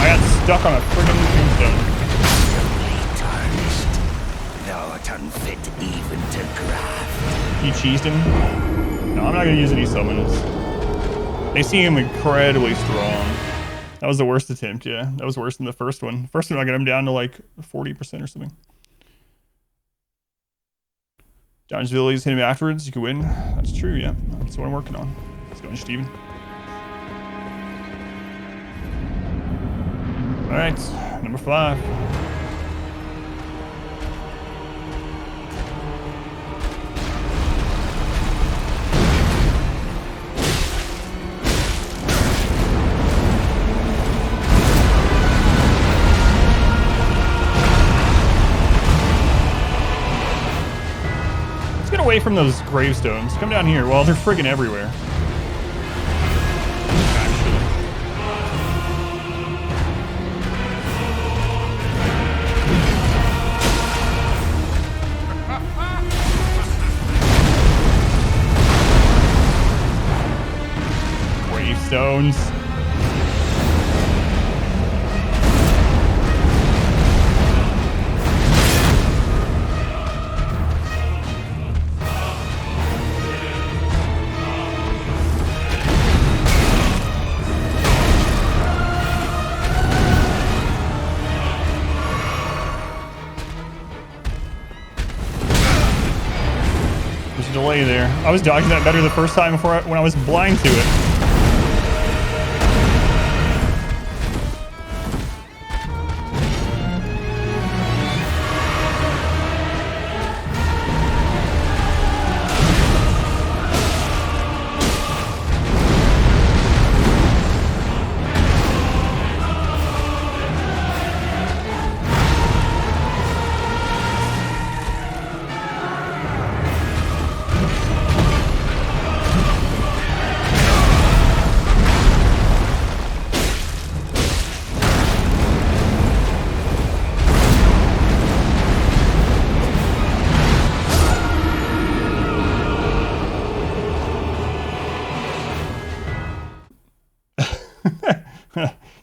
A: I got stuck on a friggin' tombstone.
G: Tarnished, thou art unfit even to craft.
A: You cheesed him? No, I'm not gonna use any summons. They seem incredibly strong. That was the worst attempt, yeah. That was worse than the first one. First one I got him down to like 40% or something. John's abilities hit him afterwards, you can win. That's true, yeah. That's what I'm working on. Let's go, Steven. Alright, number 5. Let's get away from those gravestones. Come down here. Well, they're friggin' everywhere. Stones. There's a delay there. I was dodging that better the first time when I was blind to it.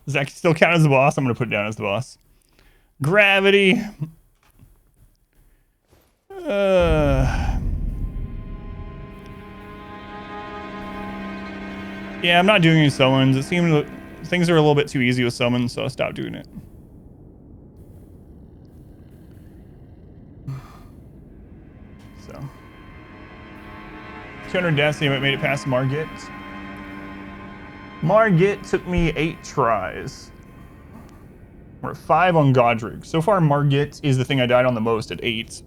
A: Does that still count as the boss? I'm going to put it down as the boss. Gravity. Yeah, I'm not doing any summons. It seems things are a little bit too easy with summons, so I'll stop doing it. So. 200 deaths, they made it past Margit. Margit took me 8 tries. We're at 5 on Godric. So far, Margit is the thing I died on the most at 8.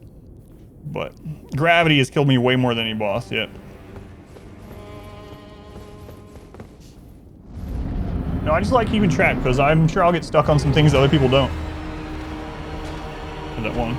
A: But Gravity has killed me way more than any boss yet. No, I just like keeping track because I'm sure I'll get stuck on some things that other people don't. Or that won't.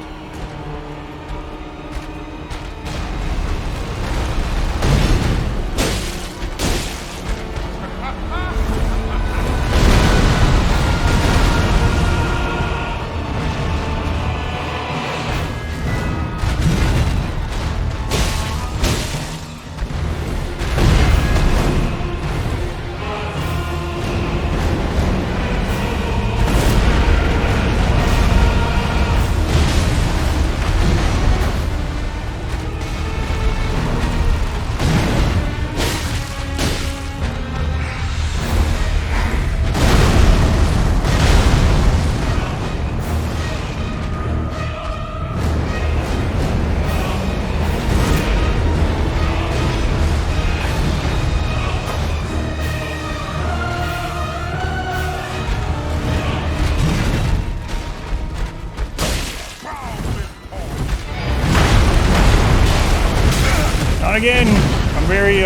A: Not again. I'm very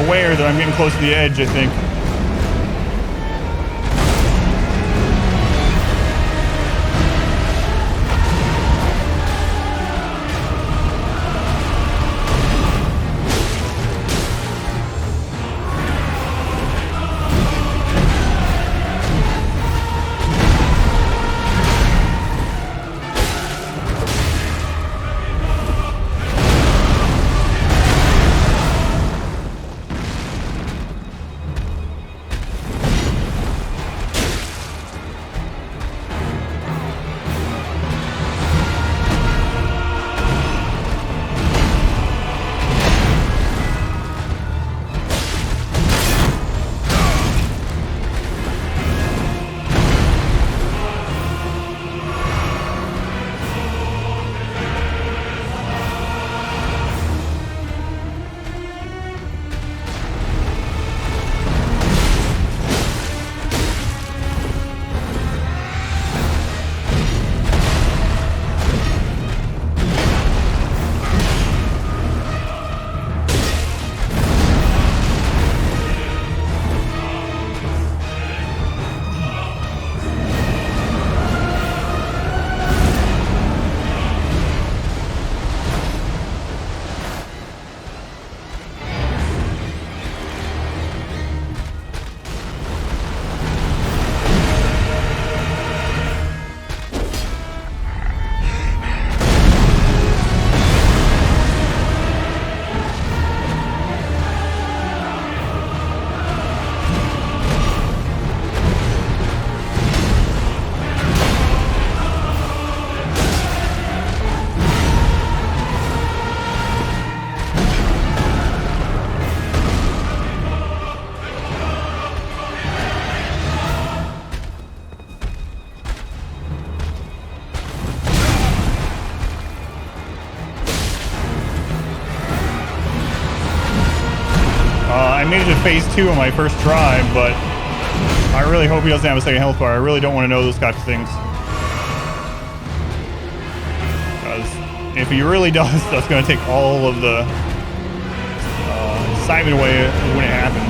A: aware that I'm getting close to the edge, I think. phase 2 on my first try, but I really hope he doesn't have a second health bar. I really don't want to know those types of things. Because if he really does, that's going to take all of the excitement away when it happens.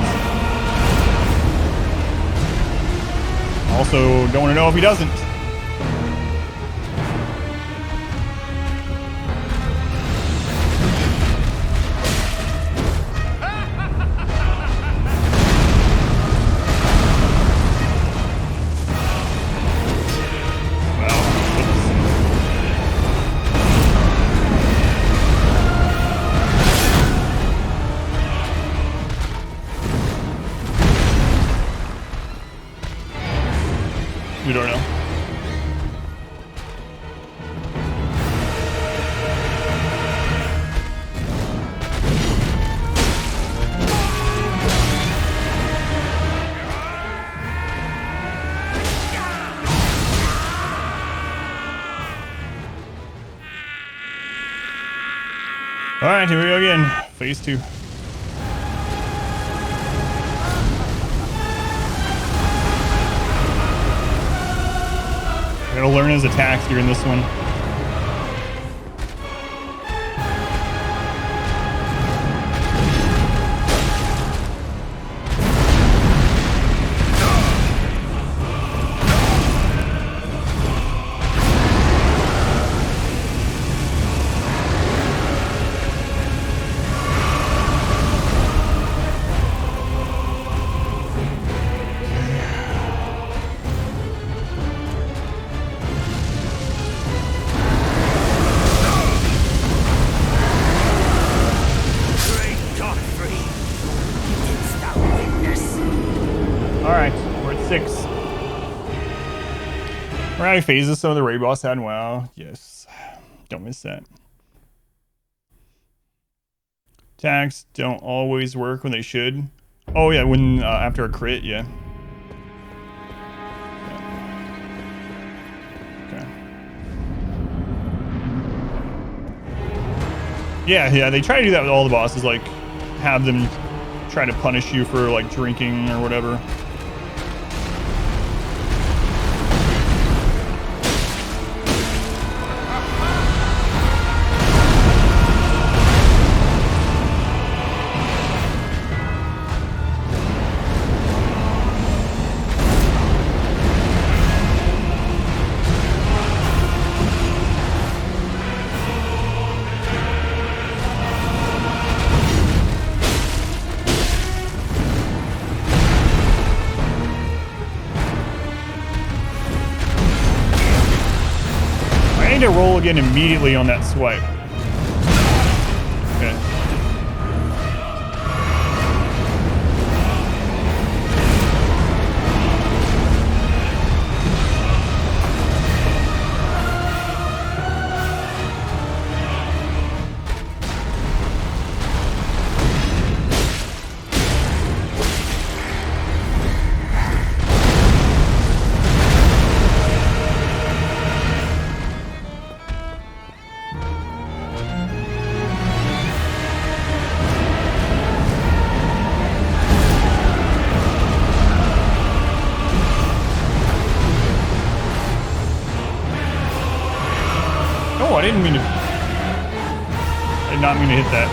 A: Also, don't want to know if he doesn't. We don't know. All right, here we go again. Phase 2. Gotta learn his attacks during this one. Right, phases some of the raid boss had. Wow, yes, don't miss that. Attacks don't always work when they should. Oh yeah, when after a crit, yeah. Okay. Yeah, they try to do that with all the bosses, like have them try to punish you for like drinking or whatever. To roll again immediately on that swipe. Okay. Oh, I didn't mean to. I did not mean to hit that.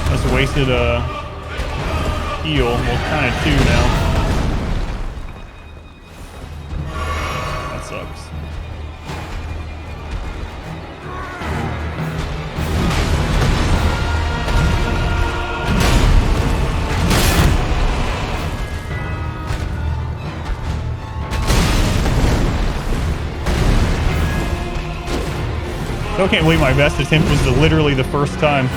A: That's a wasted heal. Well, kind of two now. That sucks. Still can't believe my best attempt was literally the first time.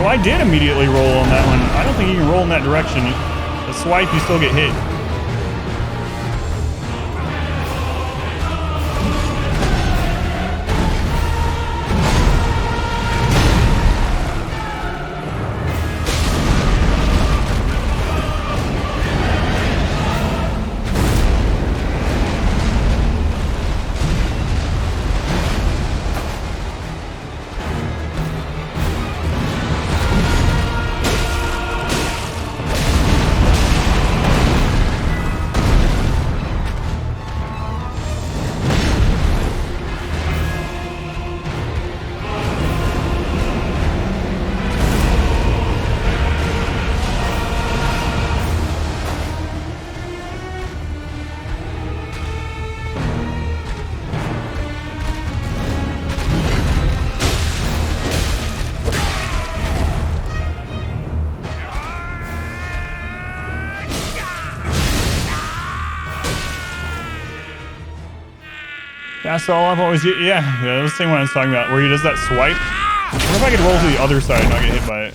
A: So I did immediately roll on that one. I don't think you can roll in that direction. A swipe, you still get hit. That's all I've always... Yeah, that was the same one I was talking about, where he does that swipe. I wonder if I could roll to the other side and not get hit by it.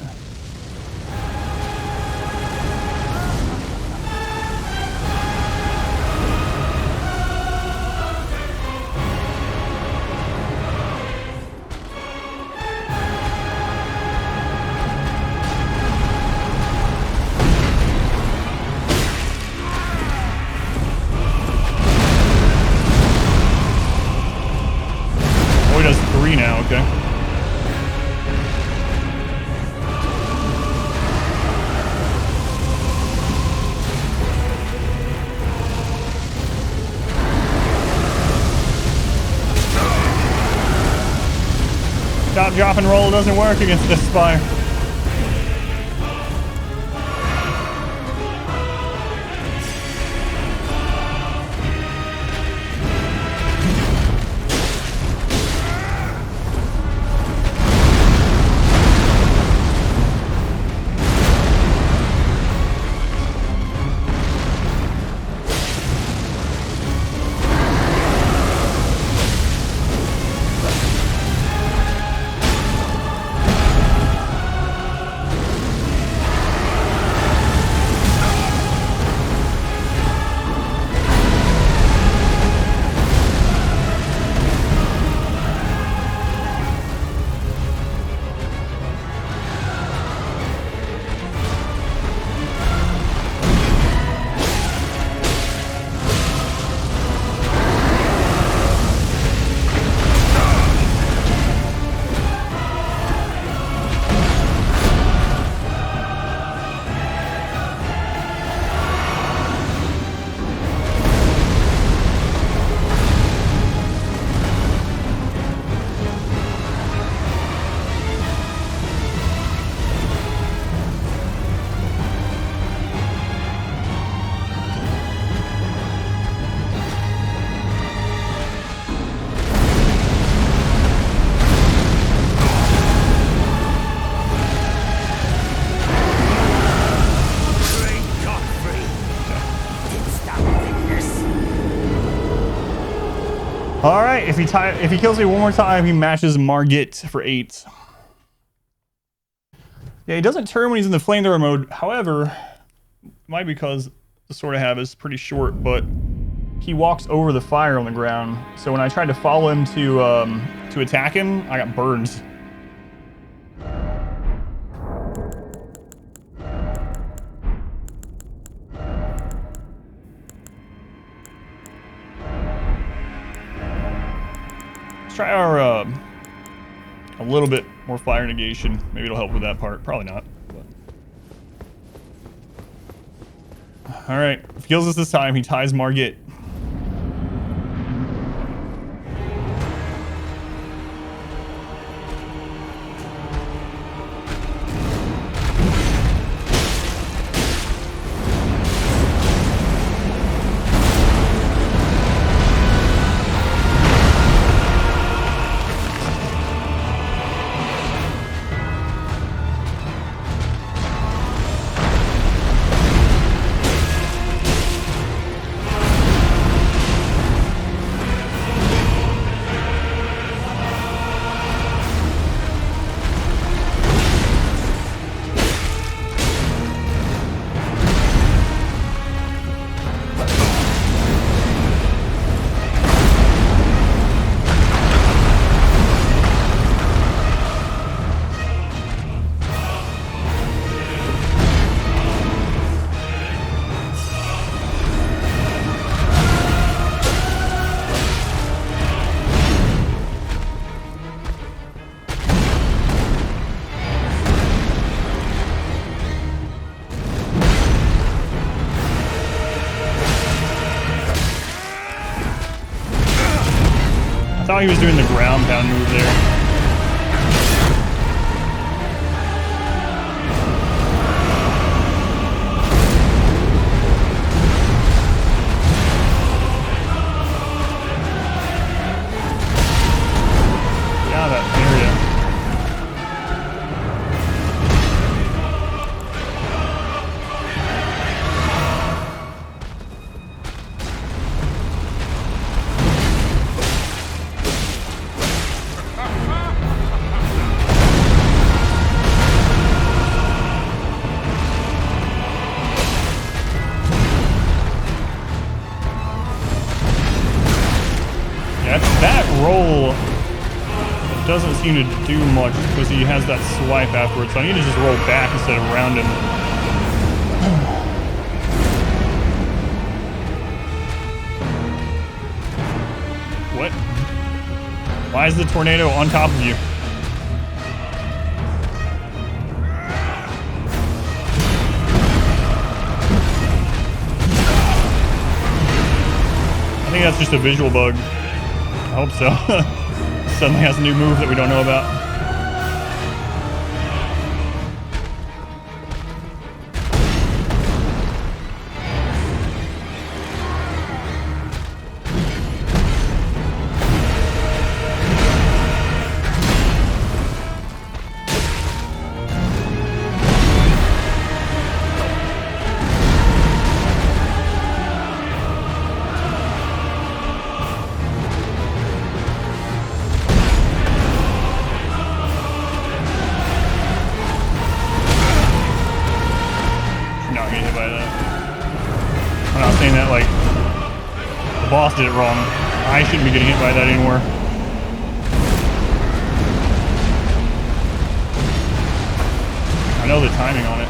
A: Now, okay. Stop, drop, and roll doesn't work against this spire. All right, if he kills me one more time, he matches Margit for 8. Yeah, he doesn't turn when he's in the flamethrower mode. However, might be because the sword I have is pretty short, but he walks over the fire on the ground. So when I tried to follow him to attack him, I got burned. Try our a little bit more fire negation. Maybe it'll help with that part. Probably not. But. All right, if he kills us this time, he ties Margit. how he was doing the ground pound move there. That roll doesn't seem to do much because he has that swipe afterwards, so I need to just roll back instead of around him. What? Why is the tornado on top of you? I think that's just a visual bug. I hope so. Suddenly has a new move that we don't know about. The boss did it wrong. I shouldn't be getting hit by that anymore. I know the timing on it.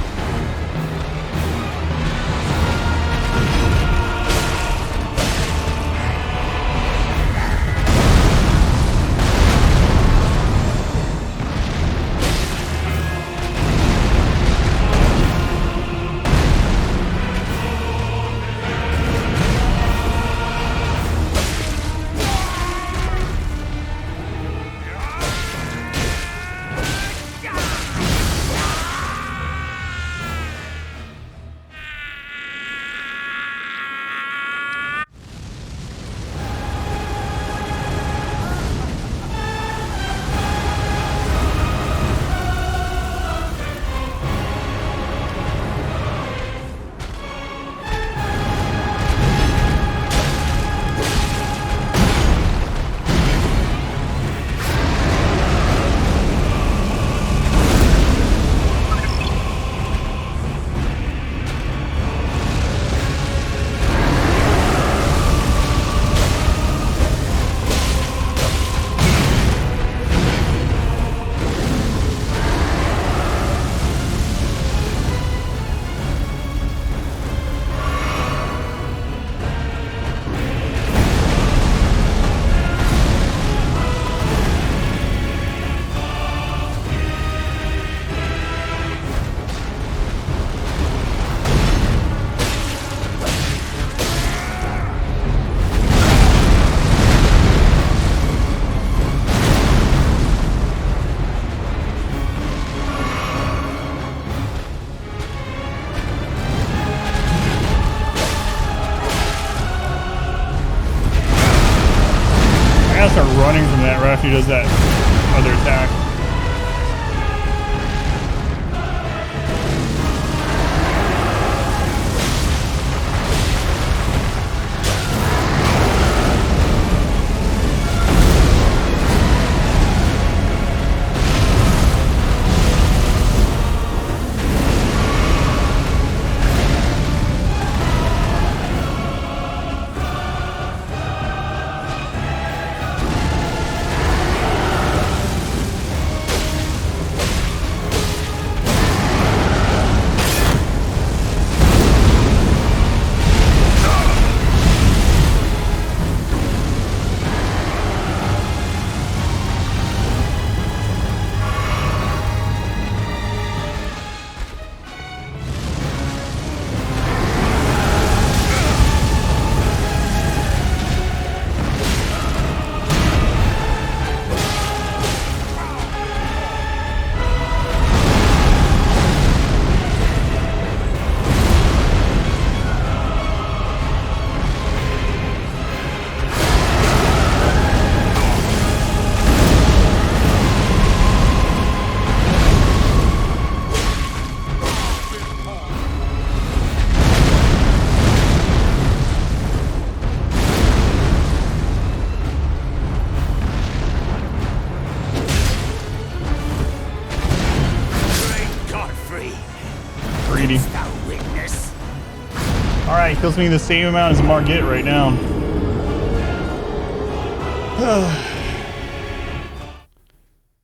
A: kills me the same amount as Margit right now.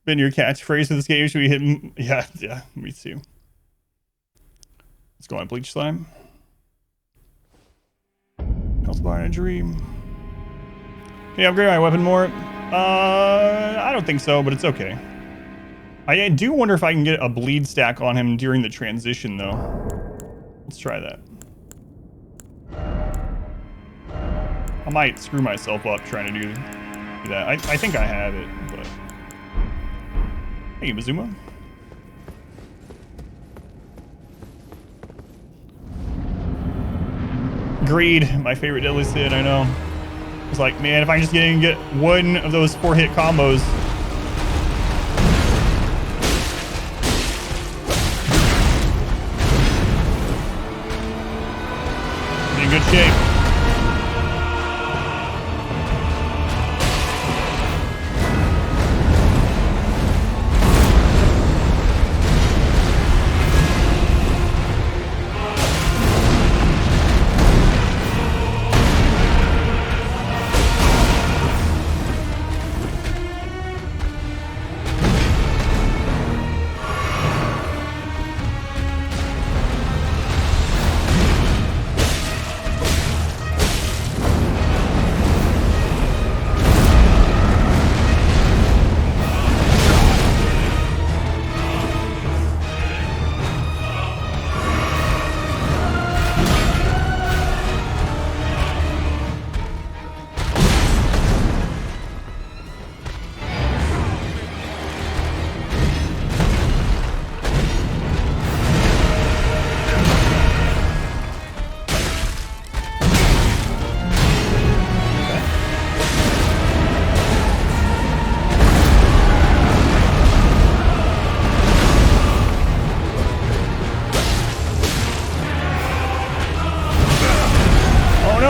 A: Been your catchphrase for this game. Should we hit? Yeah, me too. Let's go on Bleach Slime. Health bar and a dream. Can you upgrade my weapon more? I don't think so, but it's okay. I do wonder if I can get a bleed stack on him during the transition, though. Let's try that. I might screw myself up trying to do that. I think I have it, but... Hey, Bazuma. Greed, my favorite deadly sin, I know. It's like, man, if I just get one of those 4-hit combos. Be in good shape.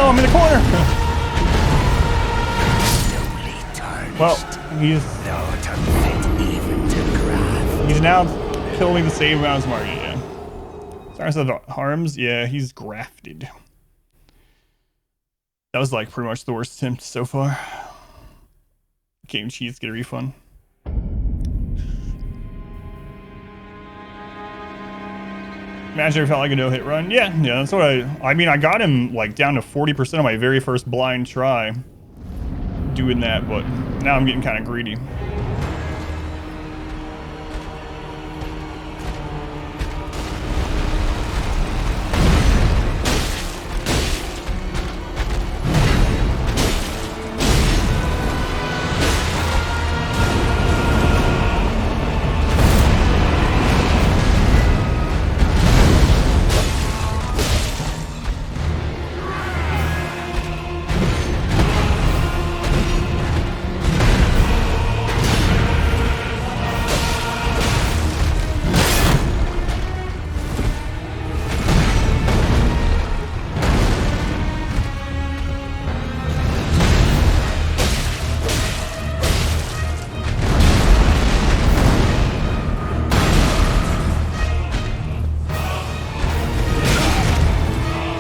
A: I'm in the corner. Well, he's now killing the same amount as Margit, yeah. Stars of Harms, yeah, he's grafted. That was like pretty much the worst attempt so far. Game cheats, get a refund. Imagine if I felt like a no-hit run. Yeah, that's what I mean, I got him like down to 40% of my very first blind try doing that, but now I'm getting kind of greedy.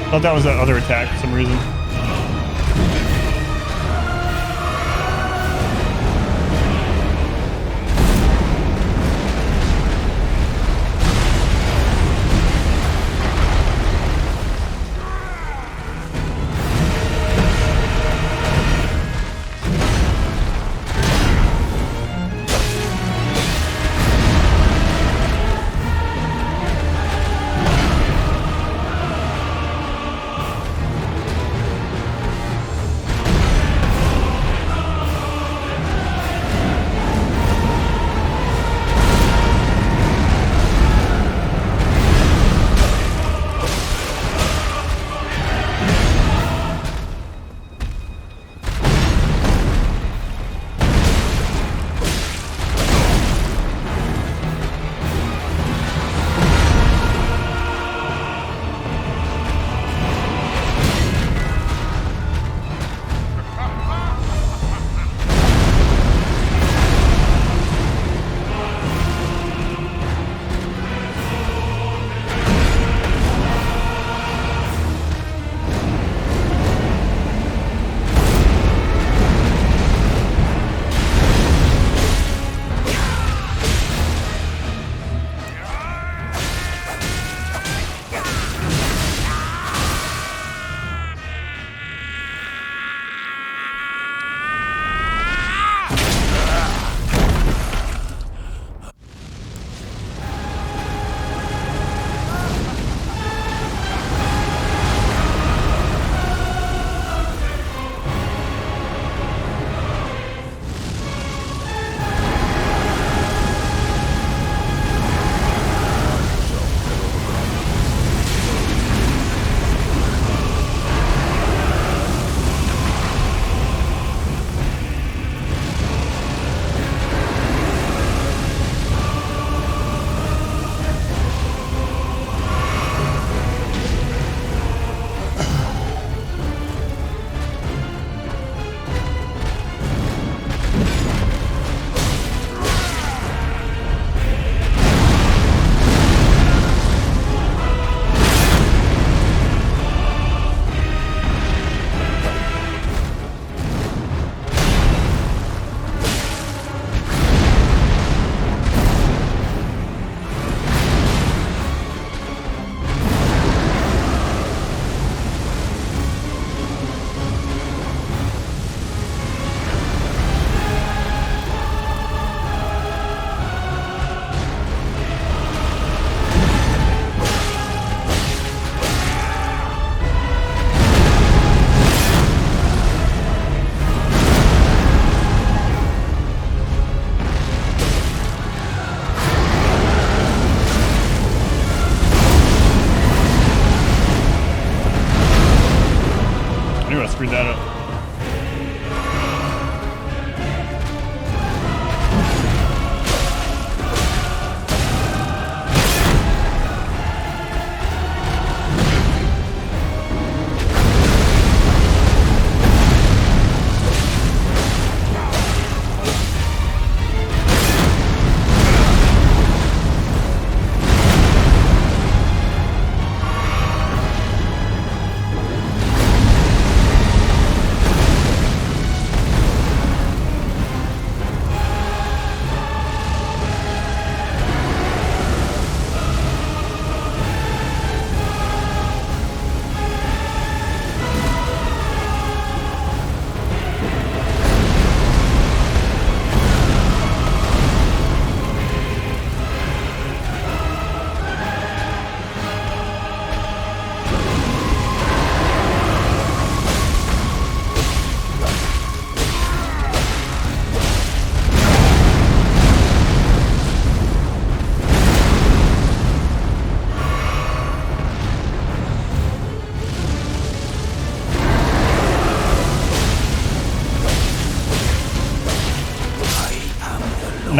A: I thought that was that other attack for some reason.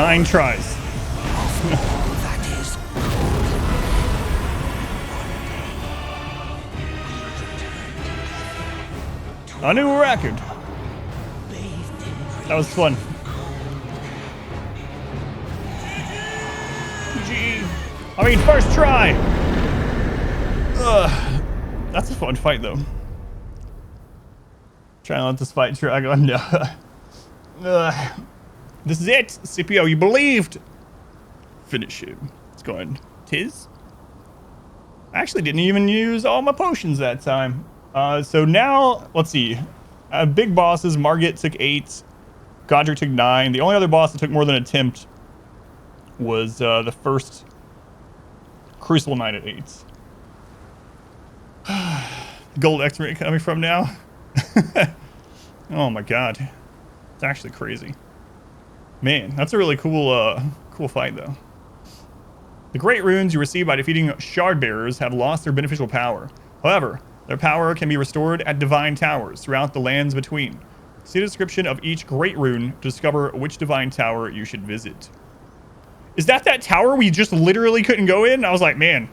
A: 9 tries. A new record. That was fun. GG. I mean, first try. Ugh. That's a fun fight, though. Trying to let this fight drag on. No. Ugh. This is it, Scipio. You believed. Finish him. Let's go ahead. Tis. I actually didn't even use all my potions that time. So now, let's see. Big bosses, Margit took 8. Godric took 9. The only other boss that took more than an attempt was the first Crucible Knight at 8. Gold X-ray coming from now. Oh my god. It's actually crazy. Man, that's a really cool cool fight though. The great runes you receive by defeating shard bearers have lost their beneficial power. However, their power can be restored at divine towers throughout the lands between. See the description of each great rune to discover which divine tower you should visit. Is that tower we just literally couldn't go in? I was like, man,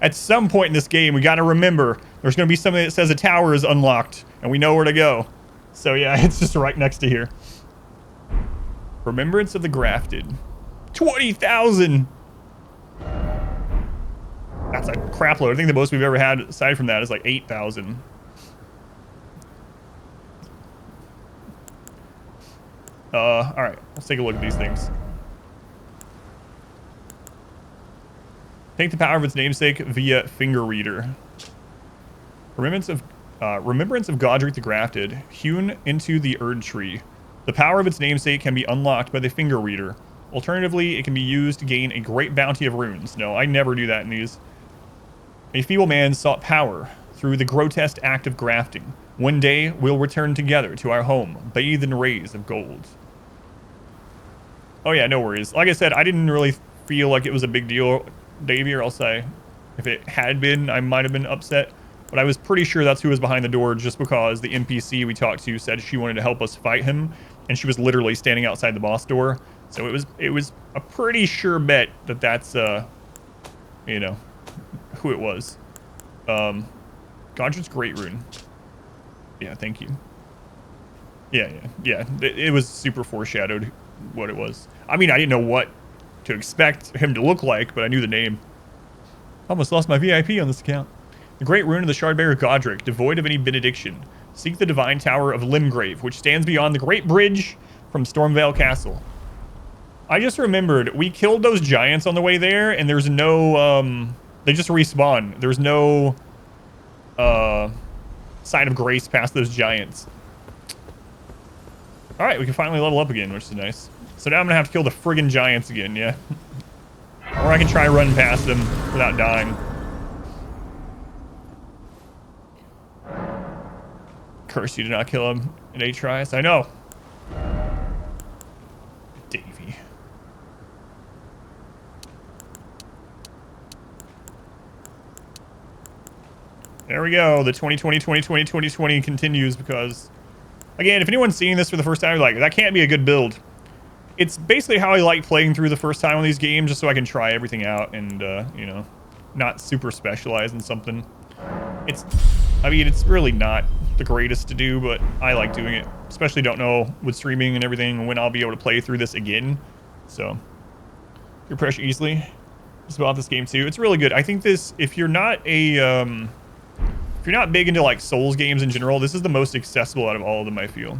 A: at some point in this game, we got to remember there's going to be something that says a tower is unlocked and we know where to go. So yeah, it's just right next to here. Remembrance of the Grafted. 20,000. That's a crap load. I think the most we've ever had aside from that is like 8,000. All right, let's take a look at these things. Take the power of its namesake via finger reader. Remembrance of Godric the Grafted, hewn into the Erd tree. The power of its namesake can be unlocked by the finger reader. Alternatively, it can be used to gain a great bounty of runes. No, I never do that in these. A feeble man sought power through the grotesque act of grafting. One day, we'll return together to our home, bathed in rays of gold. Oh yeah, no worries. Like I said, I didn't really feel like it was a big deal, Davey, or I'll say. If it had been, I might have been upset. But I was pretty sure that's who was behind the door just because the NPC we talked to said she wanted to help us fight him. And she was literally standing outside the boss door. So it was a pretty sure bet that that's, you know, who it was. Godric's Great Rune. Yeah, thank you. Yeah. It was super foreshadowed what it was. I mean, I didn't know what to expect him to look like, but I knew the name. Almost lost my VIP on this account. The Great Rune of the Shardbearer Godric, devoid of any benediction. Seek the Divine Tower of Limgrave, which stands beyond the Great Bridge from Stormvale Castle. I just remembered, we killed those giants on the way there, and there's no, they just respawn. There's no, sign of grace past those giants. Alright, we can finally level up again, which is nice. So now I'm gonna have to kill the friggin' giants again, yeah. Or I can try running past them without dying. Curse you did not kill him in 8 tries. I know. Davey. There we go. The 2020 continues because, again, if anyone's seeing this for the first time, like, that can't be a good build. It's basically how I like playing through the first time on these games, just so I can try everything out and, you know, not super specialize in something. I mean, it's really not the greatest to do, but I like doing it. Especially don't know with streaming and everything when I'll be able to play through this again. So, you're pressure easily. Just about this game too. It's really good. I think this, if you're not a, if you're not big into like Souls games in general, this is the most accessible out of all of them, I feel.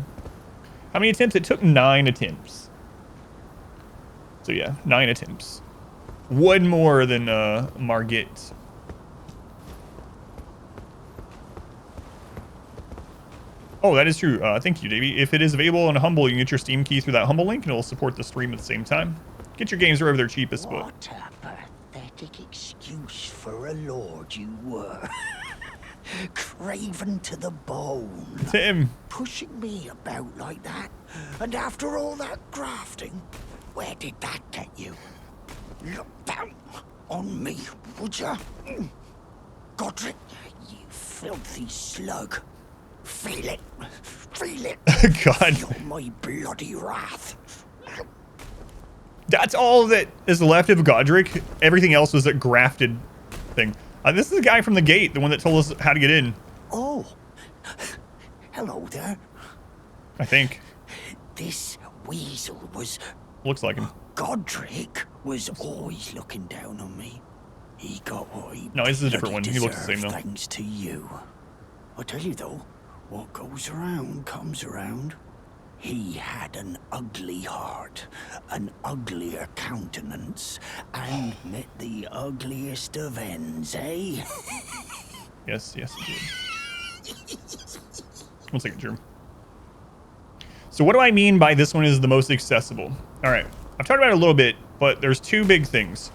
A: How many attempts? It took 9 attempts. So yeah, 9 attempts. One more than Margit. Oh, that is true. Thank you, Davey. If it is available on Humble, you can get your Steam key through that Humble link, and it'll support the stream at the same time. Get your games wherever they're cheapest.
G: What a pathetic excuse for a lord you were. Craven to the bone.
A: Tim.
G: Pushing me about like that. And after all that grafting, where did that get you? Look down on me, would ya? Godric, you filthy slug. Feel it. Feel it.
A: God.
G: Feel my bloody wrath.
A: That's all that is left of Godric. Everything else was a grafted thing. This is the guy from the gate, the one that told us how to get in.
B: Oh, hello there.
A: I think.
B: This weasel was...
A: Looks like him.
B: Godric was always looking down on me. He got what he...
A: No, this is a different one. He looks the same, though.
B: Thanks to you. I tell you, though, what goes around comes around. He had an ugly heart, an uglier countenance, and met the ugliest of ends, eh?
A: Yes, he did. 1 second, Germ. So what do I mean by this one is the most accessible? All right, I've talked about it a little bit, but there's two big things.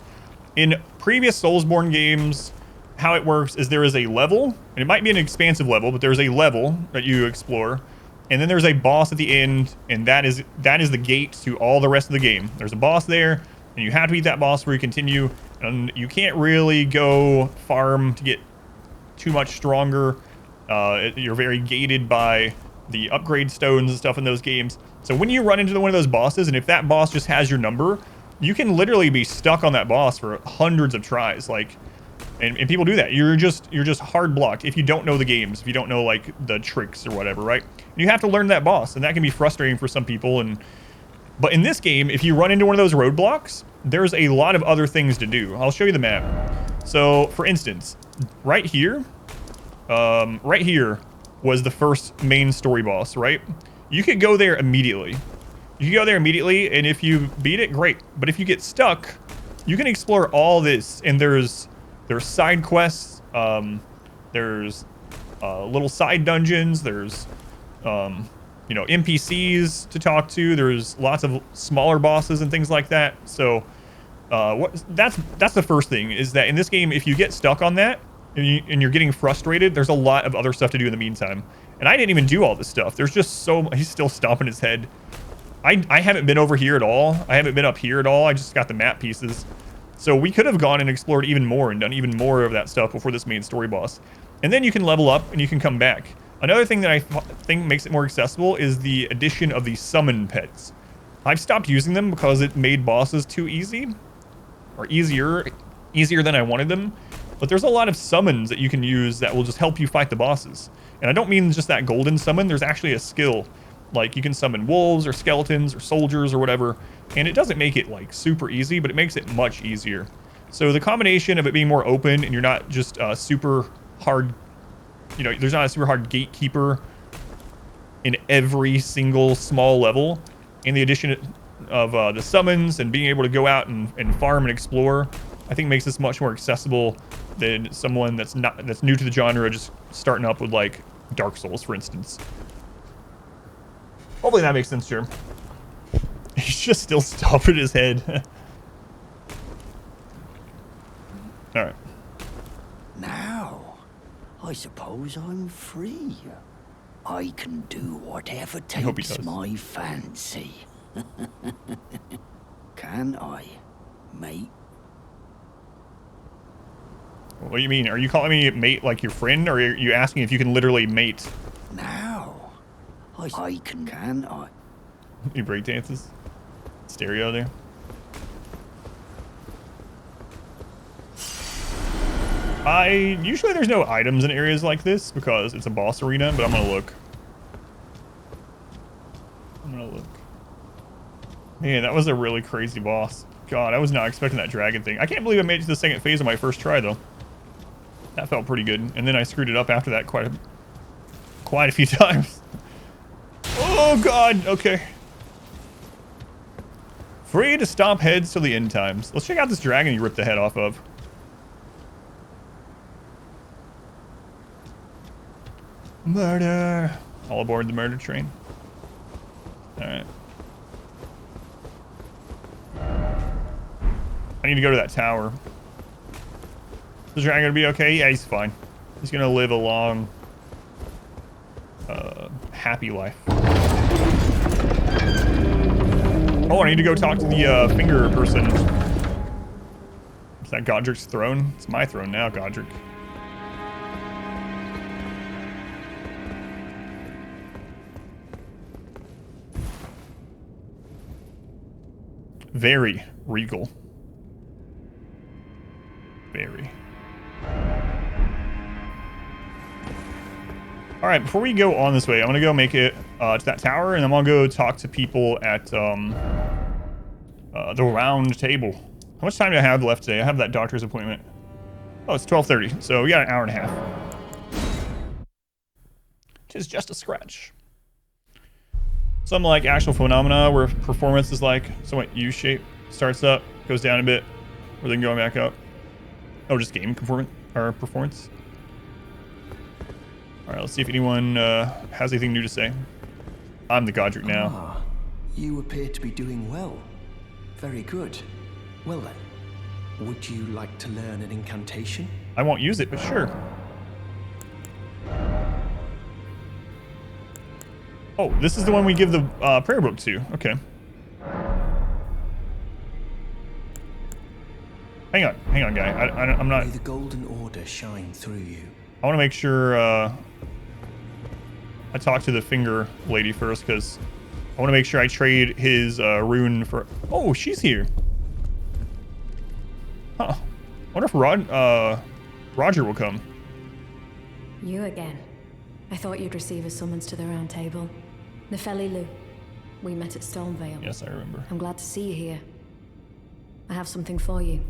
A: In previous Soulsborne games, how it works is there is a level, and it might be an expansive level, but there's a level that you explore, and then there's a boss at the end, and that is the gate to all the rest of the game. There's a boss there, and you have to beat that boss before you continue, and you can't really go farm to get too much stronger. You're very gated by the upgrade stones and stuff in those games. So when you run into one of those bosses, and if that boss just has your number, you can literally be stuck on that boss for hundreds of tries. Like, and people do that. You're just hard blocked if you don't know the games, if you don't know like the tricks or whatever, right? And you have to learn that boss, and that can be frustrating for some people. But in this game, if you run into one of those roadblocks, there's a lot of other things to do. I'll show you the map. So, for instance, right here was the first main story boss, right? You could go there immediately. You can go there immediately, and if you beat it, great. But if you get stuck, you can explore all this, and there's side quests, there's little side dungeons, there's you know, NPCs to talk to, there's lots of smaller bosses and things like that. So that's the first thing, is that in this game, if you get stuck on that and you're getting frustrated, there's a lot of other stuff to do in the meantime. And I didn't even do all this stuff. There's just so... He's still stomping his head. I haven't been over here at all. I haven't been up here at all. I just got the map pieces. So we could have gone and explored even more and done even more of that stuff before this main story boss. And then you can level up and you can come back. Another thing that I think makes it more accessible is the addition of the summon pets. I've stopped using them because it made bosses too easy. Or easier than I wanted them. But there's a lot of summons that you can use that will just help you fight the bosses. And I don't mean just that golden summon. There's actually a skill. Like, you can summon wolves or skeletons or soldiers or whatever. And it doesn't make it, like, super easy, but it makes it much easier. So the combination of it being more open and you're not just super hard... You know, there's not a super hard gatekeeper in every single small level. And the addition of the summons and being able to go out and farm and explore, I think makes this much more accessible than someone that's new to the genre, just starting up with like Dark Souls, for instance. Hopefully that makes sense, Germ. He's just still stomping his head. All right.
B: Now, I suppose I'm free. I can do whatever takes my fancy. Can I, mate?
A: What do you mean? Are you calling me mate like your friend, or are you asking if you can literally mate?
B: Now, I can I?
A: He break dances. Stereo there. Usually there's no items in areas like this because it's a boss arena, but I'm gonna look. Man, that was a really crazy boss. God, I was not expecting that dragon thing. I can't believe I made it to the second phase on my first try, though. That felt pretty good. And then I screwed it up after that quite a few times. Oh, God. Okay. Free to stomp heads till the end times. Let's check out this dragon you ripped the head off of. Murder. All aboard the murder train. All right. I need to go to that tower. Is the dragon gonna be okay? Yeah, he's fine. He's gonna live a long, happy life. Oh, I need to go talk to the finger person. Is that Godric's throne? It's my throne now, Godric. Very regal. Very. All right, before we go on this way, I'm gonna go make it to that tower, and I'm gonna go talk to people at the round table. How much time do I have left today? I have that doctor's appointment. Oh, it's 12:30, so we got an hour and a half. Which is just a scratch. Some like actual phenomena where performance is like somewhat U-shape, starts up, goes down a bit, or then going back up. Oh, just game performance. All right, let's see if anyone has anything new to say. I'm the Godric now.
K: Ah, you appear to be doing well. Very good. Well then, would you like to learn an incantation?
A: I won't use it, but sure. Oh, this is the one we give the prayer book to. Okay. Hang on, guy. I'm not.
K: May the Golden Order shine through you.
A: I want to make sure I talk to the finger lady first, because I want to make sure I trade his rune for. Oh, she's here. Huh. I wonder if Roger will come.
F: You again. I thought you'd receive a summons to the round table. Nefeli Lu. We met at Stormvale.
A: Yes, I remember.
F: I'm glad to see you here. I have something for you.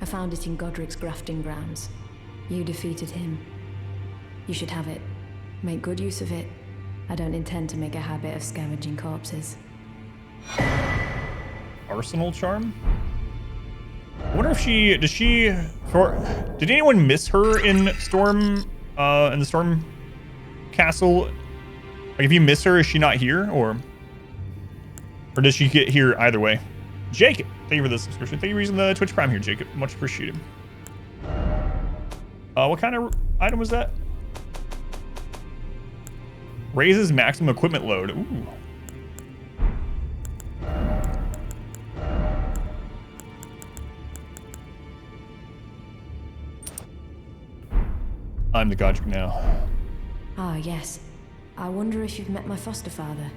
F: I found it in Godric's grafting grounds. You defeated him. You should have it. Make good use of it. I don't intend to make a habit of scavenging corpses.
A: Arsenal charm? I wonder if did anyone miss her in the Storm Castle? Like, if you miss her, is she not here, or does she get here either way? Jacob, thank you for the subscription. Thank you for using the Twitch Prime here, Jacob. Much appreciated. What kind of item was that? Raises maximum equipment load. Ooh. I'm the Godric now.
F: Ah, yes. I wonder if you've met my foster father.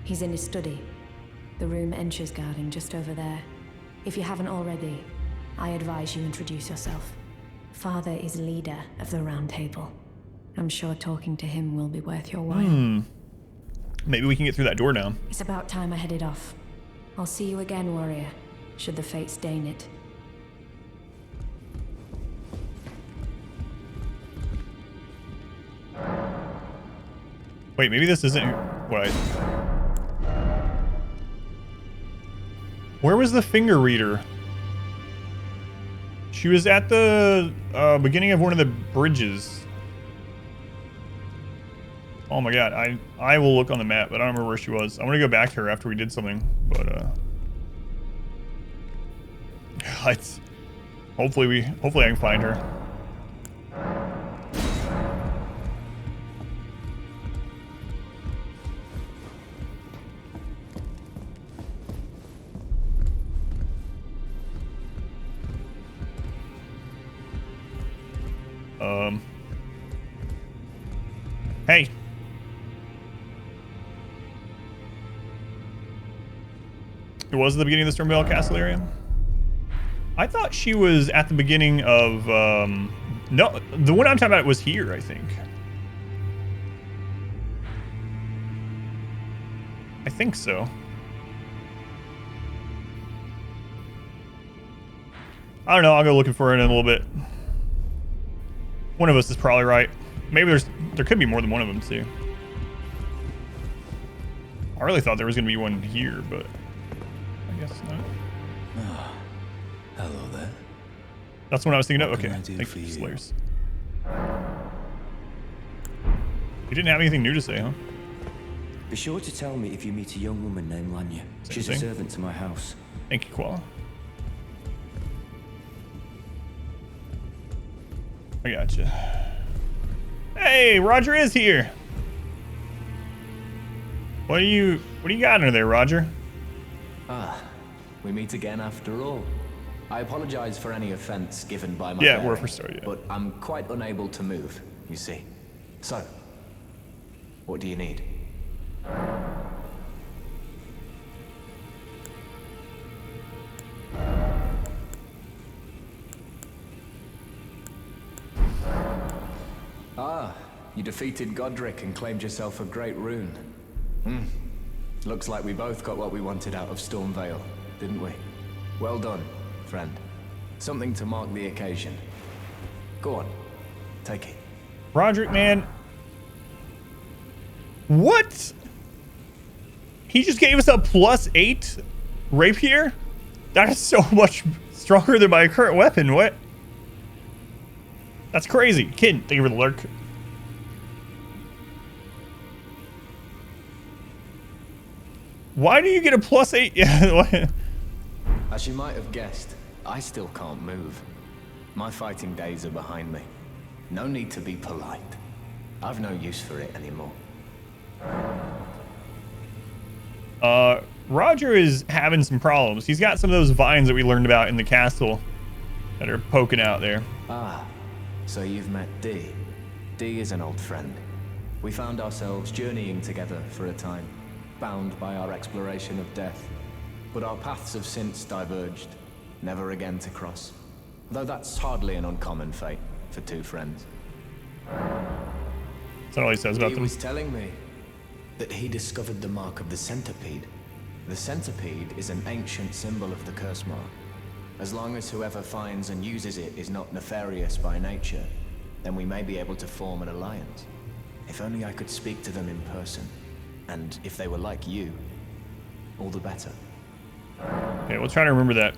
F: He's in his study. The room Encher's guarding just over there. If you haven't already, I advise you introduce yourself. Father is leader of the Round Table. I'm sure talking to him will be worth your while.
A: Maybe we can get through that door now.
F: It's about time I headed off. I'll see you again, warrior, should the fates deign it.
A: Wait, maybe this isn't what I... Where was the finger reader? She was at the beginning of one of the bridges. Oh my god, I will look on the map, but I don't remember where she was. I want to go back to her after we did something, but hopefully I can find her. Hey. It was the beginning of the Stormvale Castle area? I thought she was at the beginning of, no, the one I'm talking about was here, I think. I think so. I don't know, I'll go looking for it in a little bit. One of us is probably right. Maybe there could be more than one of them too. I really thought there was gonna be one here, but I guess not.
E: Ah, hello there.
A: That's what I was thinking of.
E: What
A: Okay,
E: can I do
A: thank
E: for
A: you,
E: you?
A: Slayers. You didn't have anything new to say, huh?
D: Be sure to tell me if you meet a young woman named Lanya. She's a servant to my house.
A: Thank you, Koala. I gotcha. Hey, Roger is here. What do you got under there, Roger?
L: Ah, we meet again after all. I apologize for any offense given by my
A: Yeah, we're
L: bearing,
A: for started, yeah.
L: but I'm quite unable to move, you see. So, what do you need? You defeated Godric and claimed yourself a great rune. Looks like we both got what we wanted out of Stormvale, didn't we? Well done, friend. Something to mark the occasion. Go on, take it.
A: Roderick, man. What? He just gave us a +8 rapier? That is so much stronger than my current weapon. What? That's crazy. Kid, thank you for the lurk. Why do you get a +8? Yeah.
L: As you might have guessed, I still can't move. My fighting days are behind me. No need to be polite. I've no use for it anymore.
A: Roger is having some problems. He's got some of those vines that we learned about in the castle that are poking out there.
L: Ah, so you've met Dee. Dee is an old friend. We found ourselves journeying together for a time, bound by our exploration of death. But our paths have since diverged, never again to cross. Though that's hardly an uncommon fate for two friends.
A: That's all he says about them.
L: He was telling me that he discovered the mark of the centipede. The centipede is an ancient symbol of the curse mark. As long as whoever finds and uses it is not nefarious by nature, then we may be able to form an alliance. If only I could speak to them in person. And if they were like you, all the better.
A: Okay, we'll try to remember that.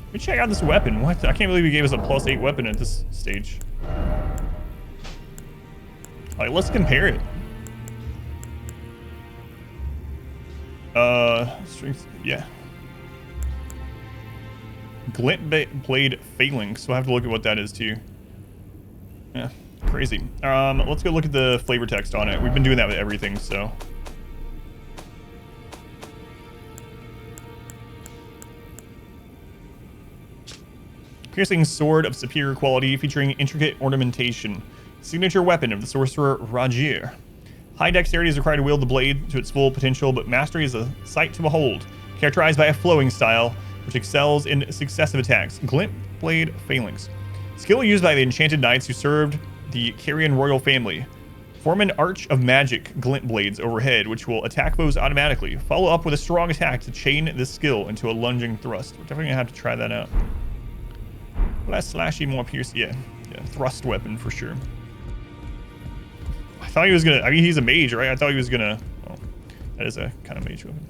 A: Let me check out this weapon. What? I can't believe he gave us a +8 weapon at this stage. Alright, let's compare it. Strength, yeah. Glint blade phalanx. So I have to look at what that is too. Yeah, crazy. Let's go look at the flavor text on it. We've been doing that with everything, so. Piercing sword of superior quality featuring intricate ornamentation. Signature weapon of the sorcerer Rogier. High dexterity is required to wield the blade to its full potential, but mastery is a sight to behold. Characterized by a flowing style, which excels in successive attacks. Glint blade phalanx. Skill used by the enchanted knights who served the Carrion royal family. Form an arch of magic glint blades overhead, which will attack foes automatically. Follow up with a strong attack to chain this skill into a lunging thrust. We're definitely gonna have to try that out. Less slashy, more pierce. Yeah, thrust weapon for sure. I thought he was gonna. I mean, he's a mage, right? I thought he was gonna. Well, that is a kind of mage weapon.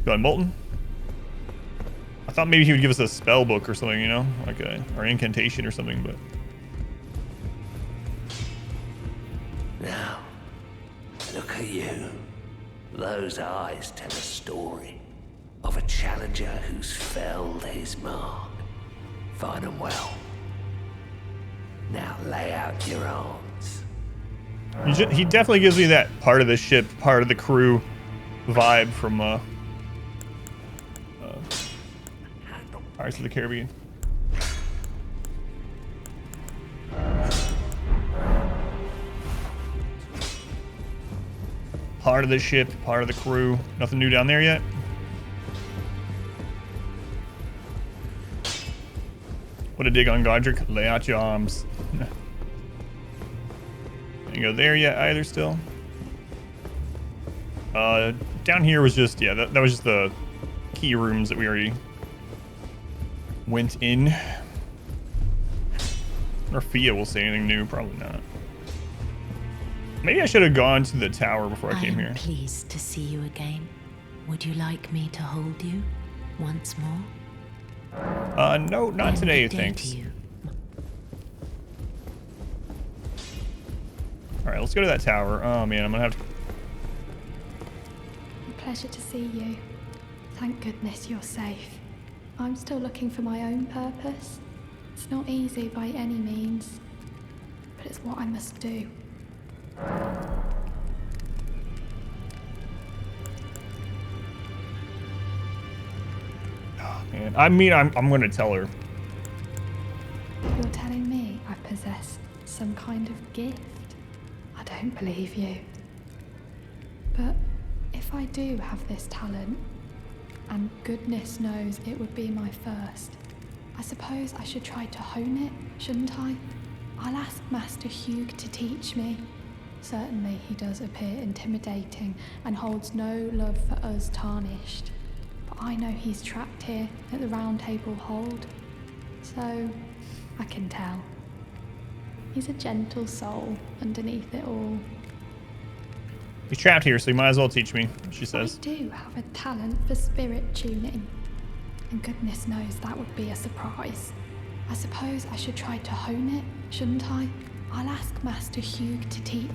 A: Go on, Molten. I thought maybe he would give us a spell book or something, you know, like or incantation or something, but.
G: Now, look at you. Those eyes tell a story of a challenger who's felled his mark. Find them well. Now lay out your arms.
A: He definitely gives me that part of the ship, part of the crew vibe from Pirates of the Caribbean. Part of the ship, part of the crew. Nothing new down there yet? What a dig on Godric. Lay out your arms. Didn't go there yet either still. Down here was just, yeah, that was just the key rooms that we already went in. Or Fia will say anything new, probably not. Maybe I should have gone to the tower before I came here.
M: I'm pleased to see you again. Would you like me to hold you once more?
A: No, not today, thanks. Alright, let's go to that tower. Oh man, I'm gonna have to...
C: A pleasure to see you. Thank goodness you're safe. I'm still looking for my own purpose. It's not easy by any means, but it's what I must do.
A: Oh, man. I mean, I'm gonna tell her.
C: You're telling me I possess some kind of gift? I don't believe you. But if I do have this talent, and goodness knows it would be my first, I suppose I should try to hone it, shouldn't I? I'll ask Master Hugh to teach me. Certainly he does appear intimidating and holds no love for us tarnished. But I know he's trapped here at the Round Table Hold. So I can tell. He's a gentle soul underneath it all.
A: He's trapped here, so you might as well teach me, she says.
C: I do have a talent for spirit tuning. And goodness knows that would be a surprise. I suppose I should try to hone it, shouldn't I? I'll ask Master Hugh to teach.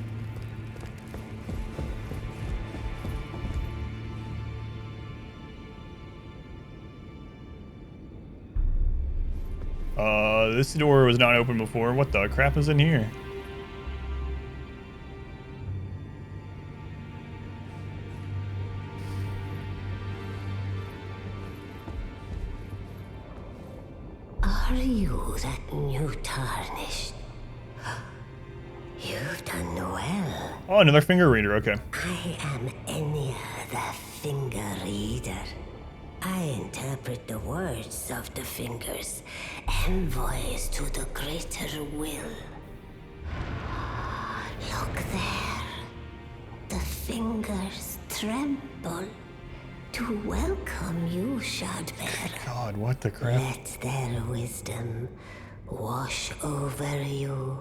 A: This door was not open before. What the crap is in here?
M: Are you that new tarnished? You've done well.
A: Oh, another finger reader. Okay.
M: I am Enya the Finger Reader. I interpret the words of the fingers, envoys to the greater will. Look there. The fingers tremble to welcome you, Shardbearer.
A: God, what the crap?
M: Let their wisdom wash over you.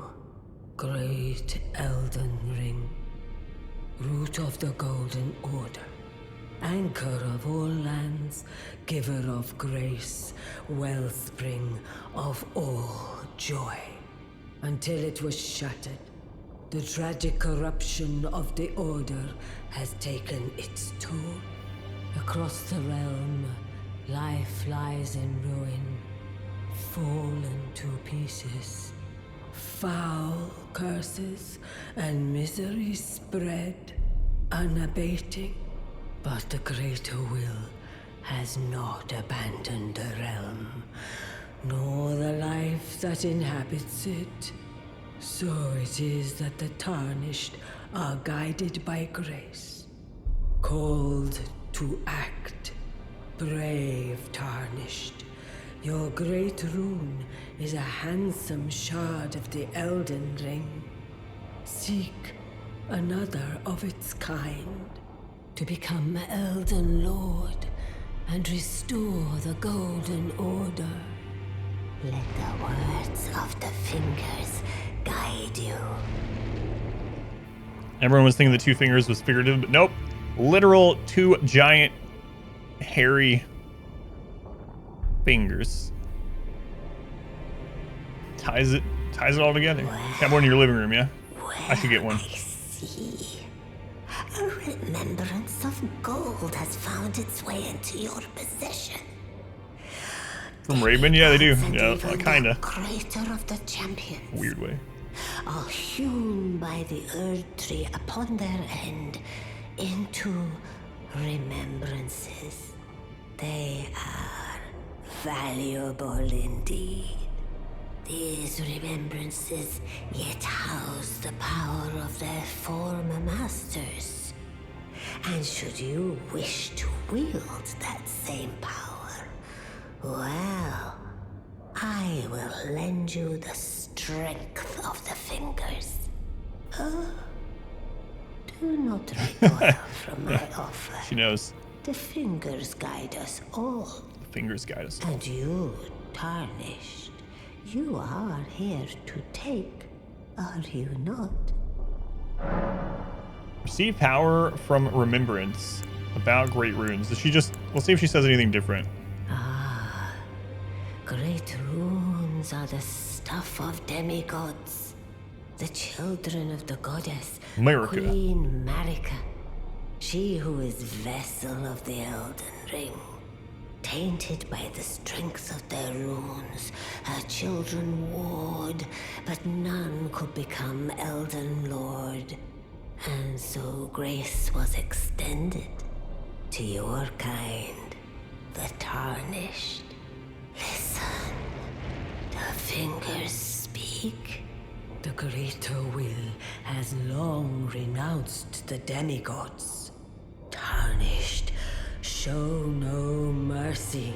N: Great Elden Ring, root of the Golden Order, anchor of all lands, giver of grace, wellspring of all joy. Until it was shattered, the tragic corruption of the Order has taken its toll. Across the realm, life lies in ruin, fallen to pieces. Foul curses and misery spread, unabating. But the greater will has not abandoned the realm, nor the life that inhabits it. So it is that the tarnished are guided by grace, called to act. Brave tarnished, your great rune is a handsome shard of the Elden Ring. Seek another of its kind to become Elden Lord and restore the Golden Order.
M: Let the words of the fingers guide you.
A: Everyone was thinking the two fingers was figurative, but nope. Literal two giant, hairy fingers. Ties it all together. Have one in your living room, yeah? I should get one.
M: I see. A remembrance of gold has found its way into your possession.
A: From Raven? Yeah, they do. Yeah, kinda.
M: Creator of the champions.
A: Weird way.
M: Are hewn by the Erd Tree upon their end into remembrances. They are valuable indeed. These remembrances yet house the power of their former masters. And should you wish to wield that same power, well, I will lend you the strength of the fingers. Do not recoil from my offer.
A: She knows.
M: The fingers guide us all.
A: The fingers guide us all.
M: And you, tarnished, you are here to take, are you not?
A: Receive power from remembrance about great runes. Does she just... We'll see if she says anything different.
M: Great runes are the stuff of demigods. The children of the goddess,
A: Marika.
M: Queen Marika. She who is vessel of the Elden Ring. Tainted by the strength of their runes, her children warred, but none could become Elden Lord. And so grace was extended to your kind, the tarnished. Listen, the fingers speak.
N: The greater will has long renounced the demigods. Tarnished, show no mercy.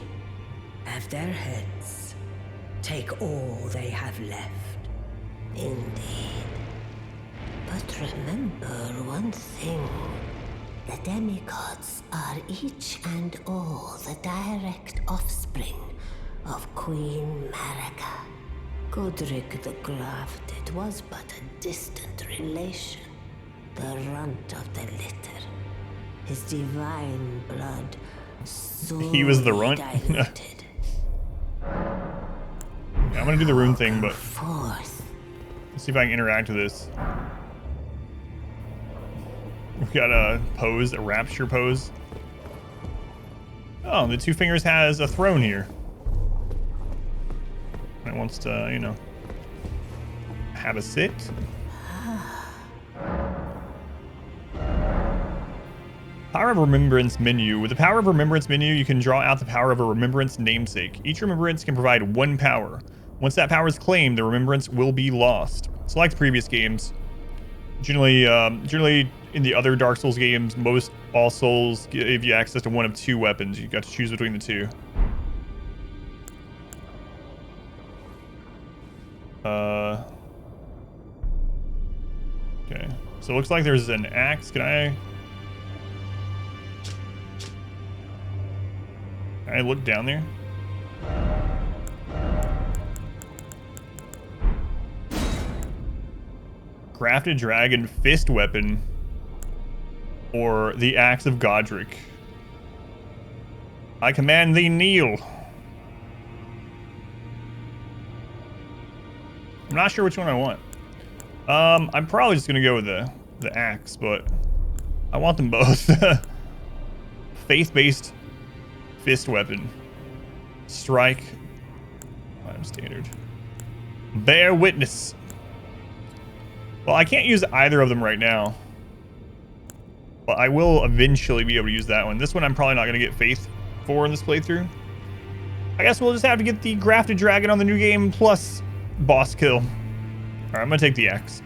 N: Have their heads. Take all they have left.
M: Indeed. But remember one thing. The demigods are each and all the direct offspring of Queen Marika. Godric the Grafted was but a distant relation, the runt of the litter. His divine blood
A: He was the runt?
M: diluted.
A: Yeah, I'm gonna do the rune thing, but let's see if I can interact with this. We've got a pose, a rapture pose. Oh, the Two Fingers has a throne here. It wants to, you know, have a sit. Power of Remembrance menu. With the Power of Remembrance menu, you can draw out the power of a remembrance namesake. Each remembrance can provide one power. Once that power is claimed, the remembrance will be lost. So like the previous games, generally in the other Dark Souls games, most all Souls give you access to one of two weapons. You got to choose between the two. Okay, so it looks like there's an axe. Can I look down there? Crafted Dragon Fist Weapon or the Axe of Godric. I command thee kneel. I'm not sure which one I want. I'm probably just gonna go with the axe, but I want them both. Faith-based fist weapon. Strike. I'm standard. Bear witness. Well, I can't use either of them right now, but I will eventually be able to use that one. This one I'm probably not gonna get faith for in this playthrough. I guess we'll just have to get the Grafted Dragon on the new game plus boss kill. Alright, I'm gonna take the axe.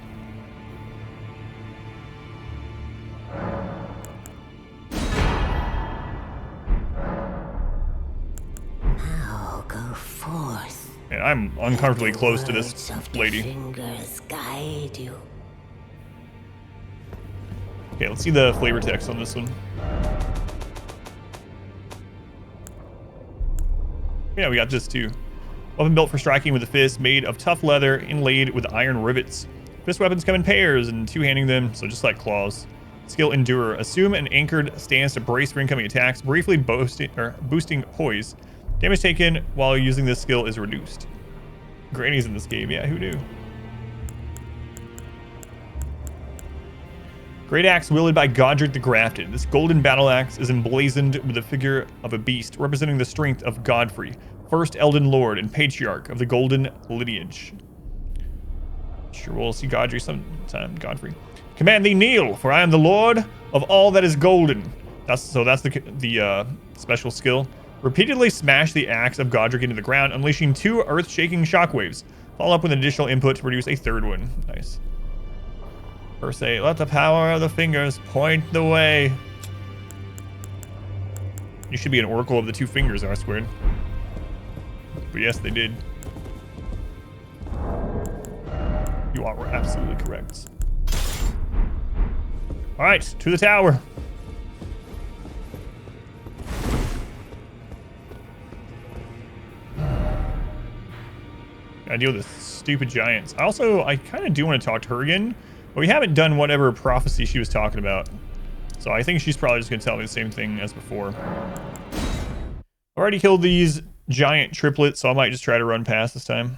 M: Now go forth.
A: And I'm uncomfortably close to this lady.
M: Fingers guide you.
A: Okay, let's see the flavor text on this one. Yeah, we got this too. Weapon built for striking with a fist, made of tough leather, inlaid with iron rivets. Fist weapons come in pairs and two-handing them, so just like claws. Skill Endure. Assume an anchored stance to brace for incoming attacks, briefly boosting poise. Damage taken while using this skill is reduced. Granny's in this game, yeah, who knew? Great axe wielded by Godric the Grafted. This golden battle axe is emblazoned with the figure of a beast, representing the strength of Godfrey, first Elden Lord and Patriarch of the Golden Lineage. Sure, we'll see Godfrey sometime. Godfrey. Command thee kneel, for I am the Lord of all that is golden. That's the special skill. Repeatedly smash the axe of Godric into the ground, unleashing 2 earth-shaking shockwaves. Follow up with an additional input to produce a 3rd one. Nice. Verse 8, let the power of the fingers point the way. You should be an oracle of the 2 fingers, R squared. But yes, they did. You are absolutely correct. Alright, to the tower. Gotta deal with this stupid giants. I kind of do want to talk to her again, but we haven't done whatever prophecy she was talking about. So I think she's probably just gonna tell me the same thing as before. Already killed these giant triplets, so I might just try to run past this time.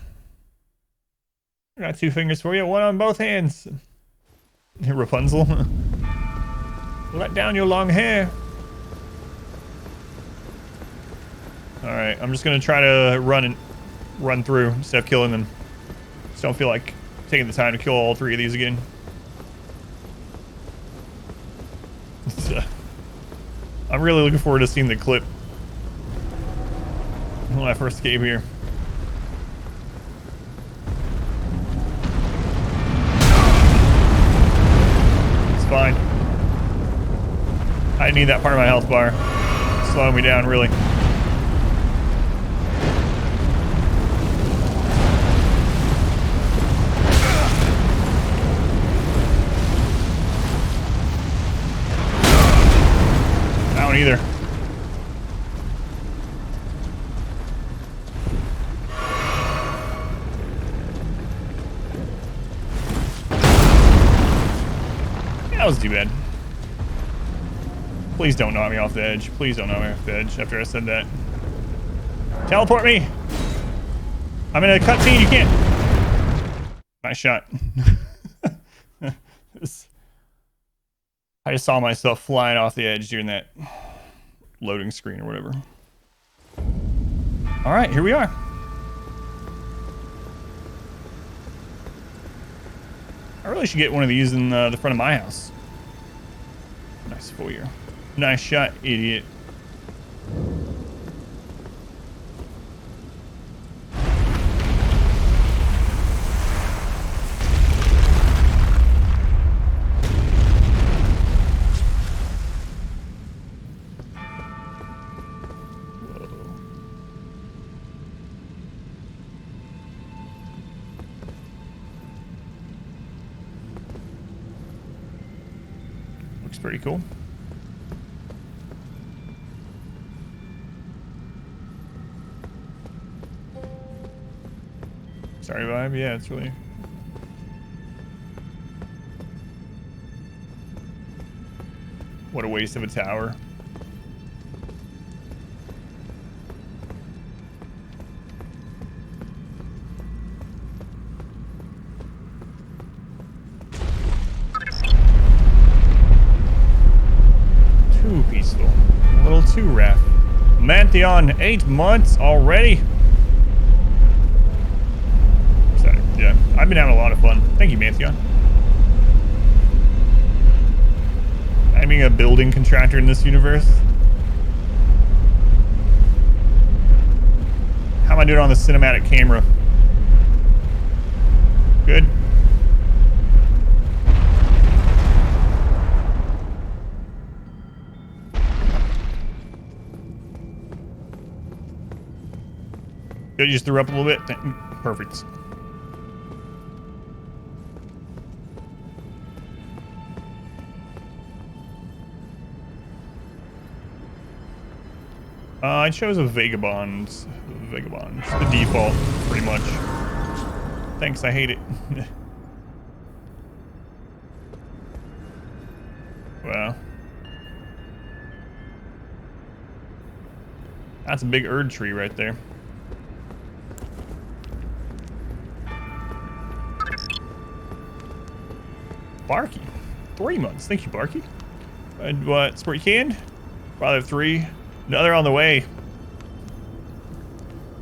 A: I got 2 fingers for you, one on both hands. Rapunzel. Let down your long hair. Alright, I'm just gonna try to run through instead of killing them. Just don't feel like taking the time to kill all 3 of these again. I'm really looking forward to seeing the clip when I first came here. It's fine. I need that part of my health bar. It's slowing me down, really. That was too bad. Please don't knock me off the edge. Please don't knock me off the edge after I said that. Teleport me! I'm in a cutscene, you can't. Nice shot. I just saw myself flying off the edge during that loading screen or whatever. All right, here we are. I really should get one of these in the front of my house. Nice foyer. Nice shot, idiot. Pretty cool. Sorry, vibe. Yeah, it's really. What a waste of a tower. Peaceful. A little too rough. Mantheon, 8 months already. Sorry. Yeah, I've been having a lot of fun. Thank you, Mantheon. I'm being a building contractor in this universe. How am I doing on the cinematic camera? Good. Good, you just threw up a little bit? Perfect. I chose a Vagabond. Vagabond. Just the default, pretty much. Thanks, I hate it. Wow. That's a big Erd tree right there. Barky. 3 months. Thank you, Barky. And what? Sport canned? Father of 3. Another on the way.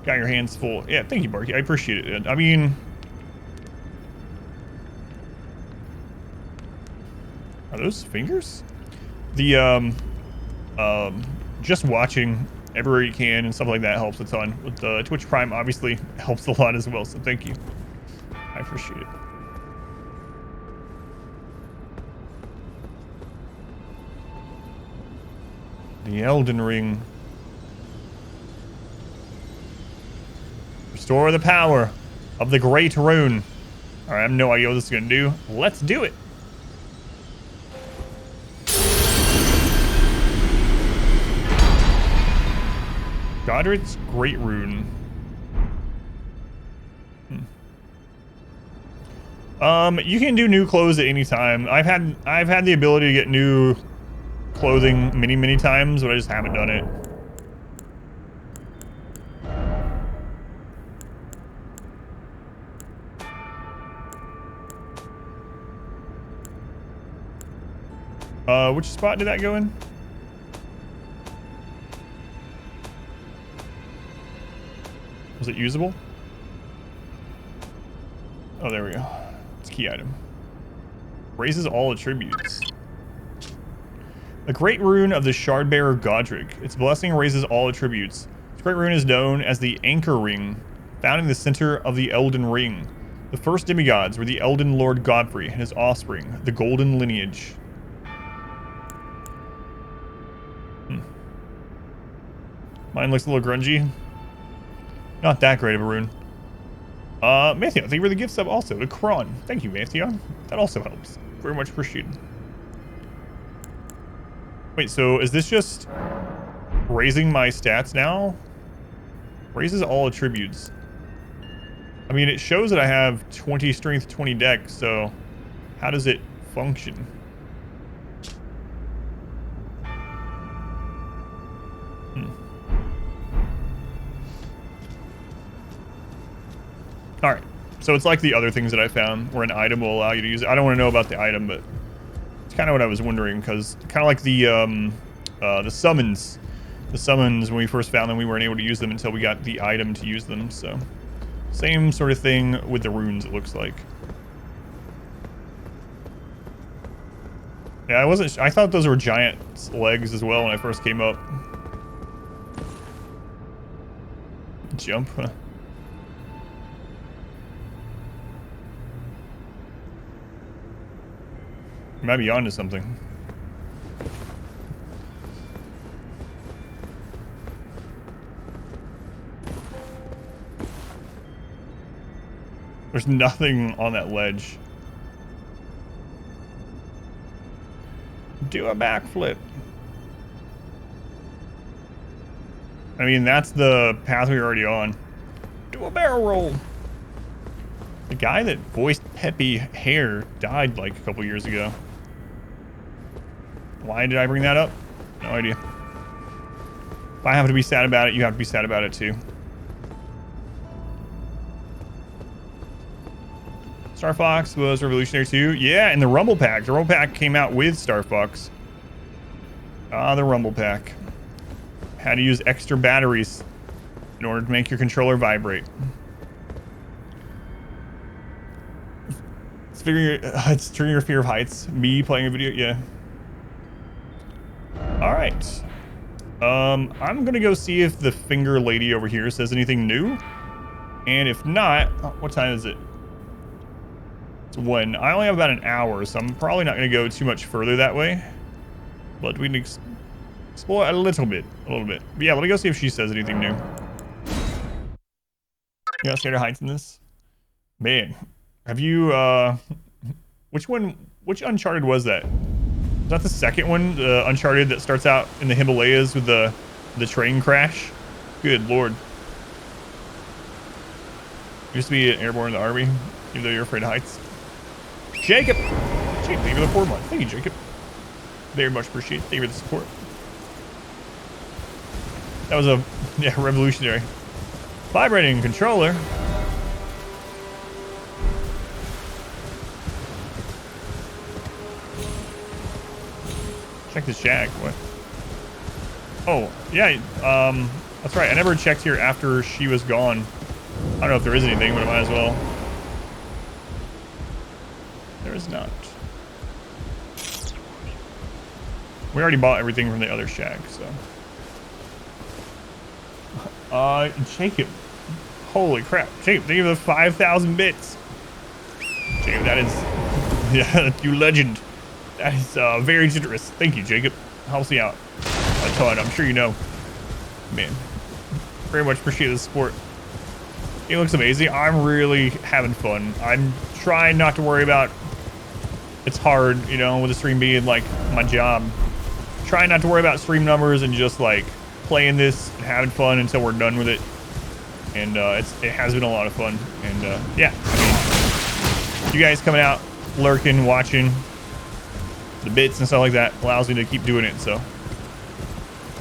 A: Got your hands full. Yeah, thank you, Barky. I appreciate it. I mean... Are those fingers? The, just watching everywhere you can and stuff like that helps a ton. With the Twitch Prime, obviously, helps a lot as well, so thank you. I appreciate it. The Elden Ring. Restore the power of the Great Rune. Alright, I have no idea what this is going to do. Let's do it. Godric's Great Rune. You can do new clothes at any time. I've had the ability to get new clothing many times, but I just haven't done it. Which spot did that go in? Was it usable? Oh, there we go. It's a key item. Raises all attributes. The Great Rune of the Shardbearer Godric. Its blessing raises all attributes. This Great Rune is known as the Anchor Ring, found in the center of the Elden Ring. The first demigods were the Elden Lord Godfrey and his offspring, the Golden Lineage. Mine looks a little grungy. Not that great of a rune. Mattheon, thank you for the gift sub also to Kron. Thank you, Mattheon. That also helps. Very much appreciated. Wait, so is this just raising my stats now? Raises all attributes. I mean, it shows that I have 20 strength, 20 dex, so how does it function? All right. So it's like the other things that I found where an item will allow you to use it. I don't want to know about the item, but it's kind of what I was wondering, because kind of like the summons. The summons, when we first found them, we weren't able to use them until we got the item to use them. So same sort of thing with the runes, it looks like. Yeah, I thought those were giant legs as well when I first came up. Jump, huh? You might be onto something. There's nothing on that ledge. Do a backflip. I mean, that's the path we were already on. Do a barrel roll. The guy that voiced Peppy Hare died like a couple years ago. Why did I bring that up? No idea. If I have to be sad about it, you have to be sad about it too. Star Fox was revolutionary too. Yeah, and the Rumble Pack. The Rumble Pack came out with Star Fox. Ah, the Rumble Pack. How to use extra batteries in order to make your controller vibrate. It's triggering your fear of heights. Me playing a video, yeah. All right. I'm gonna go see if the finger lady over here says anything new. And if not, what time is it? It's 1. I only have about an hour, so I'm probably not gonna go too much further that way. But we can explore a little bit. But yeah, let me go see if she says anything new. You got scared of heights in this? Man, have you, which Uncharted was that? Is that the second one, the Uncharted that starts out in the Himalayas with the train crash? Good lord. Used to be an airborne in the army, even though you're afraid of heights. Jacob! Jacob, thank you for the 4 months. Thank you, Jacob. Very much appreciated. Thank you for the support. That was a, yeah, revolutionary. Vibrating controller. Check this shag. What? Oh, yeah. That's right. I never checked here after she was gone. I don't know if there is anything, but I might as well. There is not. We already bought everything from the other shag, so. Jacob. Holy crap. Jacob, thank you for the 5,000 bits. Jacob, that is, yeah, you legend. That is very generous. Thank you, Jacob. Helps me out a ton. I'm sure you know. Man, very much appreciate the support. It looks amazing. I'm really having fun. I'm trying not to worry about. It's hard, you know, with the stream being like my job. Trying not to worry about stream numbers and just like playing this and having fun until we're done with it. And it has been a lot of fun. And yeah, I mean, you guys coming out, lurking, watching the bits and stuff like that allows me to keep doing it. So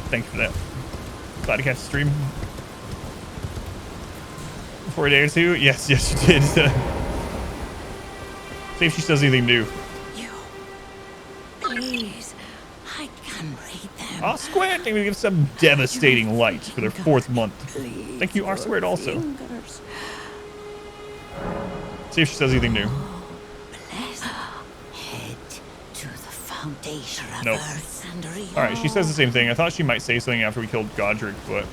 A: thank you for that. Glad to catch the stream. For a day or two? Yes, yes, you did. See if she says anything new.
N: Please, I can read them.
A: Ah, Squid, they will give some devastating light for their 4th month. Thank you, R Squared, also. See if she says anything new.
N: Head to the foundation of
A: Nope.
N: Earth and
A: All right, she says the same thing. I thought she might say something after we killed Godric, but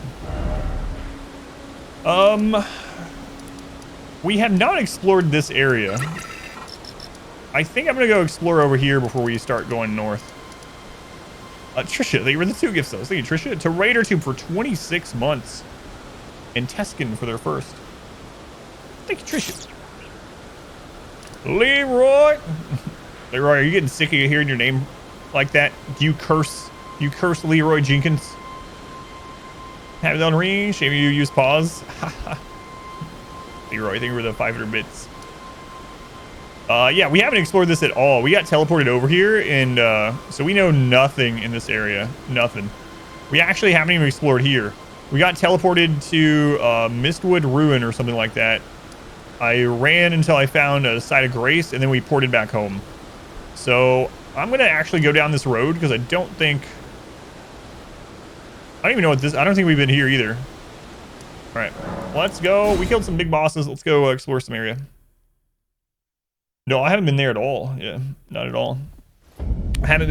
A: we have not explored this area. I think I'm gonna go explore over here before we start going north. Trisha, they were the 2 gifts though. Thank you, Trisha. To Raider Tube for 26 months. And Teskin for their 1st. Thank you, Trisha. Leroy. Leroy, are you getting sick of hearing your name like that? Do you curse Leroy Jenkins? Have it on ring. Shame you use pause. Leroy, I think we're the 500 bits. Yeah, we haven't explored this at all. We got teleported over here, and so we know nothing in this area. Nothing. We actually haven't even explored here. We got teleported to Mistwood Ruin or something like that. I ran until I found a site of grace, and then we ported back home. So I'm gonna actually go down this road because I don't even know what this. I don't think we've been here either. All right, let's go. We killed some big bosses. Let's go explore some area. No, I haven't been there at all. Yeah, not at all. I haven't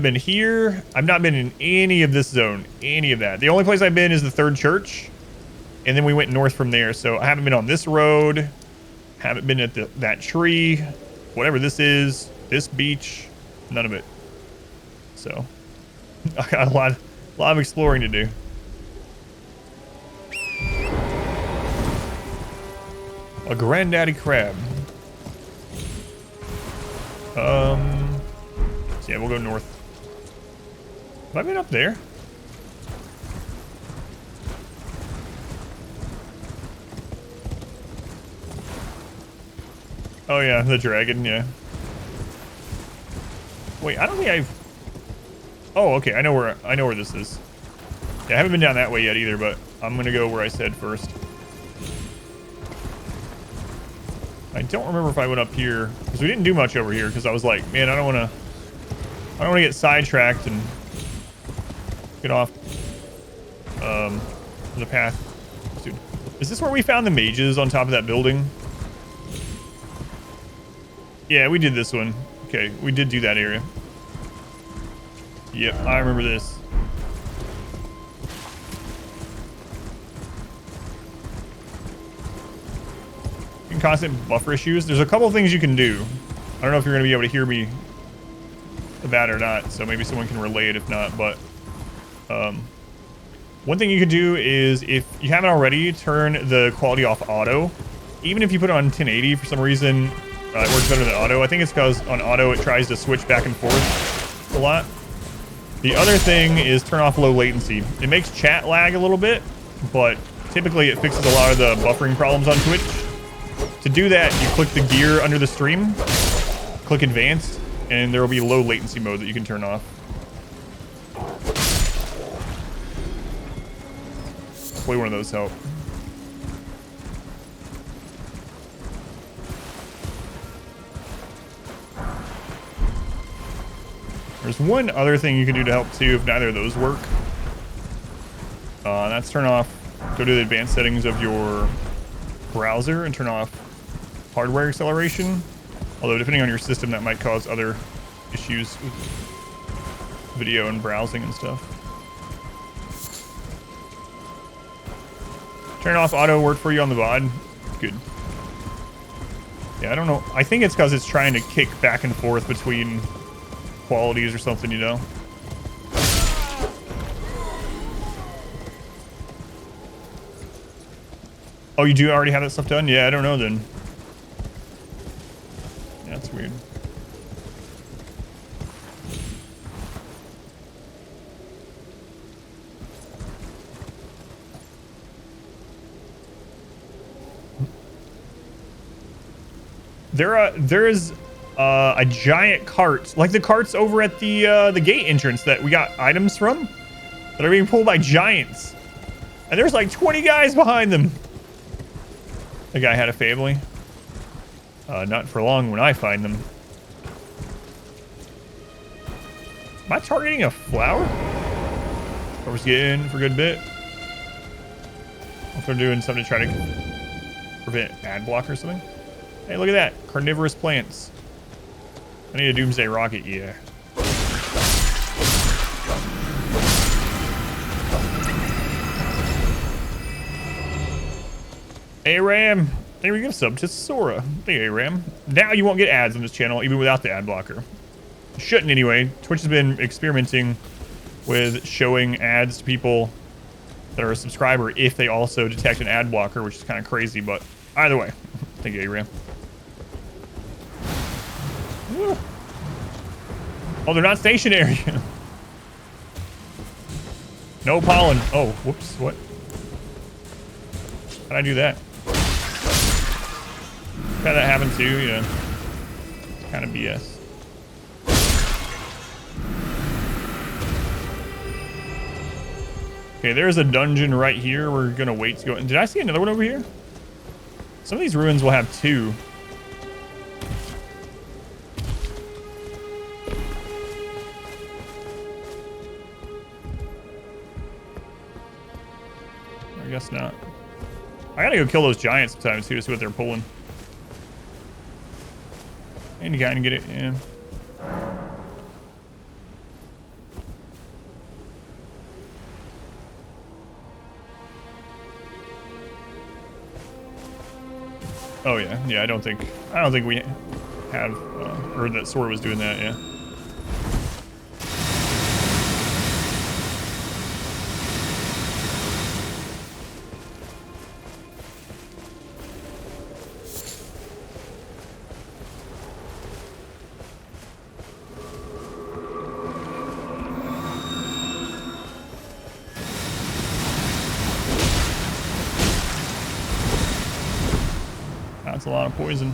A: been here. I've not been in any of this zone, any of that. The only place I've been is the third church, and then we went north from there. So I haven't been on this road. Haven't been at that tree, whatever this is, this beach, none of it. So I got a lot of exploring to do. A granddaddy crab. So yeah, we'll go north. Have I been up there? Oh yeah, the dragon, yeah. Wait, I don't think I've... Oh, okay, I know where this is. Yeah, I haven't been down that way yet either, but I'm gonna go where I said first. I don't remember if I went up here, because we didn't do much over here, because I was like, man, I don't want to get sidetracked and get off the path. Dude, is this where we found the mages on top of that building? Yeah, we did this one. Okay, we did do that area. Yep, I remember this. Constant buffer issues. There's a couple of things you can do. I don't know if you're going to be able to hear me that or not, so maybe someone can relay it if not, but one thing you can do is, if you haven't already, turn the quality off auto. Even if you put it on 1080, for some reason it works better than auto. I think it's because on auto it tries to switch back and forth a lot. The other thing is turn off low latency. It makes chat lag a little bit, but typically it fixes a lot of the buffering problems on Twitch. To do that, you click the gear under the stream, click advanced, and there will be low latency mode that you can turn off. Hopefully one of those help. There's one other thing you can do to help too if neither of those work. That's turn off, go to the advanced settings of your browser and turn off hardware acceleration. Although depending on your system, that might cause other issues with video and browsing and stuff. Turn off auto work for you on the VOD. Good. Yeah, I don't know. I think it's because it's trying to kick back and forth between qualities or something, you know? Oh, you do already have that stuff done? Yeah, I don't know then. Yeah, that's weird. There is a giant cart, like the carts over at the gate entrance that we got items from, that are being pulled by giants, and there's like 20 guys behind them. The guy had a family. Not for long when I find them. Am I targeting a flower? Or was getting for a good bit? If they're doing something to try to prevent ad block or something. Hey, look at that. Carnivorous plants. I need a doomsday rocket, yeah. Aram, thank you for giving sub to Sora. Hey, Aram. Now you won't get ads on this channel, even without the ad blocker. Shouldn't anyway. Twitch has been experimenting with showing ads to people that are a subscriber if they also detect an ad blocker, which is kind of crazy, but either way. Thank you, Aram. Woo. Oh, they're not stationary. No pollen. Oh, whoops. What? How'd I do that? Had that happen too, yeah. Kind of BS. Okay, there's a dungeon right here. We're gonna wait to go. Did I see another one over here? Some of these ruins will have 2. I guess not. I gotta go kill those giants sometimes too to see what they're pulling. And you kind of get it, yeah. Oh yeah, yeah. I don't think we have heard that sword was doing that. Yeah. That's a lot of poison.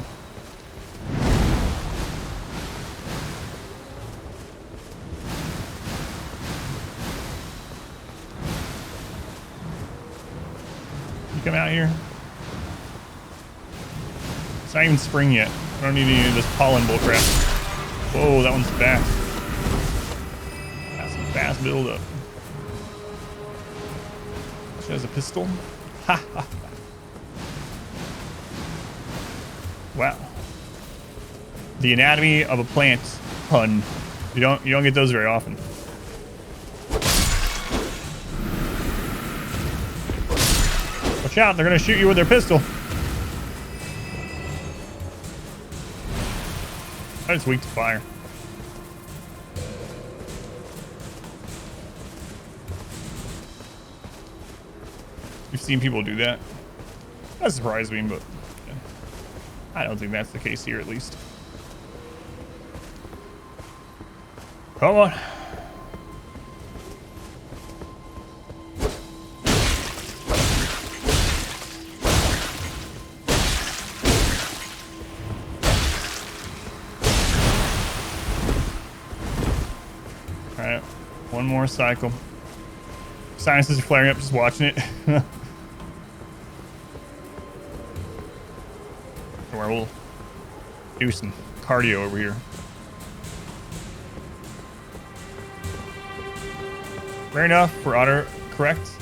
A: You come out here. It's not even spring yet. I don't need any of this pollen bullcrap. Whoa, that one's fast. That's some fast build-up. She has a pistol. Ha ha. Wow. The anatomy of a plant pun. You don't get those very often. Watch out, they're gonna shoot you with their pistol. That's weak to fire. We've seen people do that. That surprised me, but I don't think that's the case here, at least. Come on. All right, one more cycle. Sinuses are flaring up just watching it. Where we'll do some cardio over here. Fair enough for autocorrect.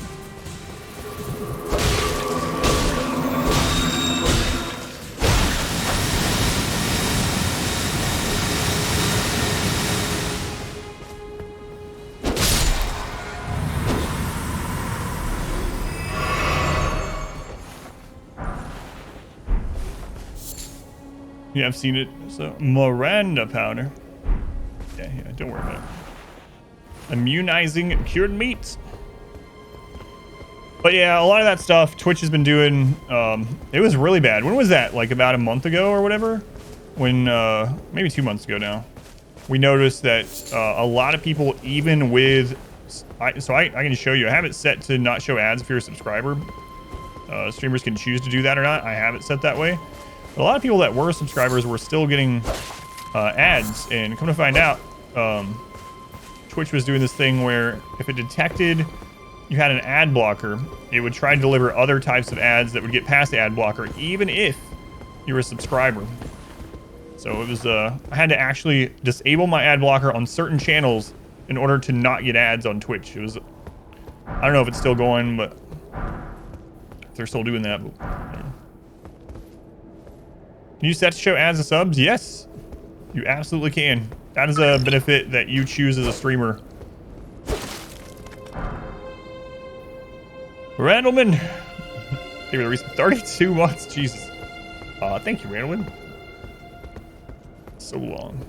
A: Yeah, I've seen it. So Miranda powder. Yeah, don't worry about it. Immunizing cured meat. But yeah, a lot of that stuff Twitch has been doing. It was really bad. When was that? Like about a month ago or whatever? When maybe 2 months ago now. We noticed that a lot of people, even with I can show you. I have it set to not show ads if you're a subscriber. Streamers can choose to do that or not. I have it set that way. A lot of people that were subscribers were still getting ads, and come to find out, Twitch was doing this thing where if it detected you had an ad blocker, it would try to deliver other types of ads that would get past the ad blocker, even if you were a subscriber. So it was, I had to actually disable my ad blocker on certain channels in order to not get ads on Twitch. It was, I don't know if it's still going, but if they're still doing that. But, can you set to show ads and subs? Yes, you absolutely can. That is a benefit that you choose as a streamer. Randleman. They were recent 32 months. Jesus. Thank you, Randleman. So long.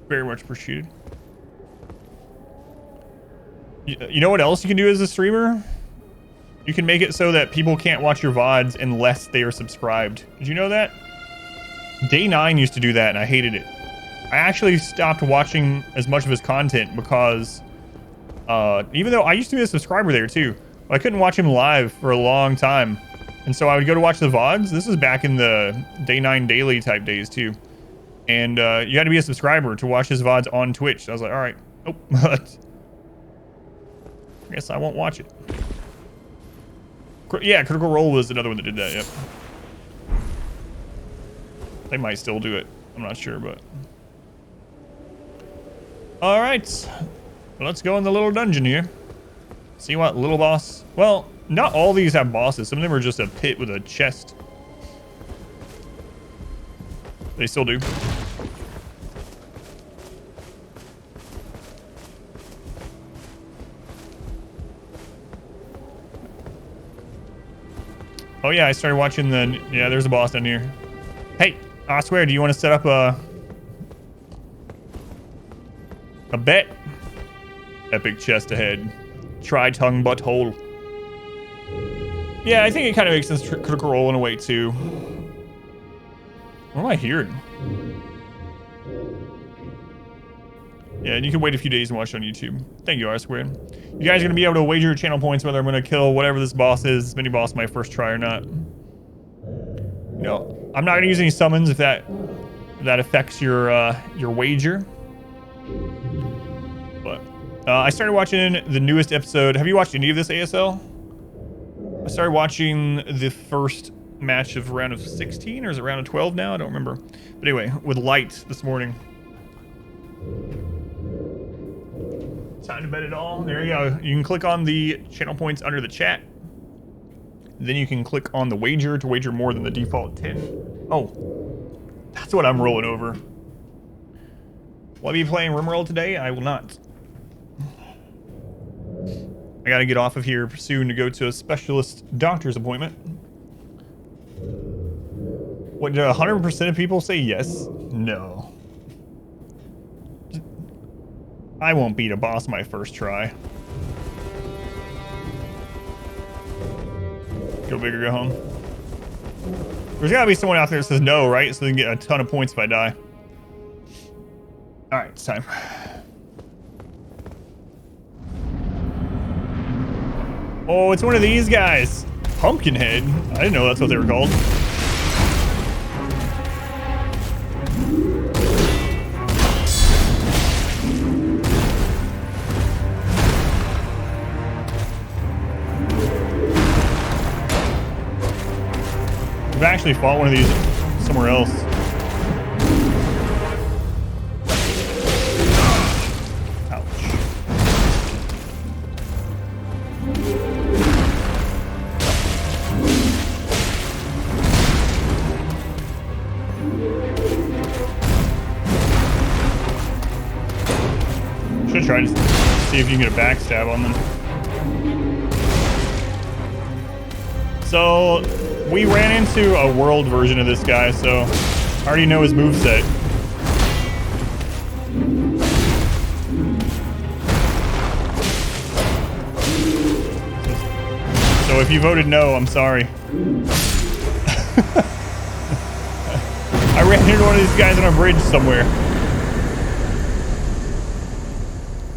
A: Very much appreciated. You know what else you can do as a streamer? You can make it so that people can't watch your VODs unless they are subscribed. Did you know that? Day 9 used to do that, and I hated it. I actually stopped watching as much of his content because even though I used to be a subscriber there too, I couldn't watch him live for a long time. And so I would go to watch the VODs. This was back in the Day 9 daily type days too. And you had to be a subscriber to watch his VODs on Twitch. So I was like, all right, nope. I guess I won't watch it. Yeah, Critical Role was another one that did that, yep. They might still do it. I'm not sure, but... Alright. Let's go in the little dungeon here. See what little boss... Well, not all these have bosses. Some of them are just a pit with a chest. They still do. Oh yeah, I started watching the... Yeah, there's a boss down here. Hey, I swear, do you want to set up a bet? Epic chest ahead. Try tongue butthole. Yeah, I think it kind of makes sense. Critical role in a way too. What am I hearing? Yeah, and you can wait a few days and watch it on YouTube. Thank you, R-Squared. You guys are going to be able to wager your channel points whether I'm going to kill whatever this boss is, this mini boss, my first try or not. No, I'm not going to use any summons if that affects your wager. But I started watching the newest episode. Have you watched any of this, ASL? I started watching the first match of round of 16, or is it round of 12 now? I don't remember. But anyway, with Light this morning. Time to bet it all. There you go. You can click on the channel points under the chat. Then you can click on the wager to wager more than the default 10. Oh, that's what I'm rolling over. Will I be playing Rimworld today? I will not. I gotta get off of here soon to go to a specialist doctor's appointment. What, do 100% of people say yes? No. I won't beat a boss my first try. Go big or go home. There's gotta be someone out there that says no, right? So they can get a ton of points if I die. Alright, it's time. Oh, it's one of these guys. Pumpkinhead. I didn't know that's what they were called. I've actually fought one of these somewhere else. Ouch. Should try to see if you can get a backstab on them. So we ran into a world version of this guy, so I already know his moveset. So if you voted no, I'm sorry. I ran into one of these guys on a bridge somewhere.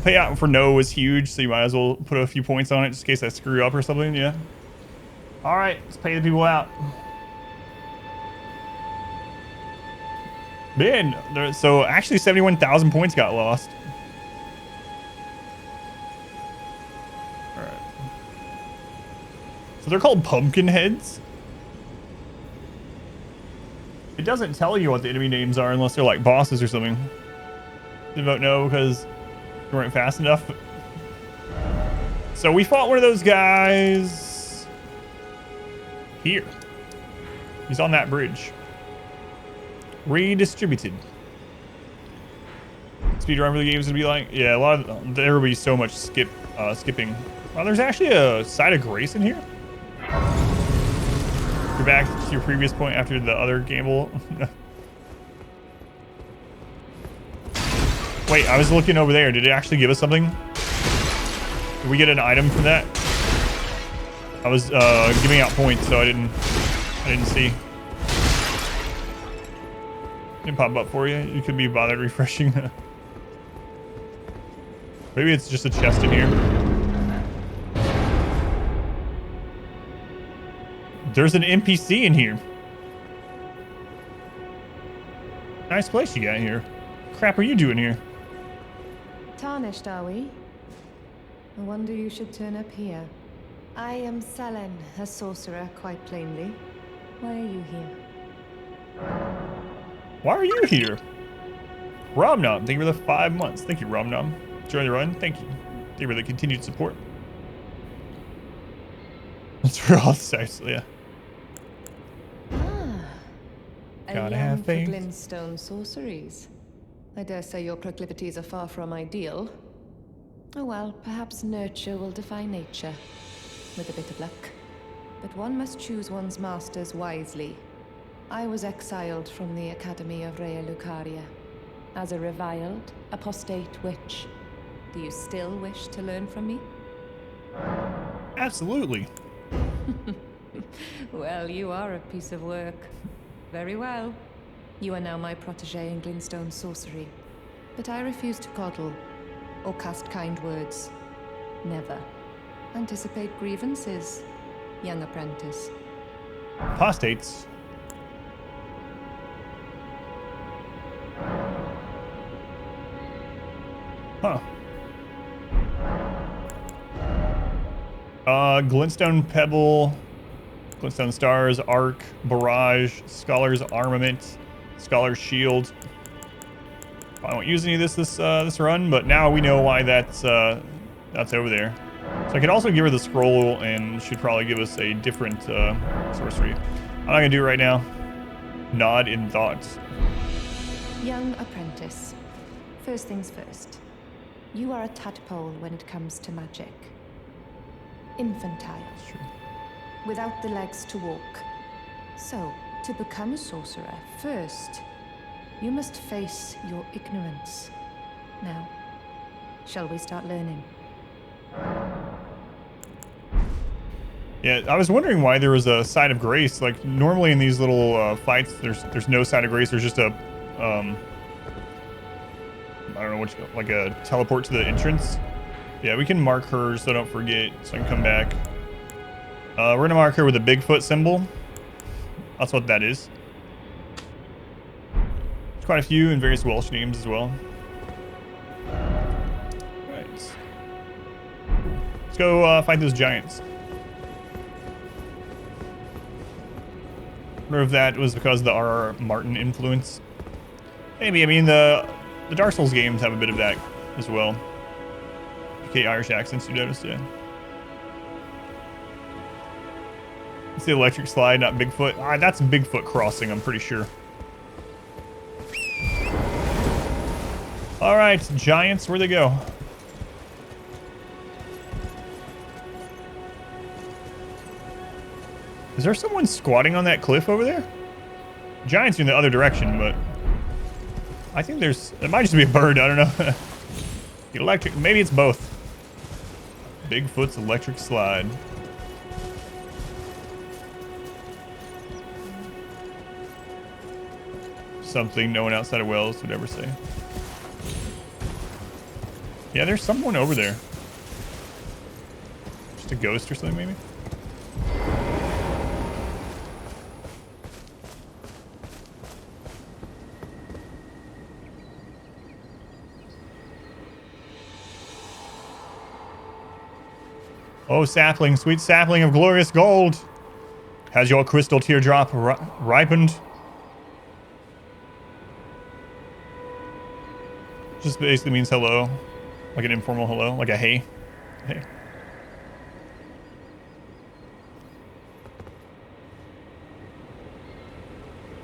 A: Payout for no was huge, so you might as well put a few points on it just in case I screw up or something, yeah. All right, let's pay the people out. Man, so actually 71,000 points got lost. All right. So they're called pumpkin heads. It doesn't tell you what the enemy names are unless they're like bosses or something. Didn't vote no because you weren't fast enough. So we fought one of those guys. Here. He's on that bridge. Redistributed. Speedrun for the game's gonna be like, yeah, there will be so much skipping. Well, there's actually a side of grace in here. You're back to your previous point after the other gamble. Wait, I was looking over there. Did it actually give us something? Did we get an item from that? I was giving out points, so I didn't see. Didn't pop up for you. You could be bothered refreshing. Maybe it's just a chest in here. There's an NPC in here. Nice place you got here. Crap are you doing here?
F: Tarnished, are we? I wonder you should turn up here. I am Selen, a sorcerer, quite plainly. Why are you here?
A: Why are you here? Romnom, thank you for the 5 months. Thank you, Romnom. Join the run. Thank you. Thank you for the continued support. That's for all sex, yeah.
O: A
A: Gotta
O: yam
A: have
O: for
A: faith.
O: glintstone sorceries. I dare say your proclivities are far from ideal. Oh well, perhaps nurture will defy nature, with a bit of luck. But one must choose one's masters wisely. I was exiled from the Academy of Rea Lucaria as a reviled, apostate witch. Do you still wish to learn from me?
A: Absolutely.
O: Well, you are a piece of work. Very well. You are now my protege in glintstone sorcery. But I refuse to coddle or cast kind words. Never. Anticipate grievances, young apprentice.
A: Apostates. Huh. Glintstone Pebble, Glintstone Stars, Arc, Barrage, Scholar's Armament, Scholar's Shield. I won't use any of this run, but now we know why that's over there. So I could also give her the scroll, and she'd probably give us a different sorcery. I'm not gonna do it right now. Nod in thoughts.
O: Young apprentice. First things first. You are a tadpole when it comes to magic. Infantile. Without the legs to walk. So, to become a sorcerer, first, you must face your ignorance. Now, shall we start learning?
A: Yeah, I was wondering why there was a side of grace. Like normally in these little fights, there's no side of grace. There's just a I don't know what like a teleport to the entrance. Yeah, we can mark her so I don't forget, so I can come back. We're gonna mark her with a Bigfoot symbol. That's what that is. There's quite a few in various Welsh names as well. Right. Let's go fight those giants. I wonder if that was because of the R.R. Martin influence. Maybe. I mean, the Dark Souls games have a bit of that as well. Okay, Irish accents, you noticed, yeah. It's the electric slide, not Bigfoot. Ah, that's Bigfoot crossing, I'm pretty sure. All right, giants, where'd they go? Is there someone squatting on that cliff over there? Giants are in the other direction, but I think it might just be a bird, I don't know. Electric, maybe it's both. Bigfoot's electric slide. Something no one outside of Wells would ever say. Yeah, there's someone over there. Just a ghost or something, maybe? Oh, sapling, sweet sapling of glorious gold. Has your crystal teardrop ripened? Just basically means hello. Like an informal hello, like a hey. Hey.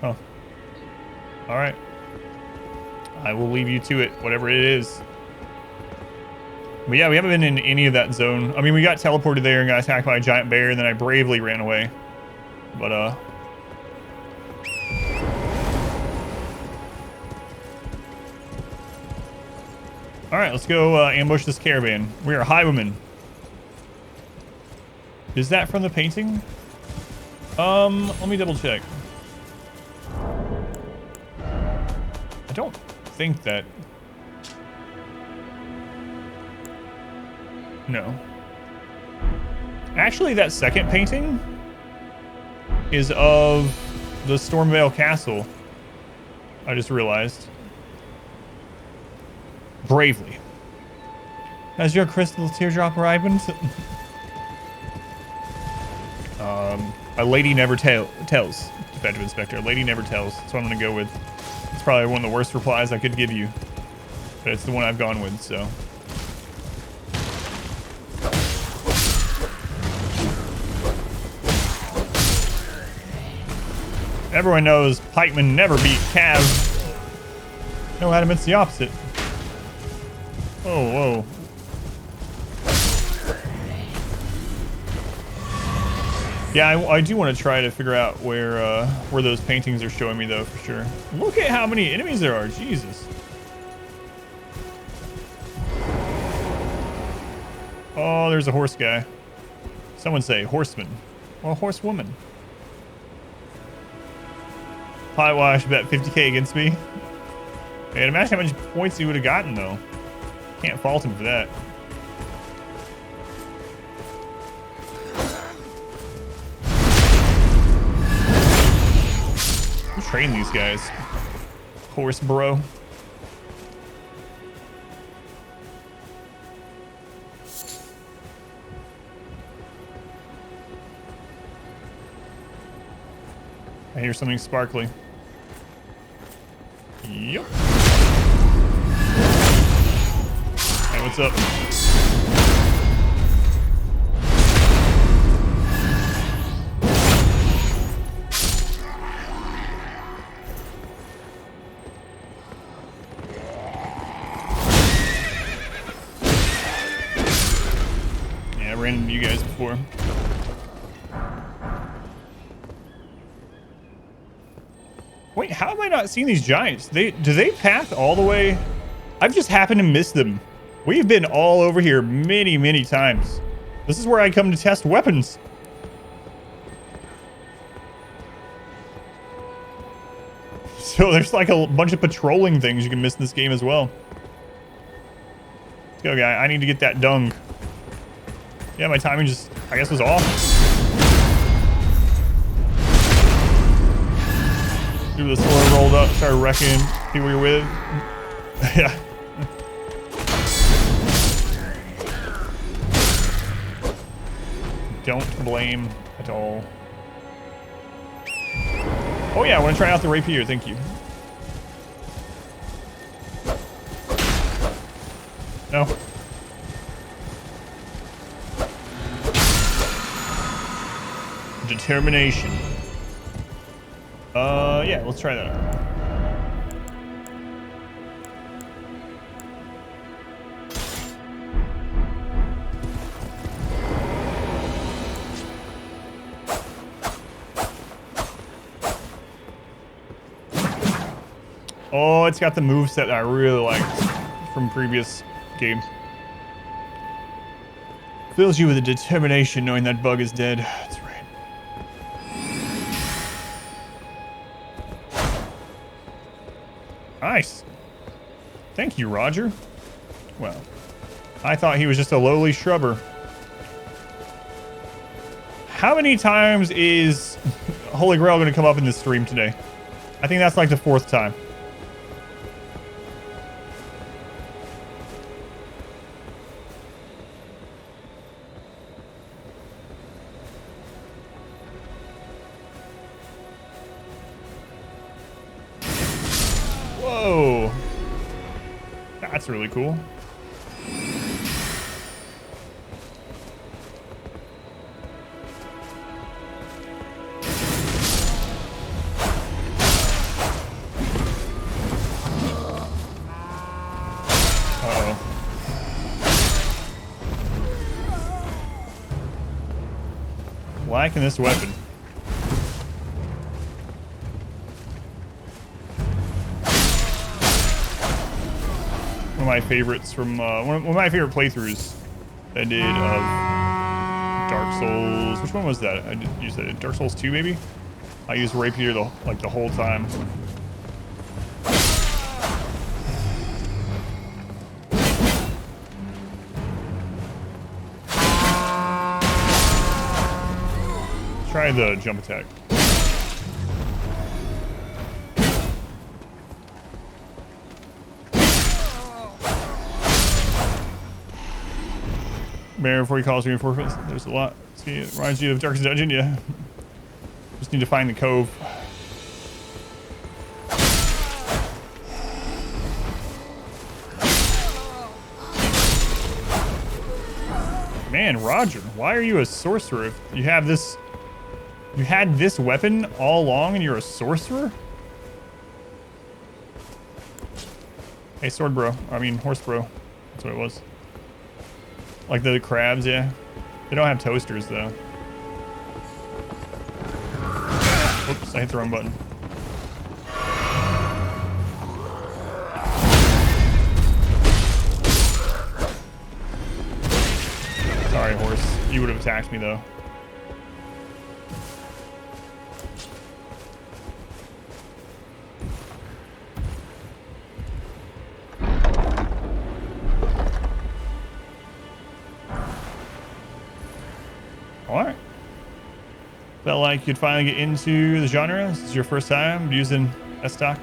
A: Oh. Alright. I will leave you to it, whatever it is. But yeah, we haven't been in any of that zone. I mean, we got teleported there and got attacked by a giant bear, and then I bravely ran away. But, alright, let's go ambush this caravan. We are highwaymen. Is that from the painting? Let me double check. I don't think that... No. Actually, that second painting is of the Stormvale Castle. I just realized. Bravely. Has your crystal teardrop ripened? A lady never tells. Defective Inspector. Lady never tells. That's what I'm gonna go with. It's probably one of the worst replies I could give you, but it's the one I've gone with. So. Everyone knows pikemen never beat Cav. No, Adam, it's the opposite. Oh, whoa. Yeah, I do want to try to figure out where those paintings are showing me, though, for sure. Look at how many enemies there are. Jesus. Oh, there's a horse guy. Someone say horseman. Well, horsewoman. Potwash bet 50k against me. Man, imagine how much points he would have gotten, though. Can't fault him for that. Who trained these guys? Horse bro. I hear something sparkly. Yep. Hey, what's up? Yeah, I ran into you guys before. Wait, how am I not seeing these giants? Do they path all the way? I've just happened to miss them. We've been all over here many, many times. This is where I come to test weapons. So there's like a bunch of patrolling things you can miss in this game as well. Let's go, guy. I need to get that dung. Yeah, my timing just, I guess, was off. The sword rolled up, started wrecking people you're with. Yeah. Don't blame at all. Oh yeah, I want to try out the rapier, thank you. No. Determination. Yeah, let's try that out. Oh, it's got the moveset that I really liked from previous game. Fills you with a determination knowing that bug is dead. That's right. Nice. Thank you, Roger. Well, I thought he was just a lowly shrubber. How many times is Holy Grail going to come up in this stream today? I think that's like the 4th time. Whoa. That's really cool. Liking this weapon. One of my favorites from one of my favorite playthroughs I did of Dark Souls. Which one was that? I did use that in Dark Souls 2 maybe. I used rapier the whole time. Try the jump attack. Bear before he calls reinforcements. There's a lot. See, it reminds you of Darkest Dungeon, yeah. Just need to find the cove. Man, Roger, why are you a sorcerer? You have this... You had this weapon all along and you're a sorcerer? Hey, sword bro. I mean, horse bro. That's what it was. Like the crabs, yeah. They don't have toasters, though. Oops, I hit the wrong button. Sorry, horse. You would have attacked me, though. Alright. Felt like you'd finally get into the genre. This is your first time using S-Stock?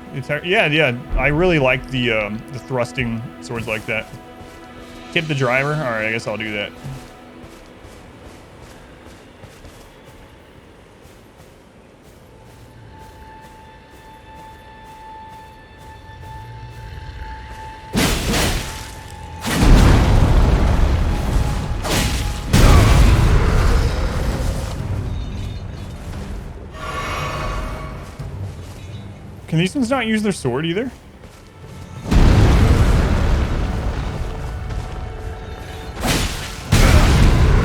A: Yeah. I really like the thrusting swords like that. Tip the driver? Alright, I guess I'll do that. Can these ones not use their sword either?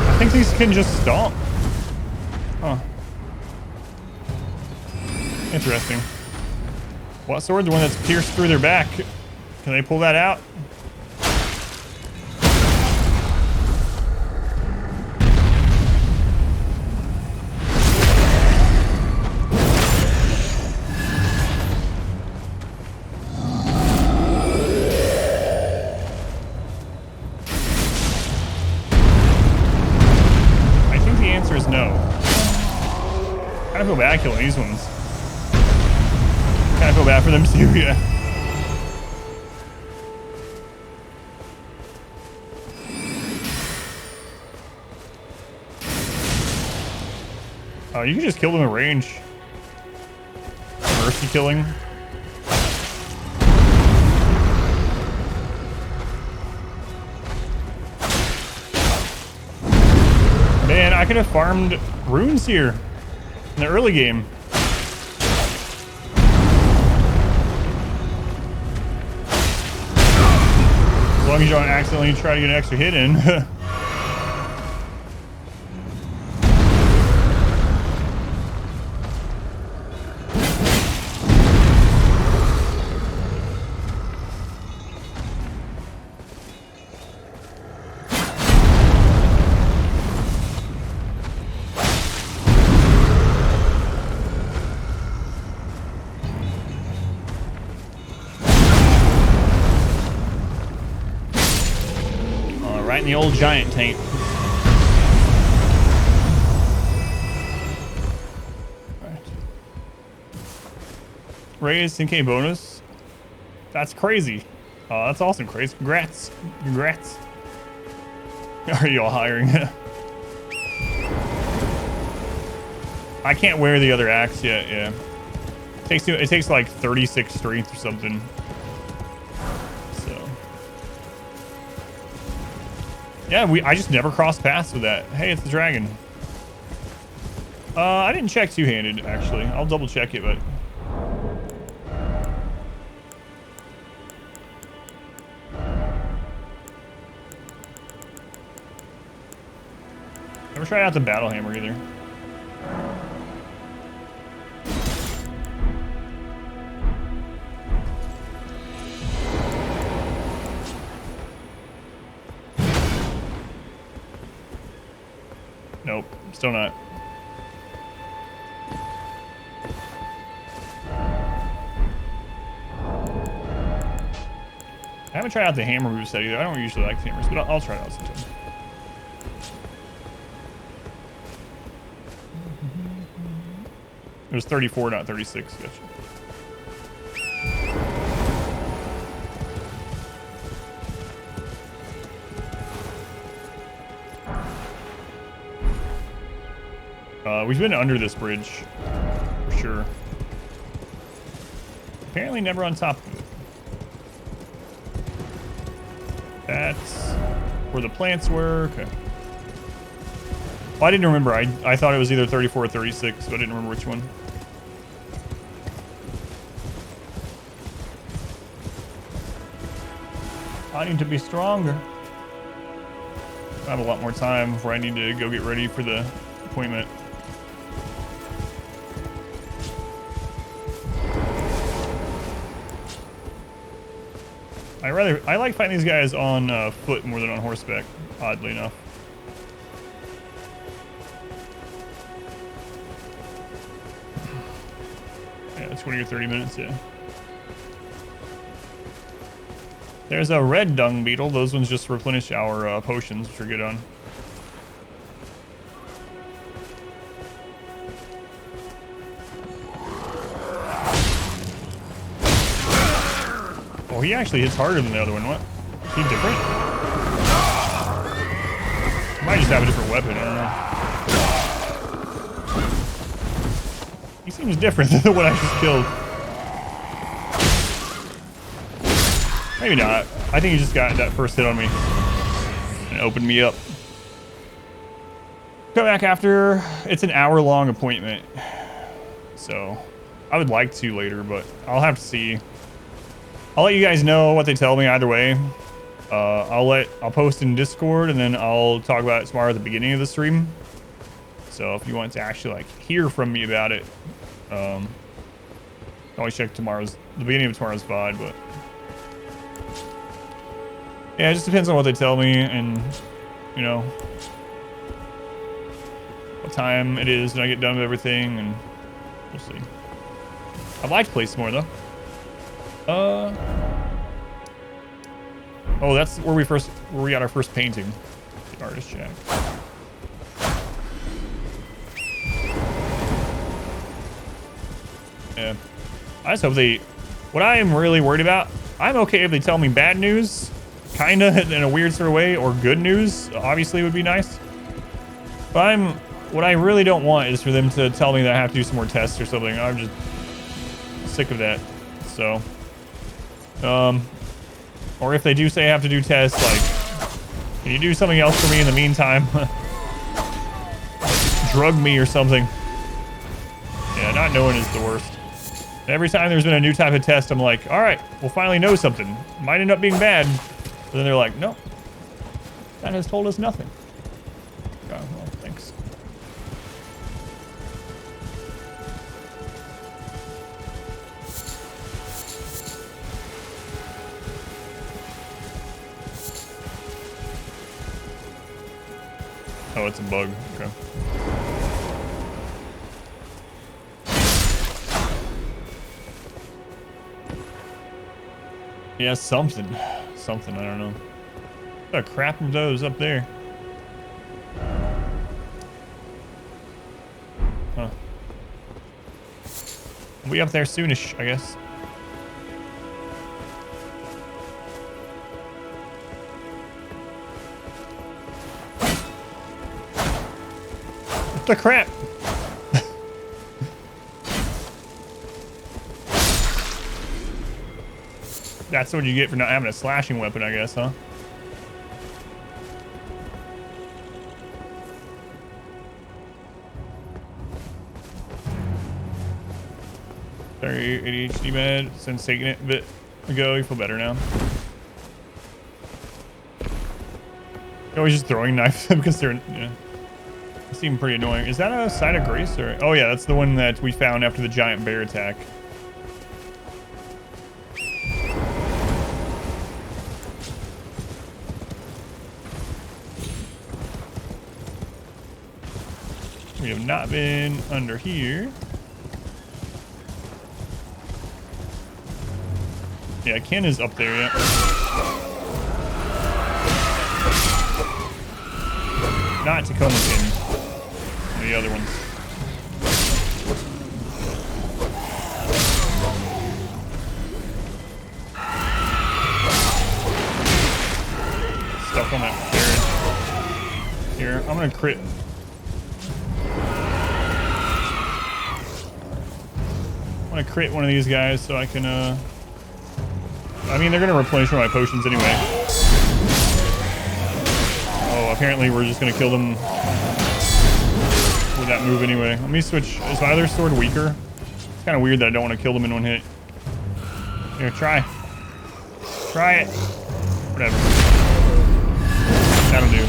A: I think these can just stomp. Huh. Interesting. What sword? The one that's pierced through their back. Can they pull that out? I feel bad killing these ones. Kind of feel bad for them too, yeah. Oh, you can just kill them at range. Mercy killing. Man, I could have farmed runes here. In the early game. As long as you don't accidentally try to get an extra hit in. Right in the old giant tank. Right. Raised 10k bonus. That's crazy. That's awesome. Crazy. Congrats. Congrats. Are you all hiring? I can't wear the other axe yet. Yeah. It takes like 36 strength or something. Yeah, I just never crossed paths with that. Hey, it's the dragon. I didn't check two-handed, actually. I'll double check it, but... Never tried out the battle hammer either. Nope, still not. I haven't tried out the hammer moveset either. I don't usually like hammers, but I'll try it out sometime. It was 34, not 36. Gotcha. We've been under this bridge, for sure. Apparently never on top of it. That's where the plants were. Okay. Well, I didn't remember. I thought it was either 34 or 36, but I didn't remember which one. I need to be stronger. I have a lot more time before I need to go get ready for the appointment. I like fighting these guys on foot more than on horseback, oddly enough. Yeah, 20 or 30 minutes, yeah. There's a red dung beetle. Those ones just replenish our potions, which are good on. Oh, he actually hits harder than the other one. What? Is he different? He might just have a different weapon. I don't know. He seems different than the one I just killed. Maybe not. I think he just got that first hit on me and opened me up. Come back after. It's an hour-long appointment. So I would like to later, but I'll have to see. I'll let you guys know what they tell me either way. I'll post in Discord, and then I'll talk about it tomorrow at the beginning of the stream. So if you want to actually like hear from me about it, always check the beginning of tomorrow's VOD, but yeah, it just depends on what they tell me and, you know, what time it is when I get done with everything, and we'll see. I'd like to play some more though. Oh, that's where we got our first painting. The artist check. Yeah. I just hope what I am really worried about, I'm okay if they tell me bad news, kinda in a weird sort of way, or good news, obviously would be nice. But what I really don't want is for them to tell me that I have to do some more tests or something. I'm just sick of that. So, or if they do say I have to do tests, like, can you do something else for me in the meantime? Drug me or something. Yeah, not knowing is the worst. Every time there's been a new type of test, I'm like, all right, we'll finally know something. Might end up being bad. But then they're like, no, that has told us nothing. Oh, well, thanks. Oh, it's a bug. Okay. Yeah, something, I don't know. What a crap of those up there. Huh. We'll be up there soonish, I guess. What the crap? That's what you get for not having a slashing weapon, I guess, huh? Sorry, ADHD med. Since taking it a bit ago, you feel better now. You're always just throwing knives because they're, yeah. They seem pretty annoying. Is that a site of grace or? Oh yeah, that's the one that we found after the giant bear attack. We have not been under here. Yeah, Ken is up there yet. Not Tacoma Ken. The other ones. Stuck on that carrot. Here, I'm gonna crit. I want to crit one of these guys so I can, I mean, they're going to replenish my potions anyway. Oh, apparently we're just going to kill them that move anyway. Let me switch. Is my other sword weaker? It's kind of weird that I don't want to kill them in one hit. Here, try. Try it. Whatever. That'll do.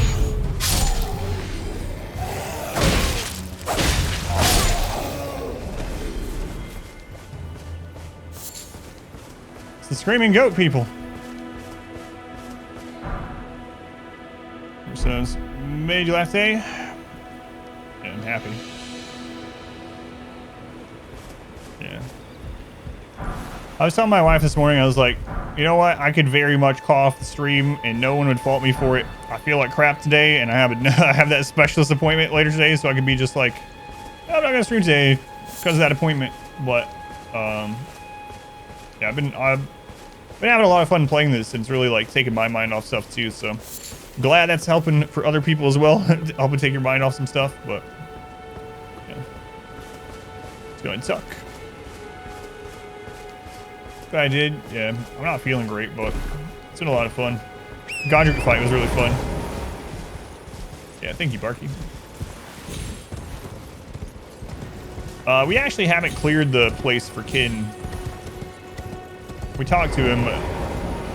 A: It's the screaming goat people. Says, made you last day? Yeah, I'm happy. Yeah. I was telling my wife this morning, I was like, you know what? I could very much call off the stream and no one would fault me for it. I feel like crap today and I have that specialist appointment later today, so I could be just like, I'm not gonna stream today because of that appointment. But yeah, I've been having a lot of fun playing this, and it's really like taking my mind off stuff too, so glad that's helping for other people as well. Helping take your mind off some stuff, but yeah. It's going to suck. But I did, yeah. I'm not feeling great, but it's been a lot of fun. Godric fight was really fun. Yeah, thank you, Barky. We actually haven't cleared the place for Kin. We talked to him, but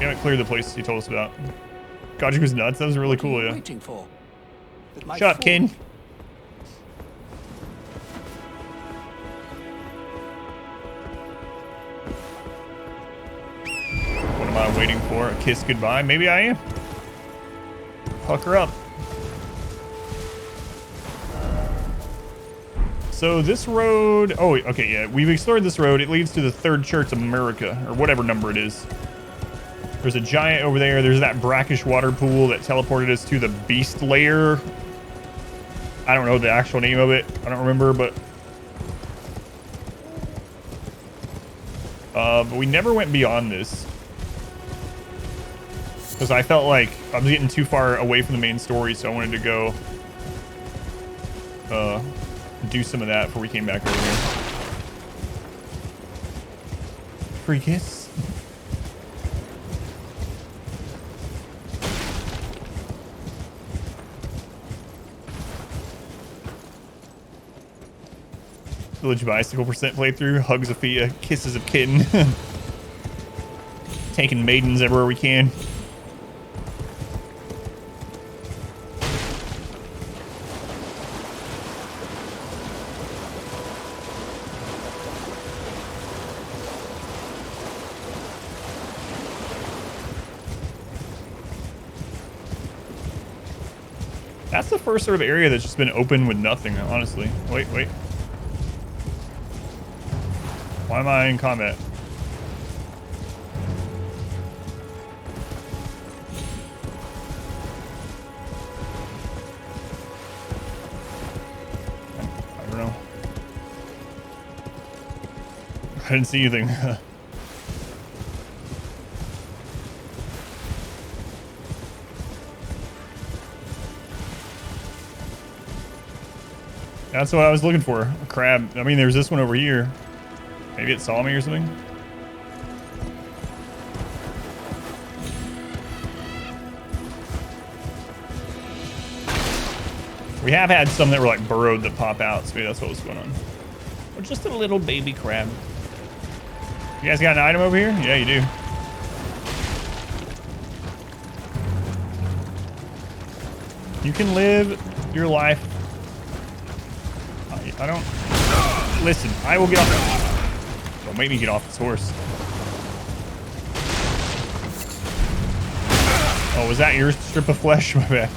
A: we haven't cleared the place he told us about. Godric was nuts. That was really cool, yeah. Shut up, Kin. What am I waiting for? A kiss goodbye? Maybe I am. Fuck her up. So this road, oh, okay, yeah, we've explored this road. It leads to the Third Church of America, or whatever number it is. There's a giant over there. There's that brackish water pool that teleported us to the Beast Lair. I don't know the actual name of it. I don't remember, but we never went beyond this. Because I felt like I was getting too far away from the main story, so I wanted to go do some of that before we came back over here. Free kiss. Village Bicycle percent playthrough. Hugs of Fia. Kisses of Kitten. Taking maidens everywhere we can. That's the first sort of area that's just been open with nothing, honestly. Wait. Why am I in combat? I don't know. I didn't see anything. That's what I was looking for. A crab. I mean, there's this one over here. Maybe it saw me or something. We have had some that were like burrowed that pop out, so maybe that's what was going on. Or just a little baby crab. You guys got an item over here? Yeah, you do. You can live your life. I don't... Listen, I will get off... Don't make me get off this horse. Oh, was that your strip of flesh? My bad.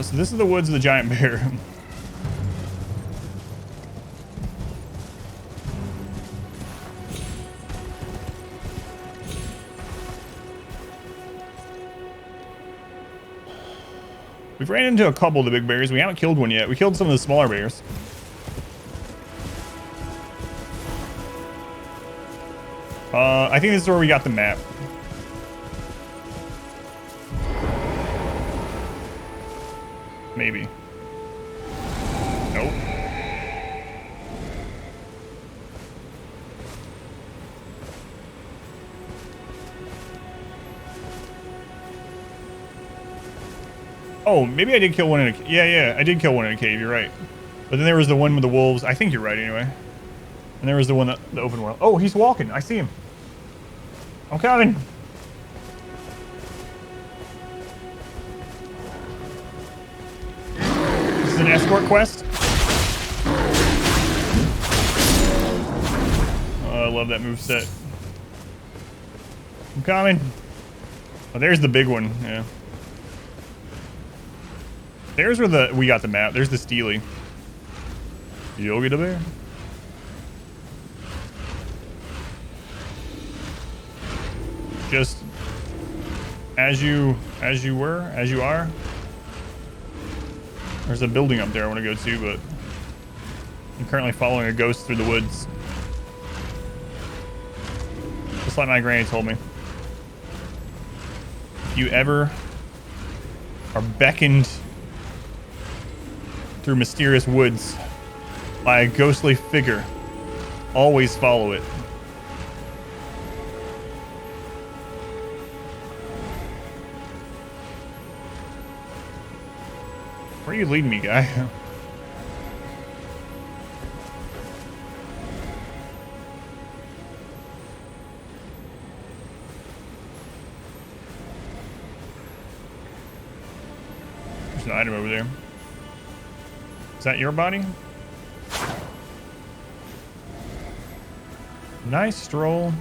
A: So this is the woods of the giant bear. We've ran into a couple of the big bears. We haven't killed one yet. We killed some of the smaller bears. I think this is where we got the map. Maybe. Nope. Oh, maybe I did kill one in a... Yeah, I did kill one in a cave. You're right. But then there was the one with the wolves. I think you're right anyway. And there was the one that the open world. Oh, he's walking. I see him. I'm coming. This is an escort quest. Oh, I love that moveset. I'm coming. Oh, there's the big one. Yeah. There's where we got the map. There's the Steely. Yogi the bear. Just as you are. There's a building up there I want to go to, but I'm currently following a ghost through the woods. Just like my granny told me. If you ever are beckoned through mysterious woods by a ghostly figure, always follow it. Where are you leading me, guy? There's an item over there. Is that your body? Nice stroll.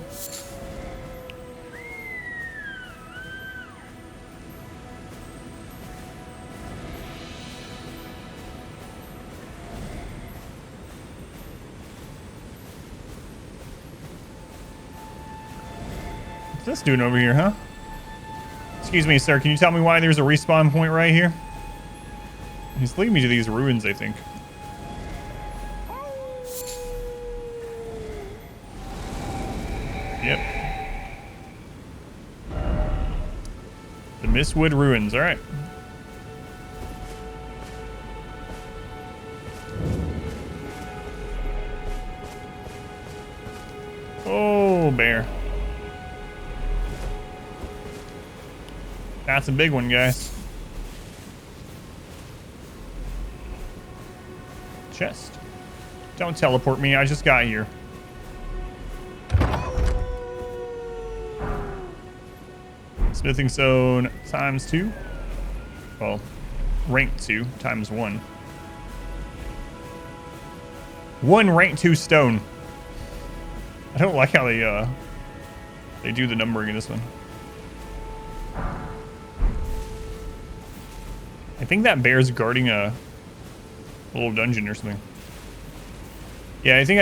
A: What's this doing over here, huh? Excuse me, sir. Can you tell me why there's a respawn point right here? He's leading me to these ruins, I think. Yep. The Mistwood Ruins. All right. Oh, bear. That's a big one, guys. Chest. Don't teleport me. I just got here. Smithing stone times 2. Well, rank 2 times 1. 1 rank 2 stone. I don't like how they do the numbering in this one. I think that bear's guarding a little dungeon or something. Yeah, I think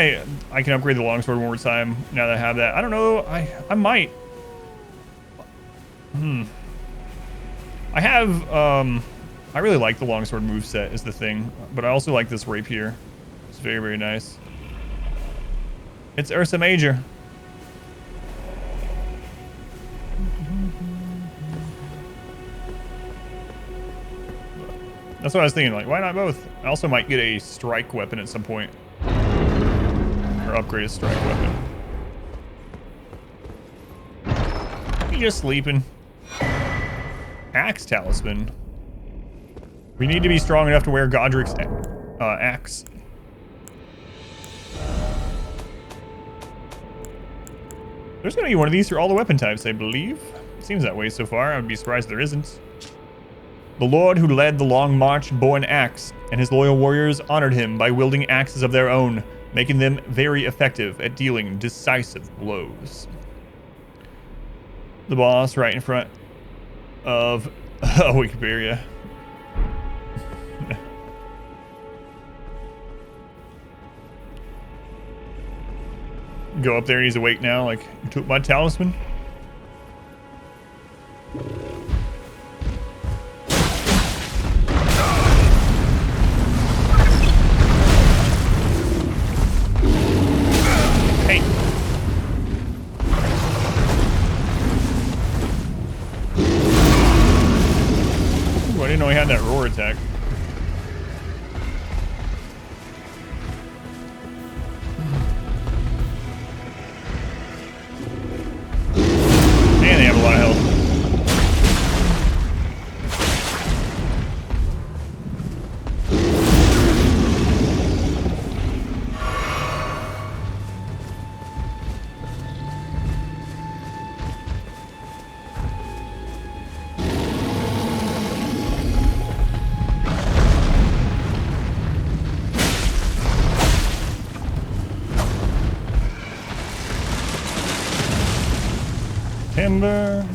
A: I can upgrade the longsword one more time now that I have that. I don't know. I might. I have I really like the longsword moveset is the thing, but I also like this rapier. It's very, very nice. It's Ursa Major. That's what I was thinking, like, why not both? I also might get a strike weapon at some point. Or upgrade a strike weapon. You just sleeping. Axe talisman. We need to be strong enough to wear Godric's axe. There's gonna be one of these for all the weapon types, I believe. Seems that way so far. I would be surprised if there isn't. The lord who led the long march bore an axe, and his loyal warriors honored him by wielding axes of their own, making them very effective at dealing decisive blows. The boss right in front of Wikipedia. Go up there and he's awake now, like, you took my talisman? Hey. Ooh, I didn't know he had that roar attack. Man, they have a lot of health. chamber.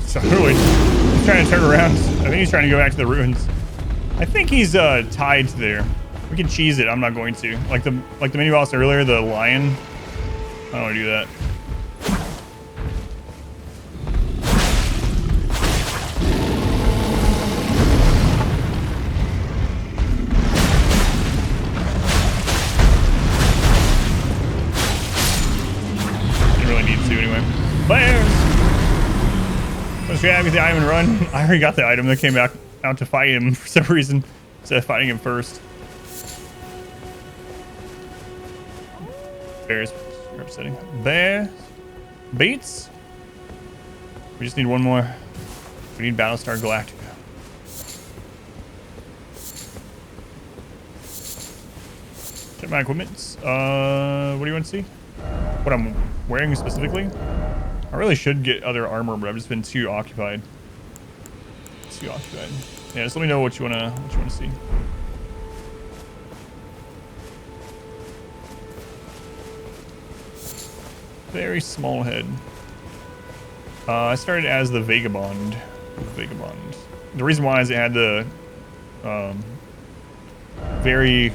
A: So really, he's trying to turn around. I think he's trying to go back to the ruins. I think he's tied to there. We can cheese it. I'm not going to. Like the mini boss earlier, the lion. I don't want to do that. Didn't really need to anyway. Bears. Let's grab the item and run. I already got the item that came out to fight him for some reason instead of fighting him first. Bears are upsetting. Bear beats. We just need one more. We need Battlestar Galactica. Check my equipment. What do you want to see? What I'm wearing specifically? I really should get other armor, but I've just been too occupied. Yeah, just let me know what you wanna see. Very small head. I started as the Vagabond. The reason why is it had the very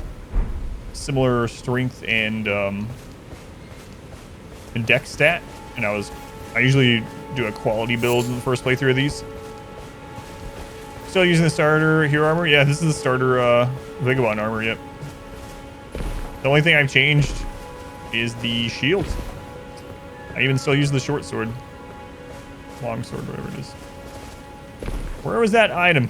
A: similar strength and dex stat, and I usually do a quality build in the first playthrough of these. Still using the starter hero armor? Yeah, this is the starter Vagabond armor, yep. The only thing I've changed is the shield. I even still use the short sword. Long sword, whatever it is. Where was that item?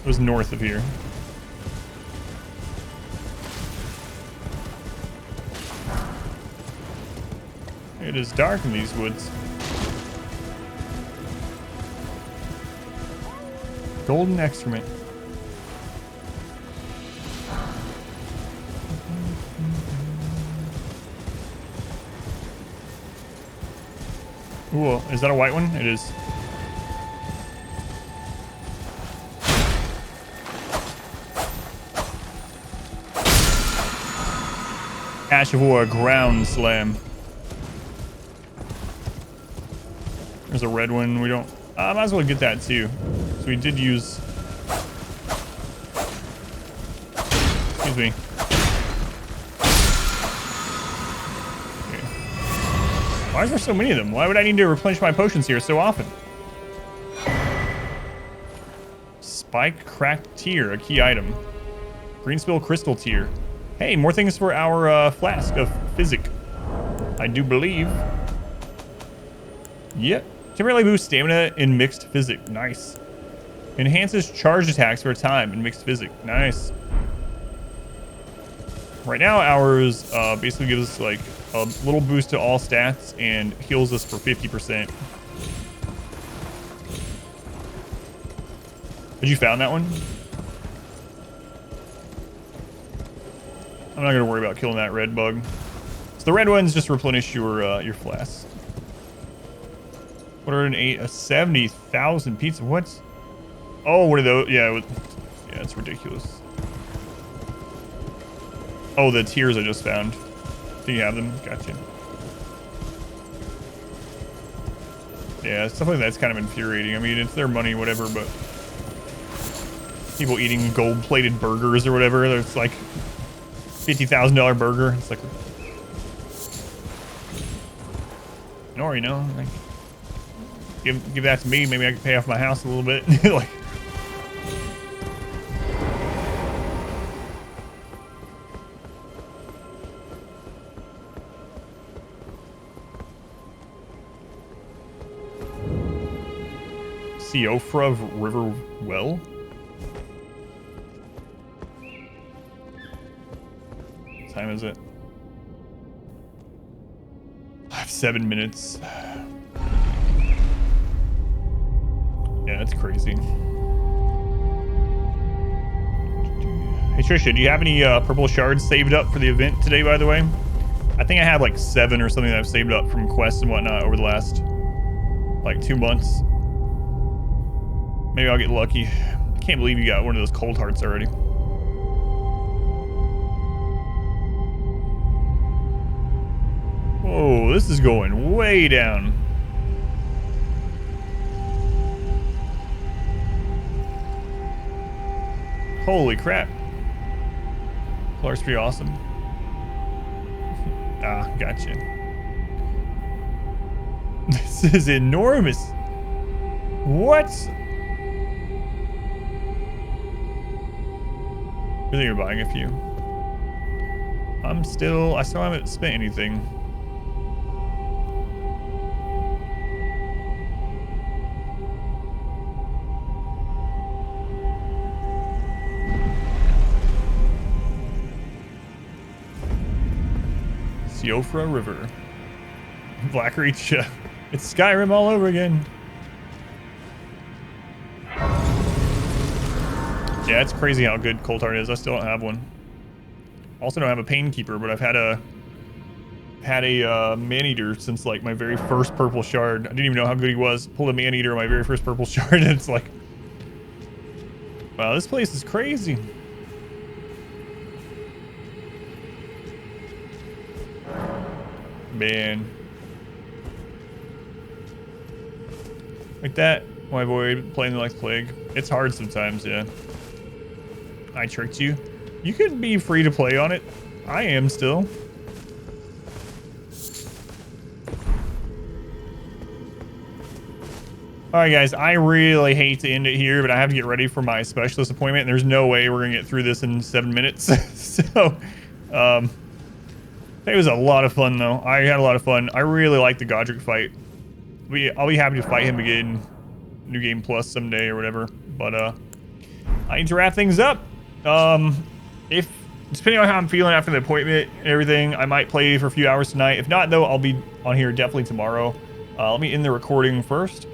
A: It was north of here. It is dark in these woods. Golden excrement. Ooh, is that a white one? It is. Ash of War, ground slam. There's a red one. We don't. I might as well get that too. So we did use. Excuse me. Okay. Why is there so many of them? Why would I need to replenish my potions here so often? Spike cracked tier, a key item. Greenspill crystal tier. Hey, more things for our flask of physic. I do believe. Yep. Temporarily boosts stamina in mixed physic. Nice. Enhances charge attacks for a time in mixed physic. Nice. Right now, ours basically gives us like a little boost to all stats and heals us for 50%. Did you found that one? I'm not gonna worry about killing that red bug. So the red ones just replenish your flask. What are an 70,000 pizza? What? Oh, what are those? Yeah, yeah, it's ridiculous. Oh, the tiers I just found. Do you have them? Gotcha. Yeah, stuff like that's kind of infuriating. I mean, it's their money, whatever, but people eating gold-plated burgers or whatever. It's like $50,000 burger. It's like, or you know, like, give that to me. Maybe I can pay off my house a little bit. Like, Siofra River Well. time is it? I have 7 minutes. Yeah, that's crazy. Hey Trisha, do you have any purple shards saved up for the event today, by the way? I think I have like 7 or something that I've saved up from quests and whatnot over the last like 2 months. Maybe I'll get lucky. I can't believe you got one of those cold hearts already. Whoa, this is going way down. Holy crap. Clark's pretty awesome. Ah, gotcha. This is enormous. What? I think you're buying a few. I still haven't spent anything. Siofra River. Blackreach. It's Skyrim all over again. Yeah, it's crazy how good Cold Heart is. I still don't have one. Also don't have a Painkeeper, but I've had a Maneater since like my very first purple shard. I didn't even know how good he was. Pulled a Maneater on my very first purple shard, and it's like, wow, this place is crazy. Man. Like that, my boy playing the Lex Plague. It's hard sometimes, yeah. I tricked you. You could be free to play on it. I am still. Alright guys, I really hate to end it here, but I have to get ready for my specialist appointment, and there's no way we're gonna get through this in 7 minutes. So, it was a lot of fun though. I had a lot of fun. I really like the Godric fight. I'll be happy to fight him again, New Game Plus someday or whatever. But I need to wrap things up. If depending on how I'm feeling after the appointment and everything, I might play for a few hours tonight. If not though, I'll be on here definitely tomorrow. Let me end the recording first.